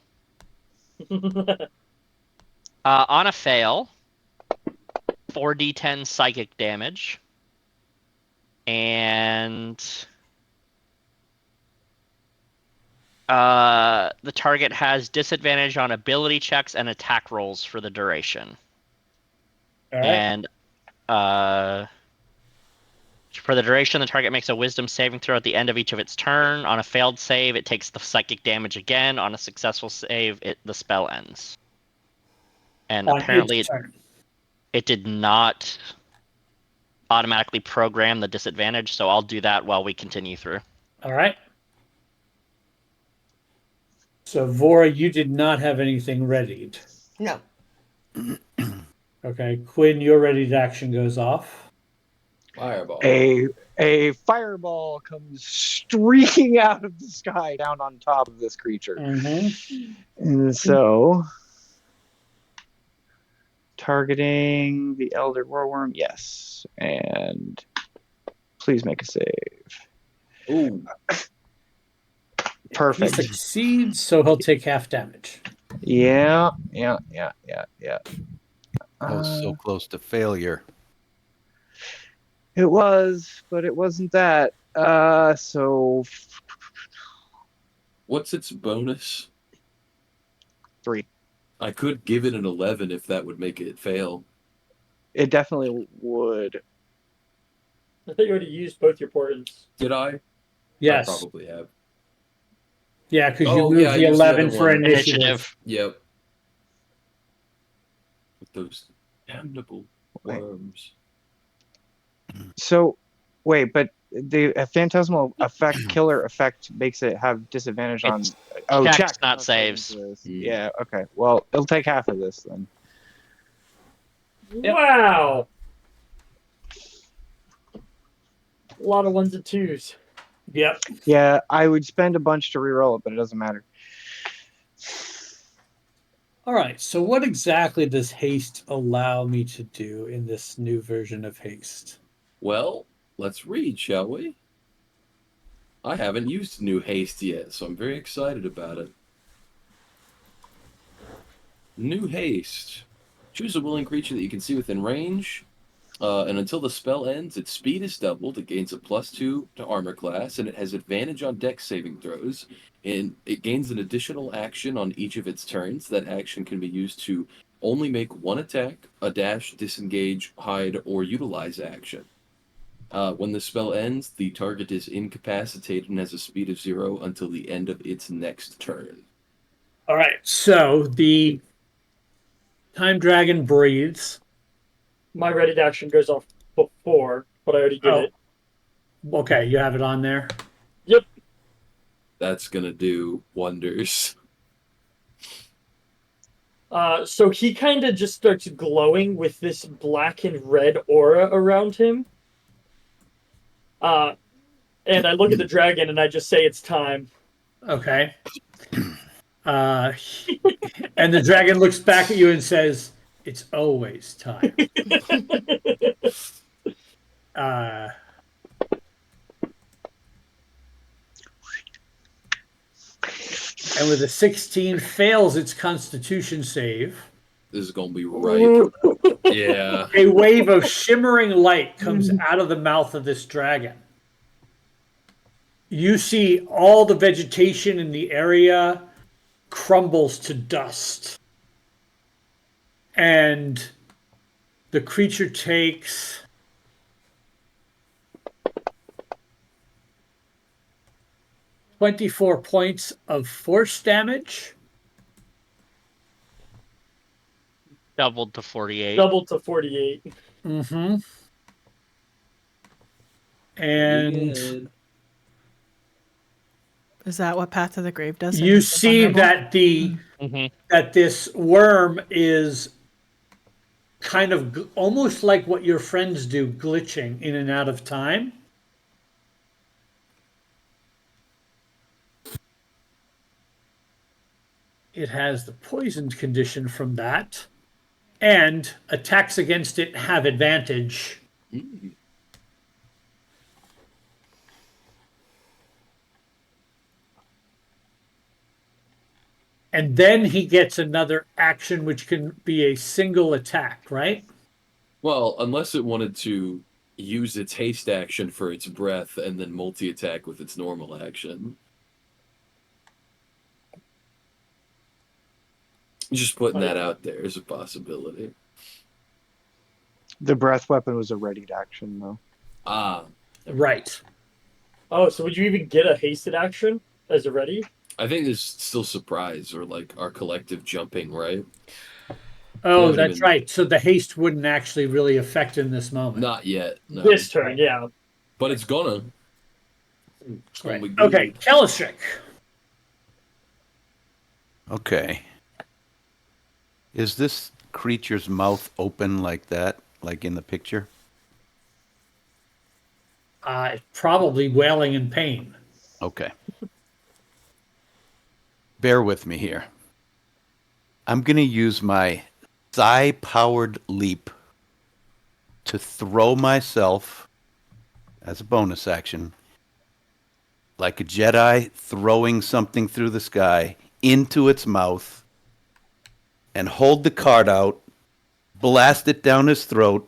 On a fail, 4d10 psychic damage, and the target has disadvantage on ability checks and attack rolls for the duration. All right. And for the duration, the target makes a wisdom saving throw at the end of each of its turn. On a failed save, it takes the psychic damage again. On a successful save, the spell ends. And On apparently its turn. it did not automatically program the disadvantage, so I'll do that while we continue through. All right. So Vora, you did not have anything readied. No. Okay, Quinn, your ready action goes off. Fireball. A fireball comes streaking out of the sky down on top of this creature. Mm-hmm. And so, targeting the Elder Warworm, yes. And please make a save. Ooh. He Perfect. succeeds, so he'll take half damage. Yeah. I was so close to failure. It was, but it wasn't that. So What's its bonus? 3. I could give it an 11 if that would make it fail. It definitely would. I thought you already used both your portents. Did I? Yes. I probably have. Yeah, because Oh, you moved yeah, I the used the 11 other for one. initiative. Yep. With those damnable worms. So, wait, but the phantasmal effect, killer effect, makes it have disadvantage on. Checks, Checks, not saves. Yeah. Okay. Well, it'll take half of this then. Yep. Wow. A lot of ones and twos. Yep. Yeah, I would spend a bunch to reroll it, but it doesn't matter. All right, so what exactly does haste allow me to do in this new version of haste? Well, let's read, shall we? I haven't used new haste yet, so I'm very excited about it. New haste. Choose a willing creature that you can see within range. And until the spell ends, its speed is doubled. It gains a +2 to armor class, and it has advantage on dex saving throws. And it gains an additional action on each of its turns. That action can be used to only make one attack, a dash, disengage, hide, or utilize action. When the spell ends, the target is incapacitated and has a speed of 0 until the end of its next turn. All right, so the time dragon breathes. My ready action goes off before, but I already did it. Okay, you have it on there? Yep. That's gonna do wonders. So he kind of just starts glowing with this black and red aura around him. And I look at the dragon and I just say it's time. Okay. And the dragon looks back at you and says, "It's always time." And with a 16 fails its constitution save. This is gonna be ripe. Yeah. A wave of shimmering light comes out of the mouth of this dragon. You see all the vegetation in the area crumbles to dust. And the creature takes 24 points of force damage. Doubled to 48. Doubled to 48. Mm-hmm. And Is that what Path to the Grave does? you see that that this worm is kind of almost like what your friends do, glitching in and out of time. It has the poisoned condition from that, and attacks against it have advantage. And then he gets another action, which can be a single attack, right? Well, unless it wanted to use its haste action for its breath and then multi-attack with its normal action. Just putting that out there as a possibility. The breath weapon was a readied action, though. Ah. Right. Oh, so would you even get a hasted action as a ready? I think there's still surprise or like our collective jumping, right? Oh, that's right. So the haste wouldn't actually really affect in this moment. Not yet. No. This turn, yeah. But it's gonna. Right. Okay, Calistric. Okay. Is this creature's mouth open like that, like in the picture? Probably wailing in pain. Okay. Bear with me here. I'm going to use my psi-powered leap to throw myself, as a bonus action, like a Jedi throwing something through the sky, into its mouth, and hold the card out, blast it down his throat,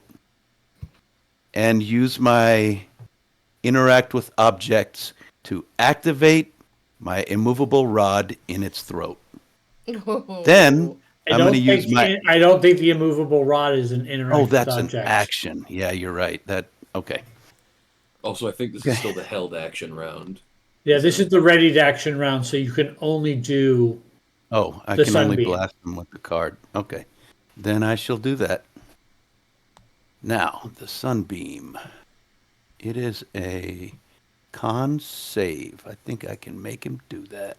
and use my interact with objects to activate my immovable rod in its throat. Then I'm going to use I don't think the immovable rod is an interactive object. Oh, that's an action. Yeah, you're right. Okay. Also, I think this is still the held action round. Yeah, this is the readied action round, so you can only do. Oh, I can only blast them with the card. Okay. Then I shall do that. Now, the Sunbeam. It is a con save. I think I can make him do that.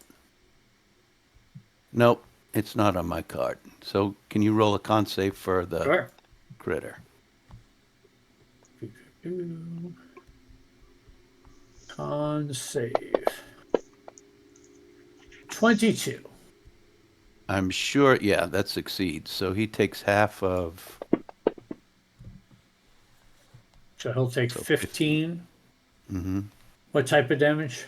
Nope, it's not on my card. So can you roll a con save for the critter? Con save. 22. I'm sure, yeah, that succeeds. So he takes half of... So he'll take 15. Mm-hmm. What type of damage?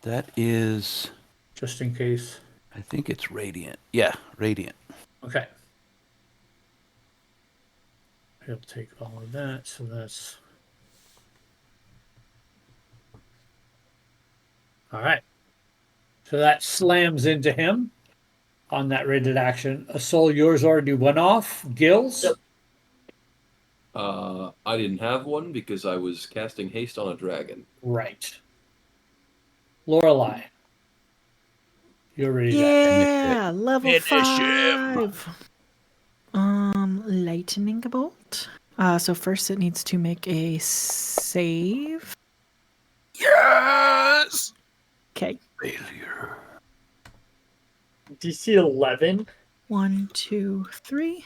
That is... Just in case. I think it's radiant. Yeah, radiant. Okay. He'll take all of that, so that's... All right. So that slams into him on that rated action. A soul, yours already went off. Gills? Yep. I didn't have one because I was casting haste on a dragon. Right. Lorelei. You're ready. Yeah, level 5. Lightning bolt. So first it needs to make a save. Yes! Okay. Failure. DC 11. 1, 2, 3.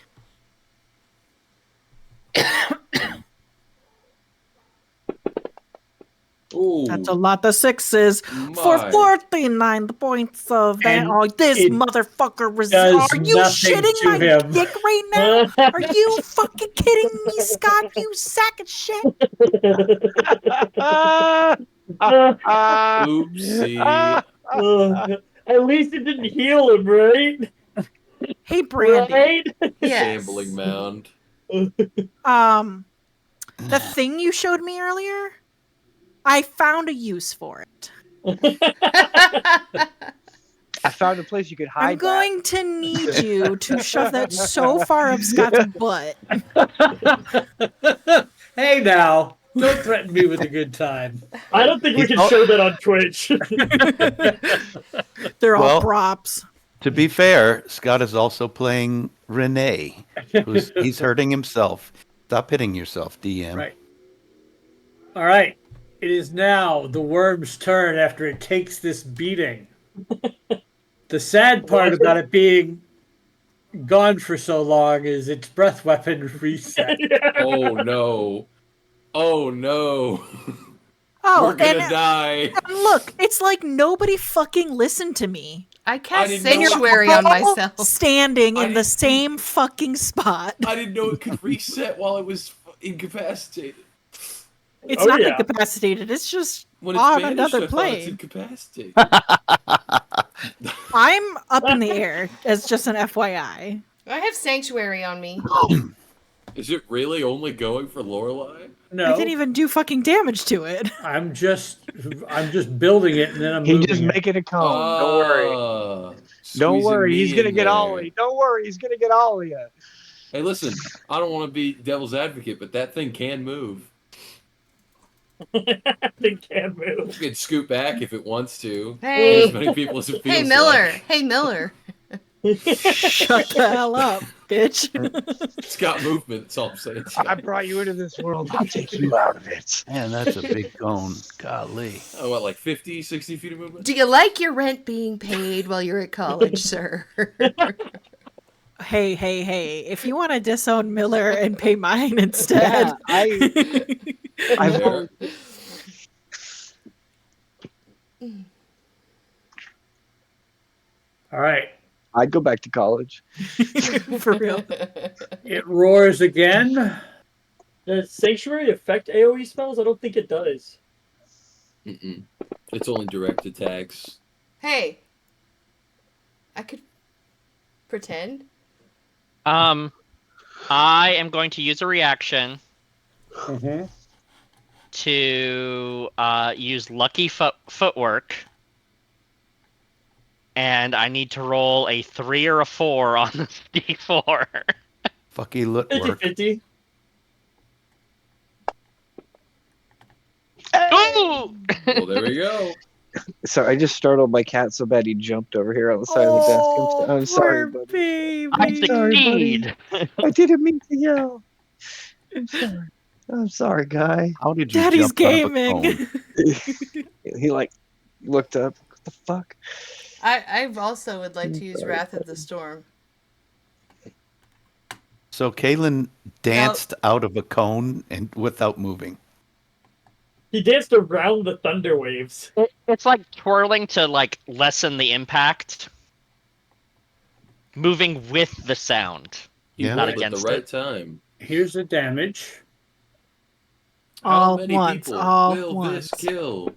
Ooh, That's a lot of sixes for 49 points of that. Oh, this motherfucker was. Are you shitting my dick right now? Are you fucking kidding me, Scott? You sack of shit. Oopsie. At least it didn't heal him, right? Hey, Brandy. Right? Yes. Shambling mound. The thing you showed me earlier, I found a use for it. I found a place you could hide. I'm going to need you to shove that so far up Scott's butt. Hey now, don't threaten me with a good time. I don't think we can show that on Twitch. They're all Well- props. To be fair, Scott is also playing Renee, he's hurting himself. Stop hitting yourself, DM. Right. All right. It is now the worm's turn after it takes this beating. The sad part about it being gone for so long is its breath weapon reset. Oh no. Oh no. Oh, We're gonna and die. look, it's like nobody fucking listened to me. I cast didn't know it- Sanctuary on All myself. standing I in the didn't- same fucking spot. I didn't know it could reset while I was incapacitated. It's Oh, not yeah. incapacitated. It's just When it's on banished, another I thought it's plane. incapacitated. I'm up in the air as just an FYI. I have Sanctuary on me. Is it really only going for Lorelei? No, I didn't even do fucking damage to it. I'm just building it and then I'm He moving just it. make it a cone. Don't worry. Don't Squeezing worry. me He's gonna in get all there. of you. Don't worry. He's gonna get all of you. Hey, listen, I don't want to be devil's advocate, but that thing can move. They can't move. It can scoot back if it wants to. Hey. As many people as it feels Hey Miller. like. Hey Miller. Shut the hell up, bitch. It's got movement, that's all I'm saying. I brought you into this world. I'll take you out of it. Man, that's a big cone. Golly. Oh, what, like 50, 60 feet of movement? Do you like your rent being paid while you're at college, sir? Hey. If you want to disown Miller and pay mine instead. Yeah, I've There. All right. I'd go back to college. For real. It roars again. Does Sanctuary affect AoE spells? I don't think it does. Mm-mm. It's only direct attacks. Hey. I could pretend. I am going to use a reaction to use lucky footwork, and I need to roll a 3 or a 4 on the D4. Fucky lit work. 50-50. Ooh! Well, there we go. Sorry, I just startled my cat so bad he jumped over here on the side of the desk. I'm sorry, poor buddy. I baby. sorry, succeed. I didn't mean to yell. I'm sorry. I'm sorry, guy. How did you Daddy's jump out of a gaming. cone? He like looked up. What the fuck? I also would like to use Sorry, Wrath of the Storm. So Kaylin danced out of a cone and without moving. He danced around the thunder waves. It's like twirling to like lessen the impact. Moving with the sound. He Yeah. Not rolled at the against right it. time. Here's the damage. How All many once, people all will once. this kill?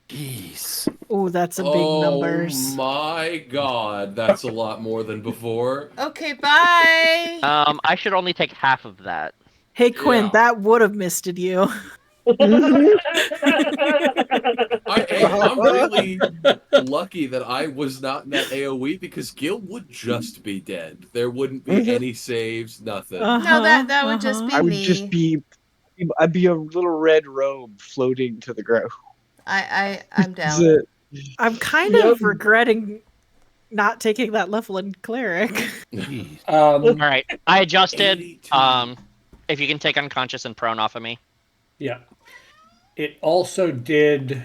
Jeez. Oh, that's a big Oh numbers. my god, that's a lot more than before. Okay, bye. I should only take half of that. Hey, Quinn, Yeah. that would have misted you. I'm really lucky that I was not in that AoE because Gil would just be dead. There wouldn't be any saves, nothing. No, that would just be I would me. just be. I'd be a little red robe floating to the ground. I'm That's down. it. I'm kind of regretting not taking that level in cleric. Jeez. All right, I adjusted. 82. If you can take unconscious and prone off of me. Yeah. It also did.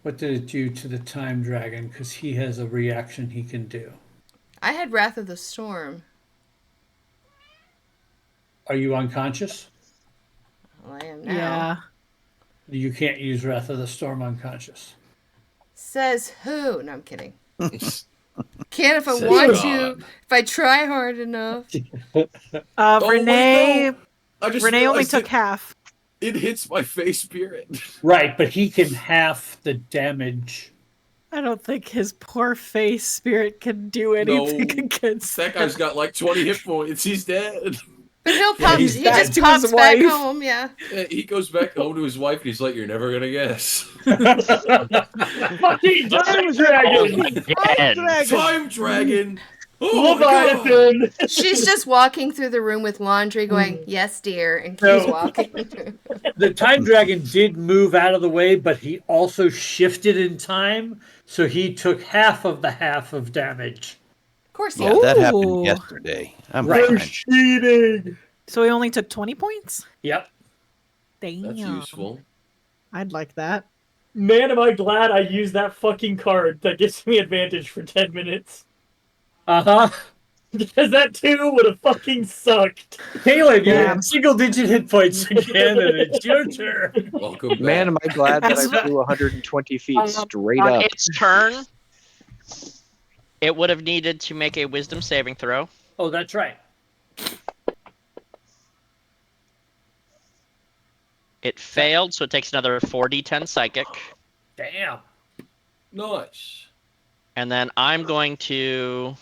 What did it do to the time dragon? Because he has a reaction he can do. I had Wrath of the Storm. Are you unconscious? Well, I am now. Yeah. You can't use Wrath of the Storm unconscious. Says who? No, I'm kidding. Can if I Says want God. to. If I try hard enough. Oh, wait, Renee. no. I just Renee only realized took half. it hits my face spirit. Right, but he can half the damage I don't think his poor face spirit can do anything No. against That guy's got like 20 hit points. He's dead. But he'll Yeah, pop. he's He back just to his pops back wife. home. Yeah. Yeah, he goes back home to his wife and he's like, "You're never gonna guess." Fucking time dragon! Again. Time dragon. Oh my god. Leviathan! She's just walking through the room with laundry, going, "Yes, dear," and keeps No. walking. The time dragon did move out of the way, but he also shifted in time, so he took half of damage. Of course, Yeah, that Ooh. happened yesterday. I'm Right. fine. Cheating! So he only took 20 points? Yep. Damn. That's useful. I'd like that. Man, am I glad I used that fucking card that gives me advantage for 10 minutes. Uh-huh. Because that too would have fucking sucked. Caleb, you Yeah. have single-digit hit points again, and it's your turn. Welcome back. Man, am I glad that I As- flew 120 feet straight On up. its turn, it would have needed to make a wisdom saving throw. Oh, that's right. It failed, so it takes another 4d10 psychic. Damn. Nice. And then I'm going to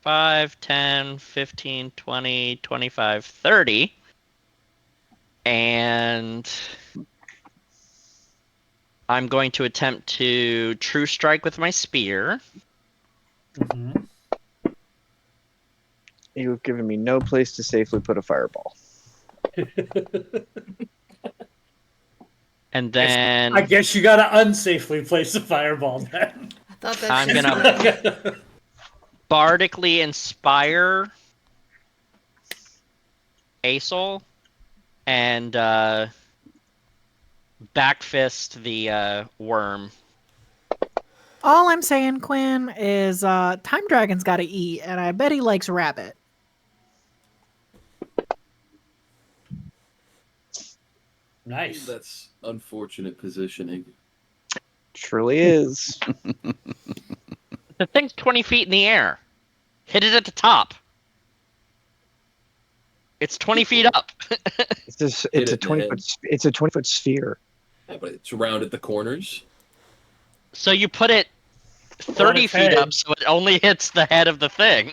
5, 10, 15, 20, 25, 30. And I'm going to attempt to true strike with my spear. Mhm. You've given me no place to safely put a fireball. And then I guess you gotta unsafely place a fireball then. I thought that's I'm just gonna bardically inspire Aesol and backfist the worm. All I'm saying, Quinn, is Time Dragon's got to eat, and I bet he likes rabbit. Nice. That's unfortunate positioning. Truly is. The thing's 20 feet in the air. Hit it at the top. It's 20 feet up. It's Hit a it in the 20 head. foot. It's a 20-foot sphere. Yeah, but it's round at the corners. So you put it 30 its feet head. up, so it only hits the head of the thing.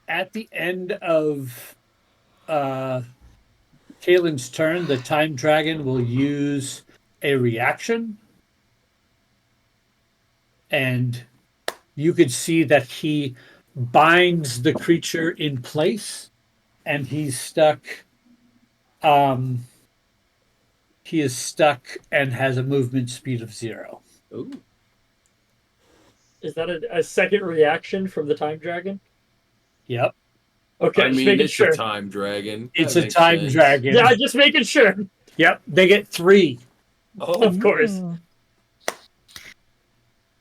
At the end of Kalen's turn, the time dragon will use a reaction. And you could see that he binds the creature in place, and he's stuck. He is stuck and has a movement speed of 0. Ooh. Is that a second reaction from the time dragon? Yep. Okay, I just mean, making it's sure. a time dragon. It's That a makes time sense. dragon. Yeah, just making sure. Yep. They get 3. Oh, Of course. Mm.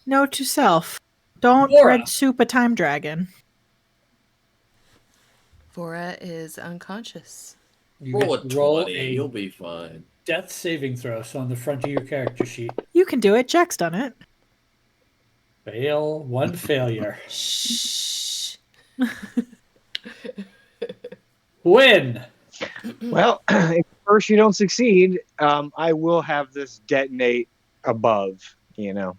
Note to self: don't Laura. red soup a Time Dragon. Vora is unconscious. You roll a get to roll 20. a You'll be fine. death saving throw. So on the front of your character sheet. You can do it. Jack's done it. Fail. 1 failure. Shh. Win. Well, if first you don't succeed, I will have this detonate above. You know.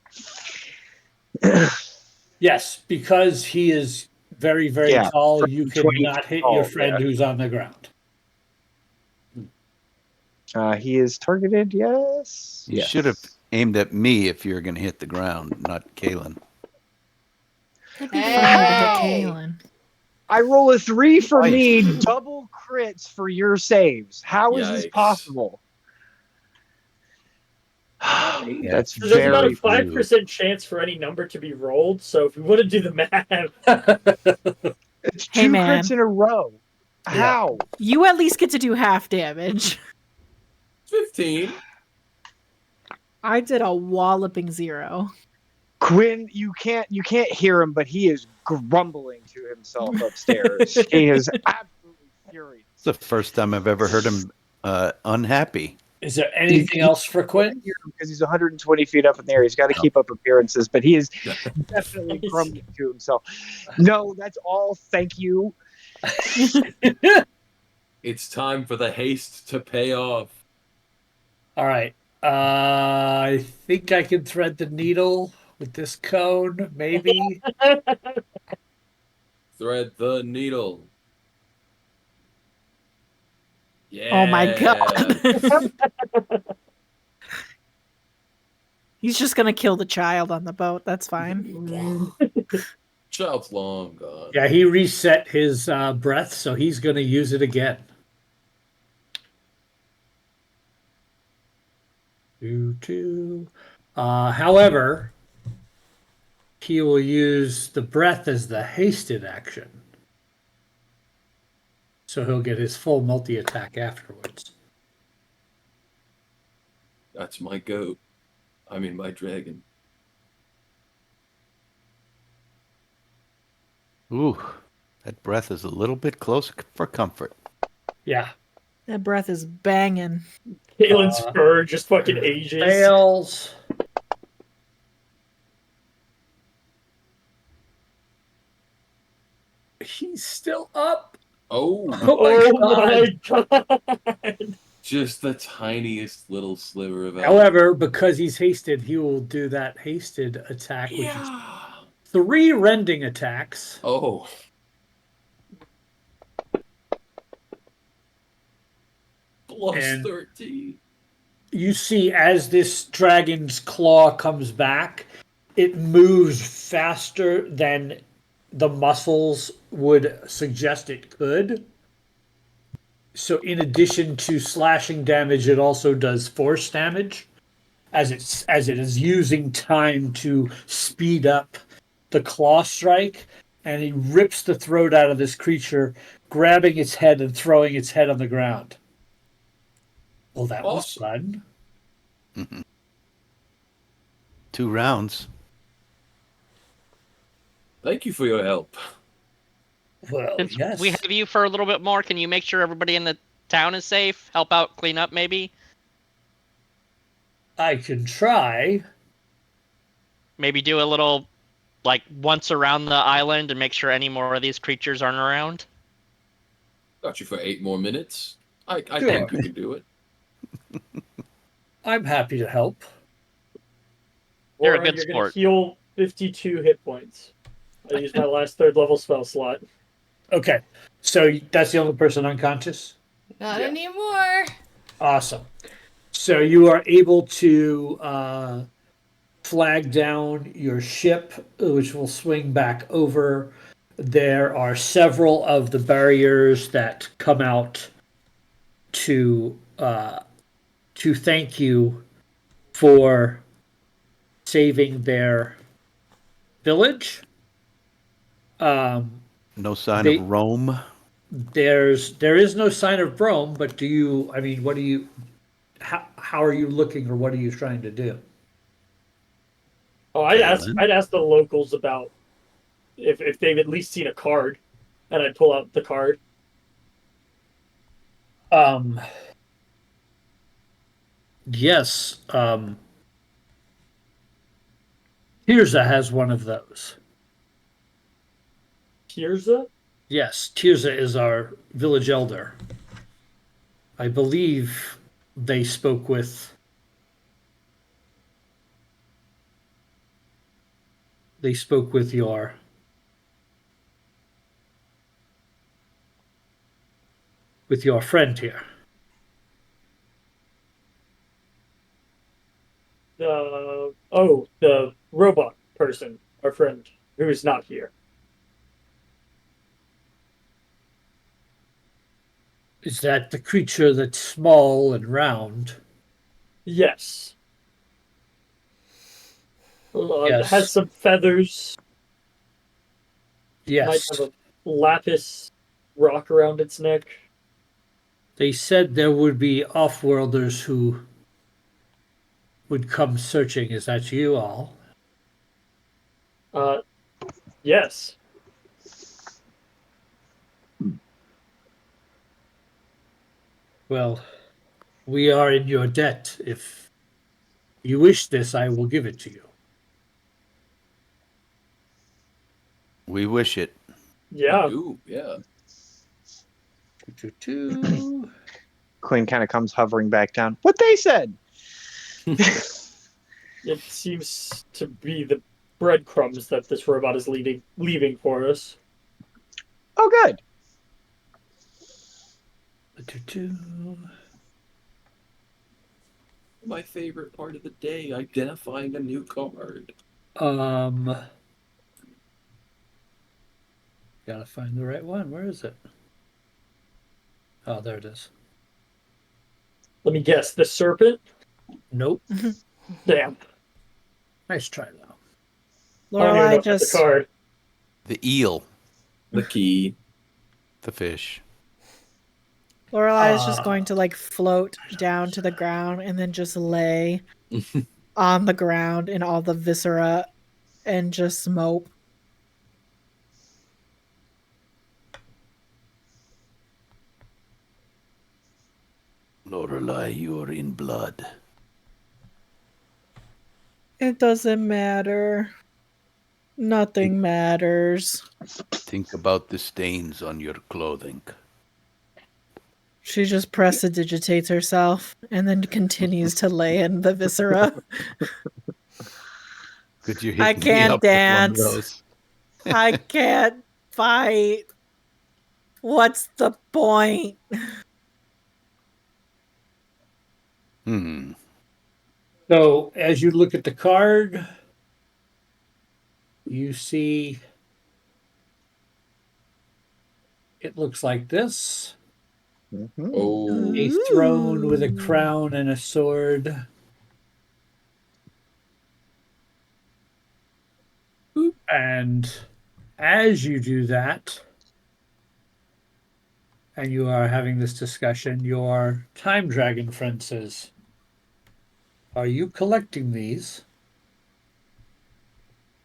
Yes, because he is very, very Yeah, tall, you 20 cannot hit tall, your friend yeah. who's on the ground. He is targeted. Yes. You Yes. should have aimed at me if you were going to hit the ground, not Kalen. It'd be funny to hit Hey. Kaelin. I roll a 3 for Nice. me, double crits for your saves. How is this Yikes. possible? That's There's about very a 5% chance for any number to be rolled, so if we want to do the math, It's Hey, 2 man. crits in a row. How? You at least get to do half damage. 15. I did a walloping 0. Quinn, you can't hear him, but he is grumbling to himself upstairs. He is absolutely furious. It's the first time I've ever heard him unhappy. Is there anything else for Quinn? Because he's 120 feet up in the air. He's got to keep up appearances, but he is definitely grumbling to himself. No, that's all. Thank you. It's time for the haste to pay off. All right. I think I can thread the needle with this cone, maybe. Thread the needle. Yeah. Oh my god. He's just gonna kill the child on the boat. That's fine. Child's long gone. Yeah, he reset his breath, so he's going to use it again. Two. However, he will use the breath as the hasted action. So he'll get his full multi-attack afterwards. That's my goat. I mean, my dragon. Ooh, that breath is a little bit close for comfort. Yeah. That breath is banging. Kalen's fur just fucking ages. Fails. He's still up. Oh, Oh my god. just the tiniest little sliver of health. However, because he's hasted, he will do that hasted attack, which is Yeah. 3 rending attacks. Oh. Plus And 13. You see, as this dragon's claw comes back, it moves faster than the muscles would suggest it could. So in addition to slashing damage, it also does force damage as it is using time to speed up the claw strike, and he rips the throat out of this creature, grabbing its head and throwing its head on the ground. Well, that was fun. Mm-hmm. 2 rounds. Thank you for your help. Well, Since yes. we have you for a little bit more, can you make sure everybody in the town is safe? Help out, clean up, maybe? I can try. Maybe do a little, like, once around the island and make sure any more of these creatures aren't around? Got you for 8 more minutes. I Sure. think you can do it. I'm happy to help. You're a Warren, good you're sport. gonna heal 52 hit points. I used my last 3rd level spell slot. Okay, so that's the only person unconscious? Not anymore. Awesome. So you are able to flag down your ship, which will swing back over. There are several of the barriers that come out to thank you for saving their village. No sign They- of Rome. There is no sign of Rome, but what do you, how are you looking, or what are you trying to do? Oh, Kalen? I'd ask the locals about if they've at least seen a card, and I'd pull out the card. Yes, Tirza has one of those. Tirza? Yes, Tirza is our village elder. I believe they spoke with your friend here. The robot person, our friend, who is not here. Is that the creature that's small and round? Yes. It has Yes. some feathers. Might Yes. have a lapis rock around its neck. They said there would be off-worlders who would come searching. Is that you all? Yes. Well, we are in your debt. If you wish this, I will give it to you. We wish it. Yeah. Ooh, yeah. Two. Quinn kind of comes hovering back down. What they said. It seems to be the breadcrumbs that this robot is leaving for us. Oh, good. My favorite part of the day, identifying a new card. Gotta find the right one. Where is it? Oh, there it is. Let me guess, the serpent? Nope. Damn. Nice try, though. I don't even know Lorelai if that's just the card. The eel. The key. The fish. Lorelai is just going to like float down to the ground and then just lay on the ground in all the viscera and just mope. Lorelai, you're in blood. It doesn't matter. Nothing matters. Think about the stains on your clothing. She just prestidigitates herself and then continues to lay in the viscera. Could you I hit me can't up with one of dance. those? I can't fight. What's the point? So, as you look at the card, you see it looks like this. Oh. A throne with a crown and a sword. And as you do that, and you are having this discussion, your time dragon friend says, "Are you collecting these?"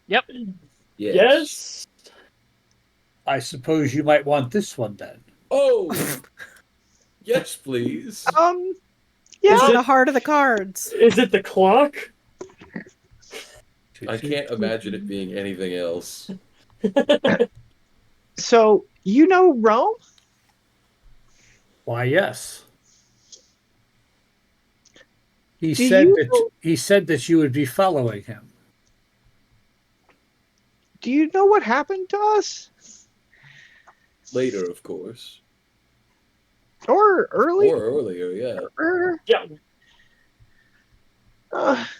Yep. Yes. I suppose you might want this one then. Oh! Yes, please. Yeah. Is In it- the heart of the cards. Is it the clock? I can't imagine it being anything else. So, you know Rome? Why, yes. He Do said you that know- he said that you would be following him. Do you know what happened to us? Later, of course. Or early? Or earlier, yeah. Yeah.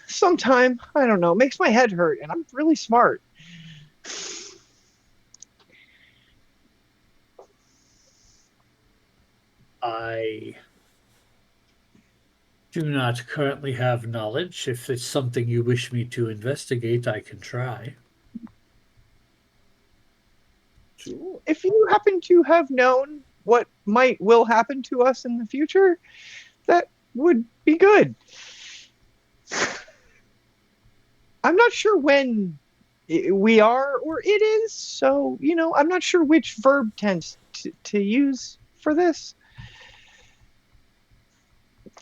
Sometime. I don't know. It makes my head hurt, and I'm really smart. I do not currently have knowledge. If it's something you wish me to investigate, I can try. Sure. If you happen to have known what will happen to us in the future, that would be good. I'm not sure when we are or it is, so, I'm not sure which verb tense to use for this.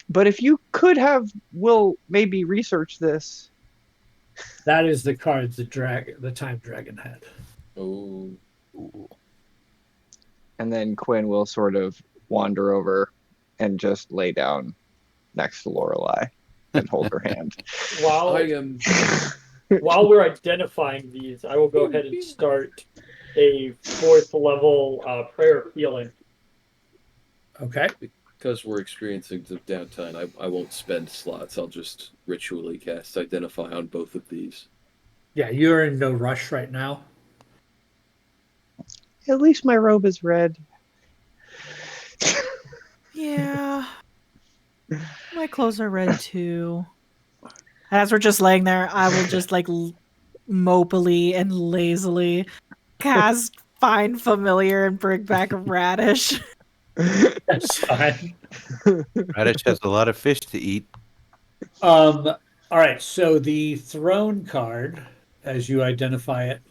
But if you could have, we'll maybe research this. That is the card the time dragon had. Oh. And then Quinn will sort of wander over and just lay down next to Lorelai and hold her hand. While while we're identifying these, I will go ahead and start a 4th level prayer of healing. Okay. Because we're experiencing some downtime, I won't spend slots. I'll just ritually cast Identify on both of these. Yeah, you're in no rush right now. At least my robe is red. Yeah. My clothes are red too. As we're just laying there, I will just like mopily and lazily cast Find Familiar and bring back a Radish. That's fine. Radish has a lot of fish to eat. All right, so the throne card, as you identify it,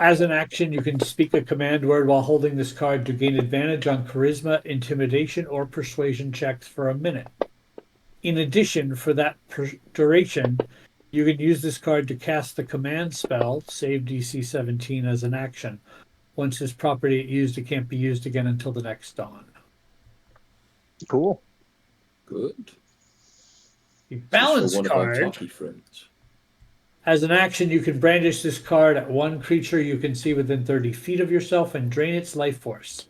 as an action, you can speak a command word while holding this card to gain advantage on charisma, intimidation, or persuasion checks for a minute. In addition, for that duration, you can use this card to cast the command spell, save DC 17, as an action. Once this property is used, it can't be used again until the next dawn. Cool. Good. The This is balance for one of our card. talkie friends. As an action, you can brandish this card at one creature you can see within 30 feet of yourself and drain its life force.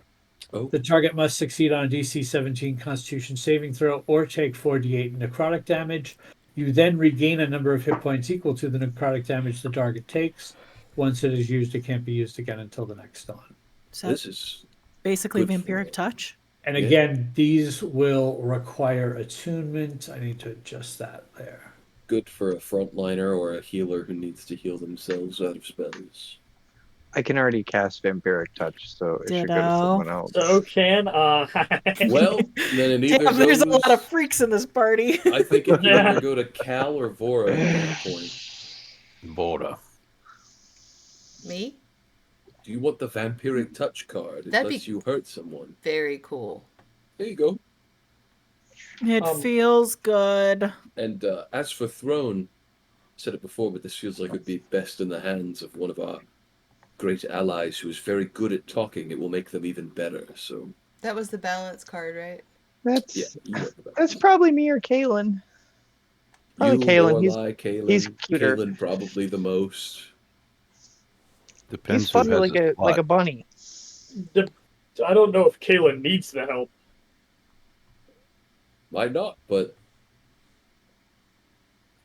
Oh, The target must succeed on a DC 17 Constitution saving throw or take 4d8 necrotic damage. You then regain a number of hit points equal to the necrotic damage the target takes. Once it is used, it can't be used again until the next dawn. So this is basically good vampiric for- touch. And Yeah. again, these will require attunement. I need to adjust that there. good for a frontliner or a healer who needs to heal themselves out of spells. I can already cast Vampiric Touch, so it should go to Ditto. someone else. So can Well, then it either Damn, there's a goes- lot of freaks in this party. I think it can Yeah. either go to Cal or Vora at that point. Bora. Me? Do you want the Vampiric Touch card? It That'd lets be- you hurt someone. Very cool. There you go. It feels good. And as for Throne, I said it before, but this feels like it would be best in the hands of one of our great allies who is very good at talking. It will make them even better. So That was the balance card, right? That's yeah, you know about that's probably me or Kalen. Probably you, Kalen. Lorelai, Kalen, he's cuter. Kalen probably the most. Depends He's who funny has like his a plot. bunny. I don't know if Kaylin needs the help. Might not, but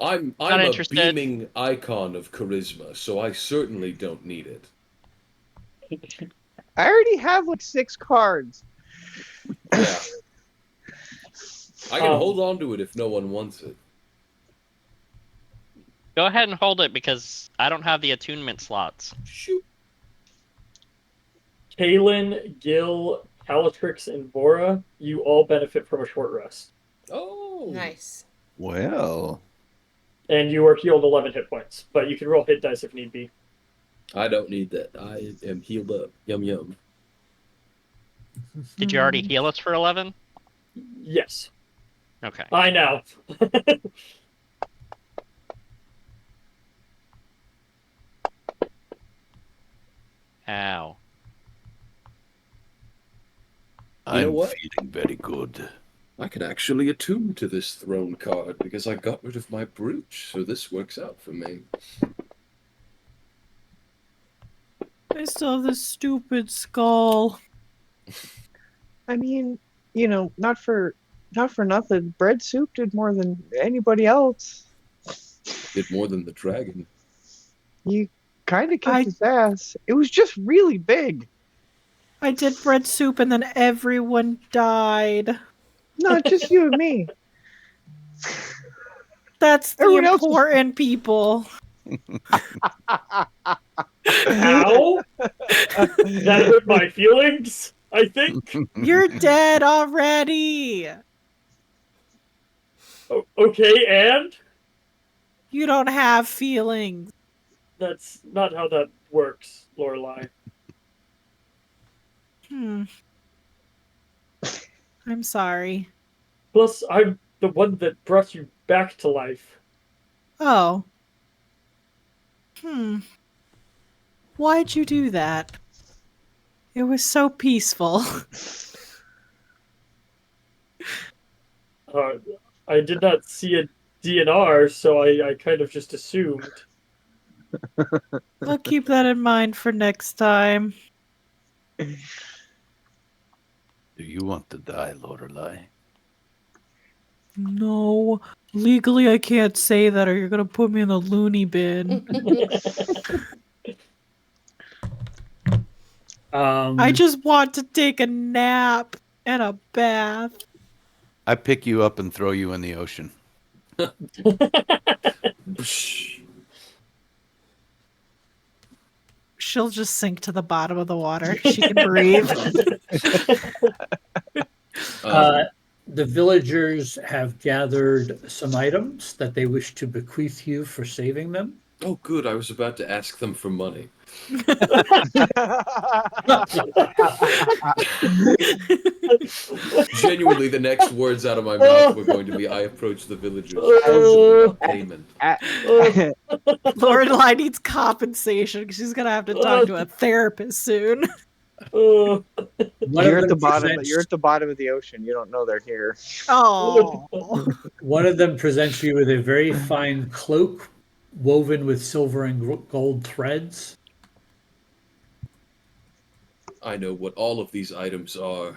I'm Not a interested. beaming icon of charisma, so I certainly don't need it. I already have like 6 cards. Yeah. I can Um, hold on to it if no one wants it. Go ahead and hold it because I don't have the attunement slots. Shoot. Kaylin, Gil, Calatrix, and Vora, you all benefit from a short rest. Oh. Nice. Well, And you are healed 11 hit points, but you can roll hit dice if need be. I don't need that. I am healed up. Yum yum. Did you already heal us for 11? Yes, Okay. I know. Ow. You know I'm what? feeling very good. I can actually attune to this throne card because I got rid of my brooch, so this works out for me. I still have this stupid skull. I mean, you know, not for nothing. Bread Soup did more than anybody else. Did more than the dragon. You kind of kicked I- his ass. It was just really big. I did bread soup and then everyone died. Not just you and me. That's the Everyone else was- important people. Ow! That hurt my feelings, I think. You're dead already. Okay, and? You don't have feelings. That's not how that works, Lorelai. I'm sorry. Plus, I'm the one that brought you back to life. Oh. Why'd you do that? It was so peaceful. I did not see a DNR, so I kind of just assumed. I'll keep that in mind for next time. Do you want to die, Lorelai? No. Legally, I can't say that or you're going to put me in the loony bin. I just want to take a nap and a bath. I pick you up and throw you in the ocean. She'll just sink to the bottom of the water. She can breathe. The villagers have gathered some items that they wish to bequeath you for saving them. Oh, good. I was about to ask them for money. Genuinely, the next words out of my mouth were going to be, I approach the villagers. Eligible for payment. Lorelai needs compensation because she's going to have to talk to a therapist soon. One You're of at the them bottom. presents- You're at the bottom of the ocean. You don't know they're here. Oh. One of them presents you with a very fine cloak woven with silver and gold threads. I know what all of these items are.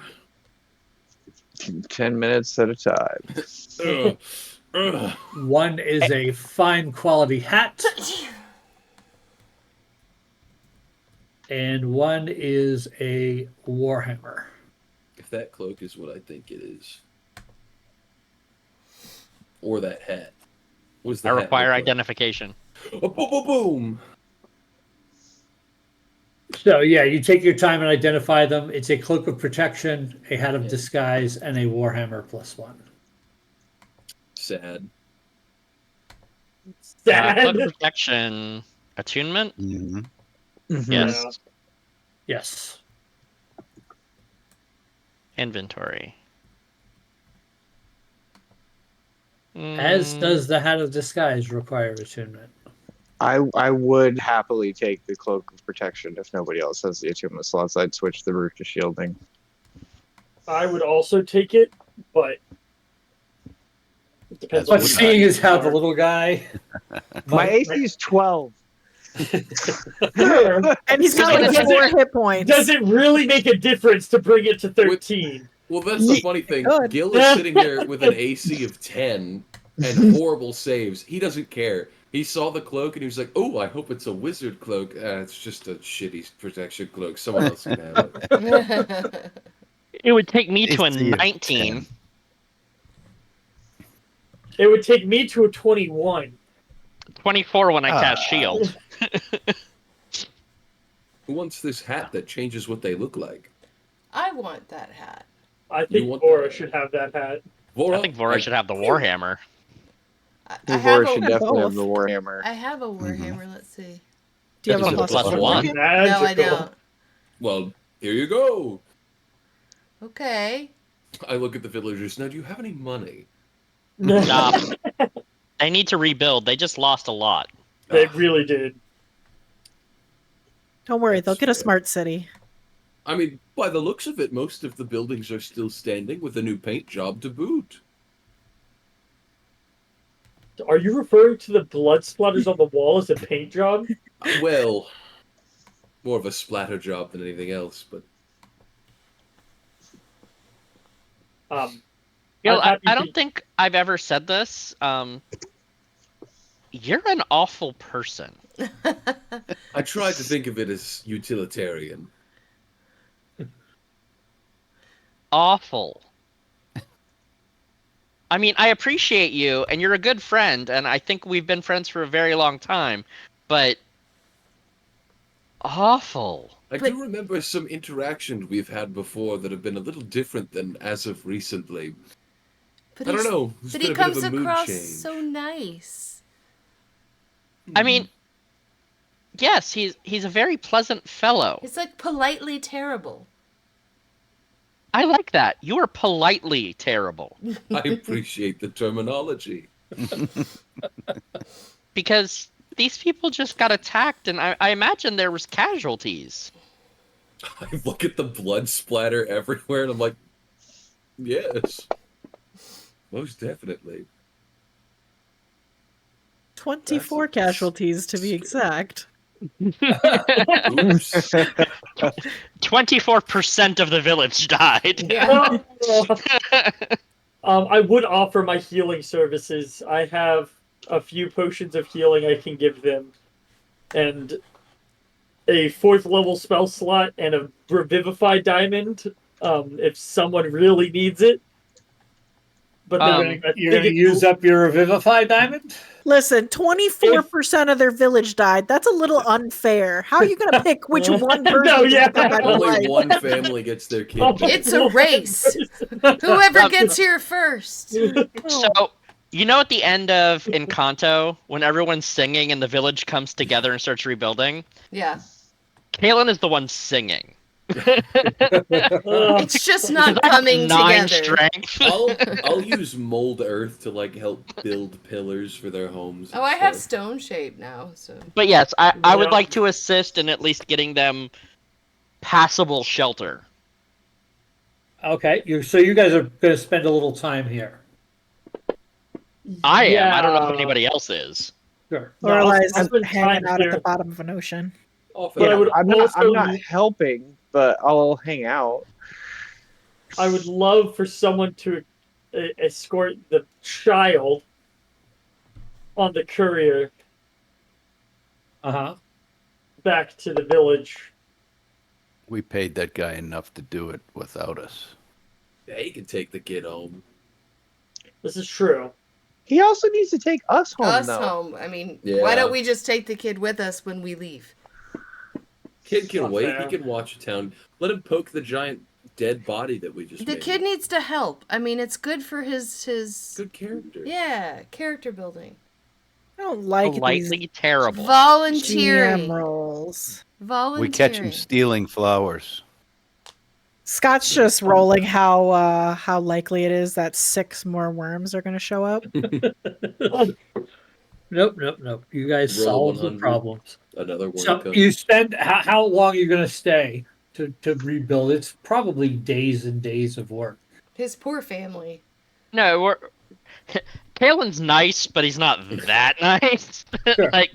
10 minutes at a time. Ugh. Ugh. One is a fine quality hat, and one is a warhammer. If that cloak is what I think it is. Or that hat. What does the I hat require look like? identification. Oh, boom, boom, boom. So yeah, you take your time and identify them. It's a cloak of protection, a hat of Yeah. disguise, and a warhammer +1. Sad. Sad. Cloak protection, attunement. Mhm. Yes. Yes. Inventory. As does the hat of disguise require attunement. I would happily take the cloak of protection if nobody else has the attunement slots. I'd switch the root to shielding. I would also take it, but it depends on But the seeing guy. as how the little guy, My AC is 12. And he's got like Does 4 it- hit points. Does it really make a difference to bring it to 13? Well, that's the funny thing. Good. Gil is sitting there with an AC of 10 and horrible saves. He doesn't care. He saw the cloak and he was like, "Oh, I hope it's a wizard cloak." It's just a shitty protection cloak. Someone else can have it. It would take me to a AC of 19. 10. It would take me to a 21. 24 when I cast Ah. shield. Who wants this hat that changes what they look like? I want that hat. I think want Bora that? should have that hat. Vora, I think Vora should have the Warhammer. I have Devora should a, definitely have both. the warhammer. I have a warhammer. Let's see. Do you have Is a it a plus plus 1? one? Morgan? No, I Magical. don't. Well, here you go. Okay. I look at the villagers. Now, do you have any money? Stop. They need to rebuild. They just lost a lot. They really did. Don't worry, That's they'll get a fair. smart city. I mean, by the looks of it, most of the buildings are still standing with a new paint job to boot. Are you referring to the blood splatters on the wall as a paint job? Well, more of a splatter job than anything else, but Gil, I'm happy I to- don't think I've ever said this. You're an awful person. I tried to think of it as utilitarian. Awful. I mean, I appreciate you, and you're a good friend, and I think we've been friends for a very long time, but awful. I But- do remember some interactions we've had before that have been a little different than as of recently. But I don't he's- know. There's But been he a bit comes of a mood across change. so nice. I mean, yes, he's a very pleasant fellow. It's like politely terrible. I like that. You are politely terrible. I appreciate the terminology. Because these people just got attacked, and I imagine there was casualties. I look at the blood splatter everywhere, and I'm like, yes, most definitely. 24 casualties to be exact. Oops. 24% of the village died. Yeah. I would offer my healing services. I have a few potions of healing I can give them, and a 4th level spell slot and a Revivify diamond, if someone really needs it. But then You're going to use up your Revivify diamond? Listen, 24% of their village died. That's a little unfair. How are you going to pick which one person No, yeah. to come out Only alive? one family gets their kid. Oh, back. It's a race. Whoever gets here first. So, you know at the end of Encanto, when everyone's singing and the village comes together and starts rebuilding? Yeah. Kalen is the one singing. It's just not coming 9 together. strength. I'll use mold earth to like help build pillars for their homes. Oh, and I have stuff. stone shape now, so. But yes, I would Yeah. like to assist in at least getting them passable shelter. Okay, so you guys are going to spend a little time here. I am. I don't know if Yeah. anybody else is. Sure. No, I'll Lorelai's spend hanging time out at the here. bottom of an ocean. But I would I'm also not helping, but I'll hang out. I would love for someone to escort the child on the courier Uh-huh. back to the village. We paid that guy enough to do it without us. Yeah, he can take the kid home. This is true. He also needs to take us home, Us though. home. I mean, Yeah. why don't we just take the kid with us when we leave? Kid can Not wait. fair. He can watch a town. Let him poke the giant dead body that we just The made. kid needs to help. I mean, it's good for his Good character. yeah, character building. I don't like Politely these terrible. GM Volunteering. roles. We catch him stealing flowers. Scott's just rolling how likely it is that 6 more worms are going to show up. Nope. You guys Roll solve the 100. problems. Another one So comes. you spend how long are you going to stay to rebuild? It's probably days and days of work. His poor family. No, Kalen's nice, but he's not that nice. Sure. Like,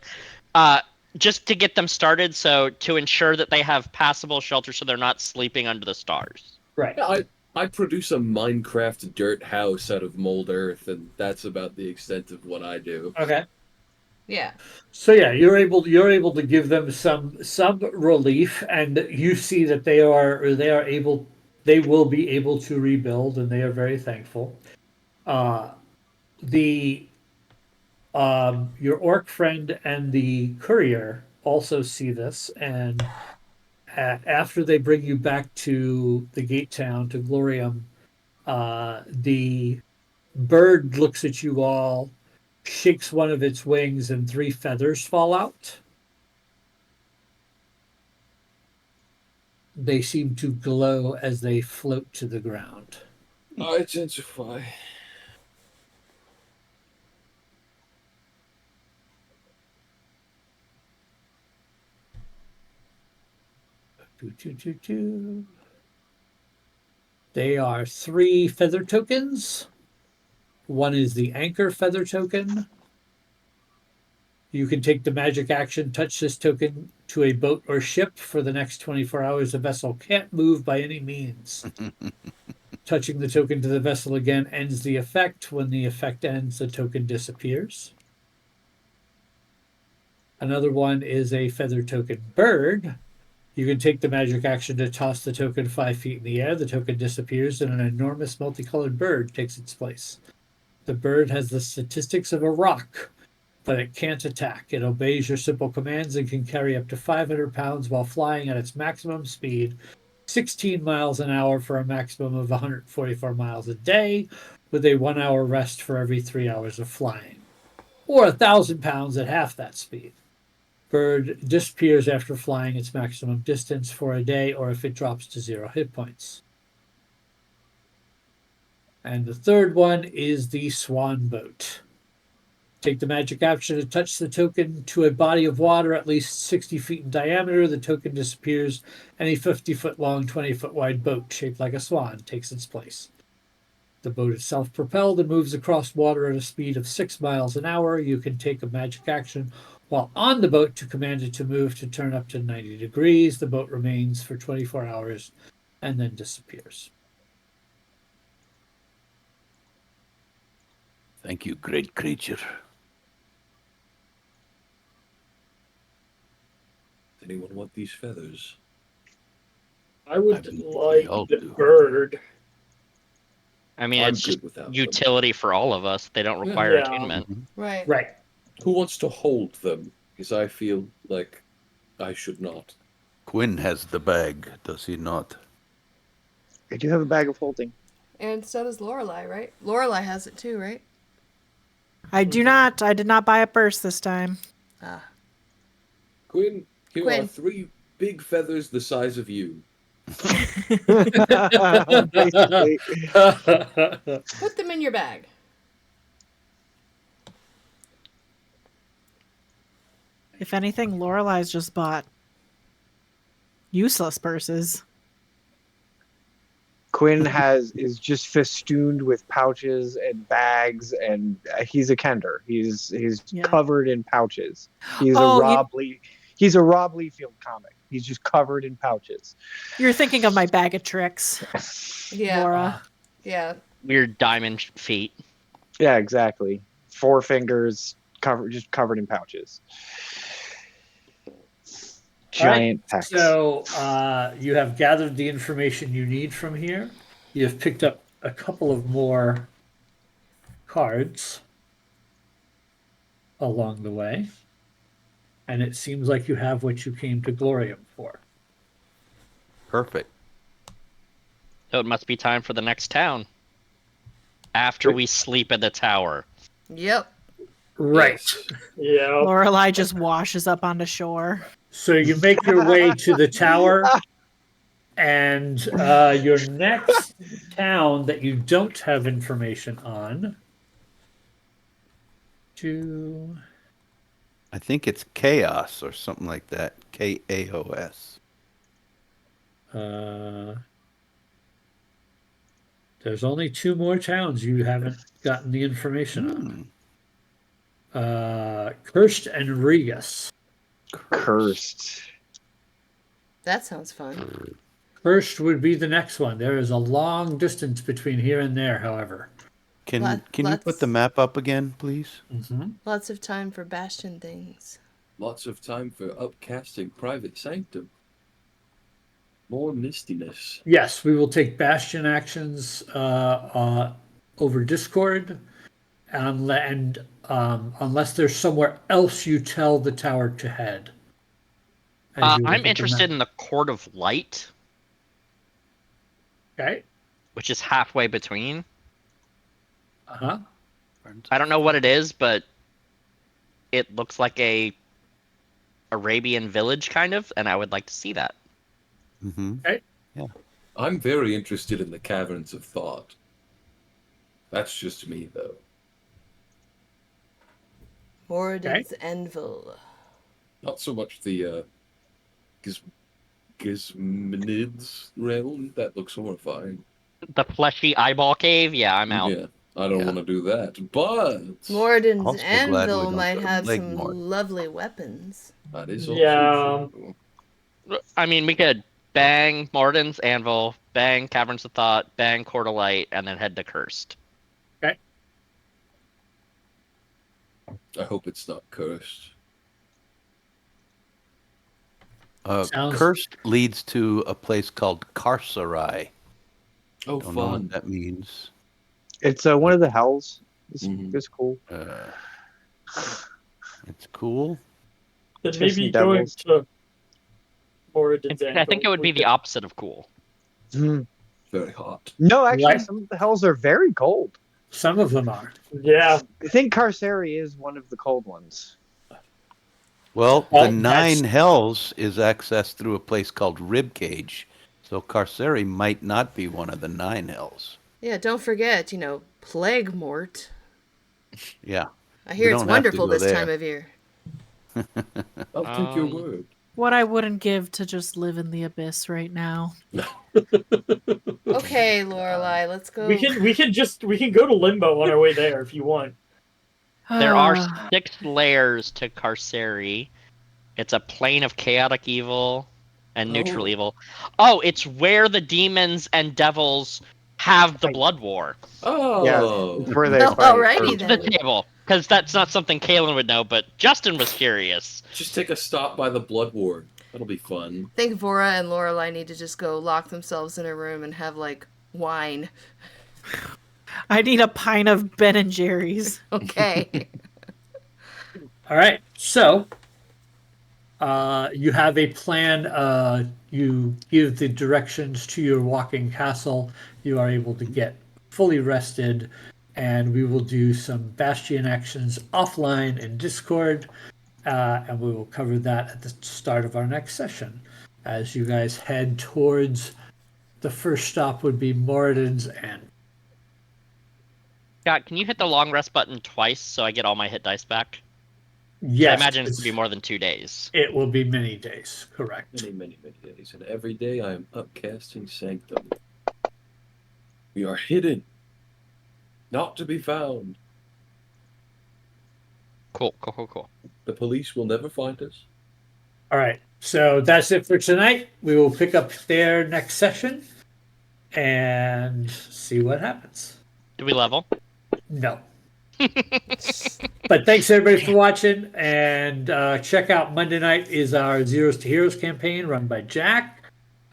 just to get them started, so to ensure that they have passable shelter, so they're not sleeping under the stars. Right. Yeah, I produce a Minecraft dirt house out of mold earth, and that's about the extent of what I do. Okay. Yeah. So yeah, you're able to give them some relief, and you see that they will be able to rebuild, and they are very thankful. The your orc friend and the courier also see this, and after they bring you back to the gate town to Glorium, the bird looks at you all, shakes one of its wings, and 3 feathers fall out. They seem to glow as they float to the ground. I intensify. They are 3 feather tokens. One is the anchor feather token. You can take the magic action, touch this token to a boat or ship. For the next 24 hours, the vessel can't move by any means. Touching the token to the vessel again ends the effect. When the effect ends, the token disappears. Another one is a feather token bird. You can take the magic action to toss the token 5 feet in the air. The token disappears and an enormous multicolored bird takes its place. The bird has the statistics of a rock, but it can't attack. It obeys your simple commands and can carry up to 500 pounds while flying at its maximum speed, 16 miles an hour for a maximum of 144 miles a day, with a 1 hour rest for every 3 hours of flying, or 1,000 pounds at half that speed. Bird disappears after flying its maximum distance for a day, or if it drops to 0 hit points. And the third one is the swan boat. Take the magic action to touch the token to a body of water at least 60 feet in diameter. The token disappears, and a 50-foot long, 20-foot wide boat shaped like a swan takes its place. The boat is self-propelled and moves across water at a speed of 6 miles an hour. You can take a magic action while on the boat to command it to move to turn up to 90 degrees. The boat remains for 24 hours and then disappears. Thank you, great creature. Does anyone want these feathers? I would I mean, like we all the do. bird. I mean, I'm it's just good without them. utility for all of us. They don't require Yeah. attunement. Right. Right. Who wants to hold them? Because I feel like I should not. Quinn has the bag, does he not? I do have a bag of holding. And so does Lorelai, right? Lorelai has it too, right? I do not. I did not buy a purse this time. Ah. Quinn, here Quinn. are 3 big feathers the size of you. Basically. Put them in your bag. If anything, Lorelai's just bought useless purses. Quinn is just festooned with pouches and bags, and he's a Kender. He's Yeah. covered in pouches. He's Oh, he's a Rob Liefeld comic. He's just covered in pouches. You're thinking of my bag of tricks, Yeah. Laura. Yeah. Weird diamond feet. Yeah, exactly. 4 fingers just covered in pouches. Giant pecs. So you have gathered the information you need from here. You have picked up a couple of more cards along the way. And it seems like you have what you came to Glorium for. Perfect. So it must be time for the next town. After we sleep in the tower. Yep. Right. Yeah. Lorelai just washes up onto shore. So you make your way to the tower, and your next town that you don't have information on. I think it's Chaos or something like that. Kaos. There's only 2 more towns you haven't gotten the information on. Cursed and Regus. Cursed. That sounds fun. Cursed would be the next one. There is a long distance between here and there, however. Can you put the map up again, please? Mm-hmm. Lots of time for bastion things. Lots of time for upcasting Private Sanctum. More mistiness. Yes, we will take bastion actions over Discord, and unless there's somewhere else you tell the tower to head. I'm interested in the Court of Light. Okay. Which is halfway between. Uh-huh. I don't know what it is, but it looks like a Arabian village, kind of, and I would like to see that. Mm-hmm. Okay. Yeah. I'm very interested in the Caverns of Thought. That's just me, though. Moradin's Anvil. Not so much the Gizminids realm. That looks horrifying. The fleshy eyeball cave? Yeah, I'm out. Yeah, I don't want to do that. But Moradin's Also glad we Anvil don't might go to have Plague some Mort. lovely weapons. that is also Yeah. true. I mean, we could bang Martin's Anvil, bang Caverns of Thought, bang Court of Light, and then head to Cursed. Okay. I hope it's not cursed. Cursed leads to a place called Carcerai. Oh, Don't know what fun. that means. It's one of the hells. Mhm. It's cool. It's cool. Then Just maybe some going devils. to Moradin's I think it would be the opposite of cool. Very hot. No, actually, Right. some of the hells are very cold. Some of them are. Yeah. I think Carceri is one of the cold ones. Well, Well, the 9 hells is accessed through a place called Ribcage, so Carceri might not be one of the 9 hells. Yeah, don't forget, Plague Mort. Yeah. I hear We it's don't have to wonderful go this there. time of year. I'll take your word. What I wouldn't give to just live in the abyss right now. Okay, Lorelai, let's go. We can go to Limbo on our way there if you want. There are 6 layers to Carceri. It's a plane of chaotic evil and neutral evil. Oh, it's where the demons and devils have the blood war. Oh. Yeah, it's where they Oh, fight. alrighty To then. the table, because that's not something Kalen would know, but Justin was curious. Just take a stop by the Blood War. That'll be fun. I think Vora and Lorelai need to just go lock themselves in a room and have, wine. I need a pint of Ben and Jerry's. Okay. All right. So you have a plan. You give the directions to your walking castle. You are able to get fully rested, and we will do some Bastion actions offline in Discord, and we will cover that at the start of our next session. As you guys head towards the first stop would be Moradin's End. Scott, can you hit the long rest button twice so I get all my hit dice back? Yes, I imagine it's going to be more than 2 days. It will be many days, correct. Many, many, many days. And every day I am upcasting Sanctum. We are hidden, not to be found. Cool, cool, cool, cool. The police will never find us. All right. So that's it for tonight. We will pick up there next session and see what happens. Do we level? No. But thanks everybody for watching, and check out Monday night is our Zeros to Heroes campaign run by Jack,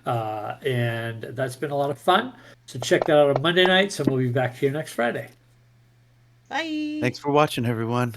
and that's been a lot of fun. So check that out on Monday nights, and we'll be back here next Friday. Bye. Thanks for watching, everyone.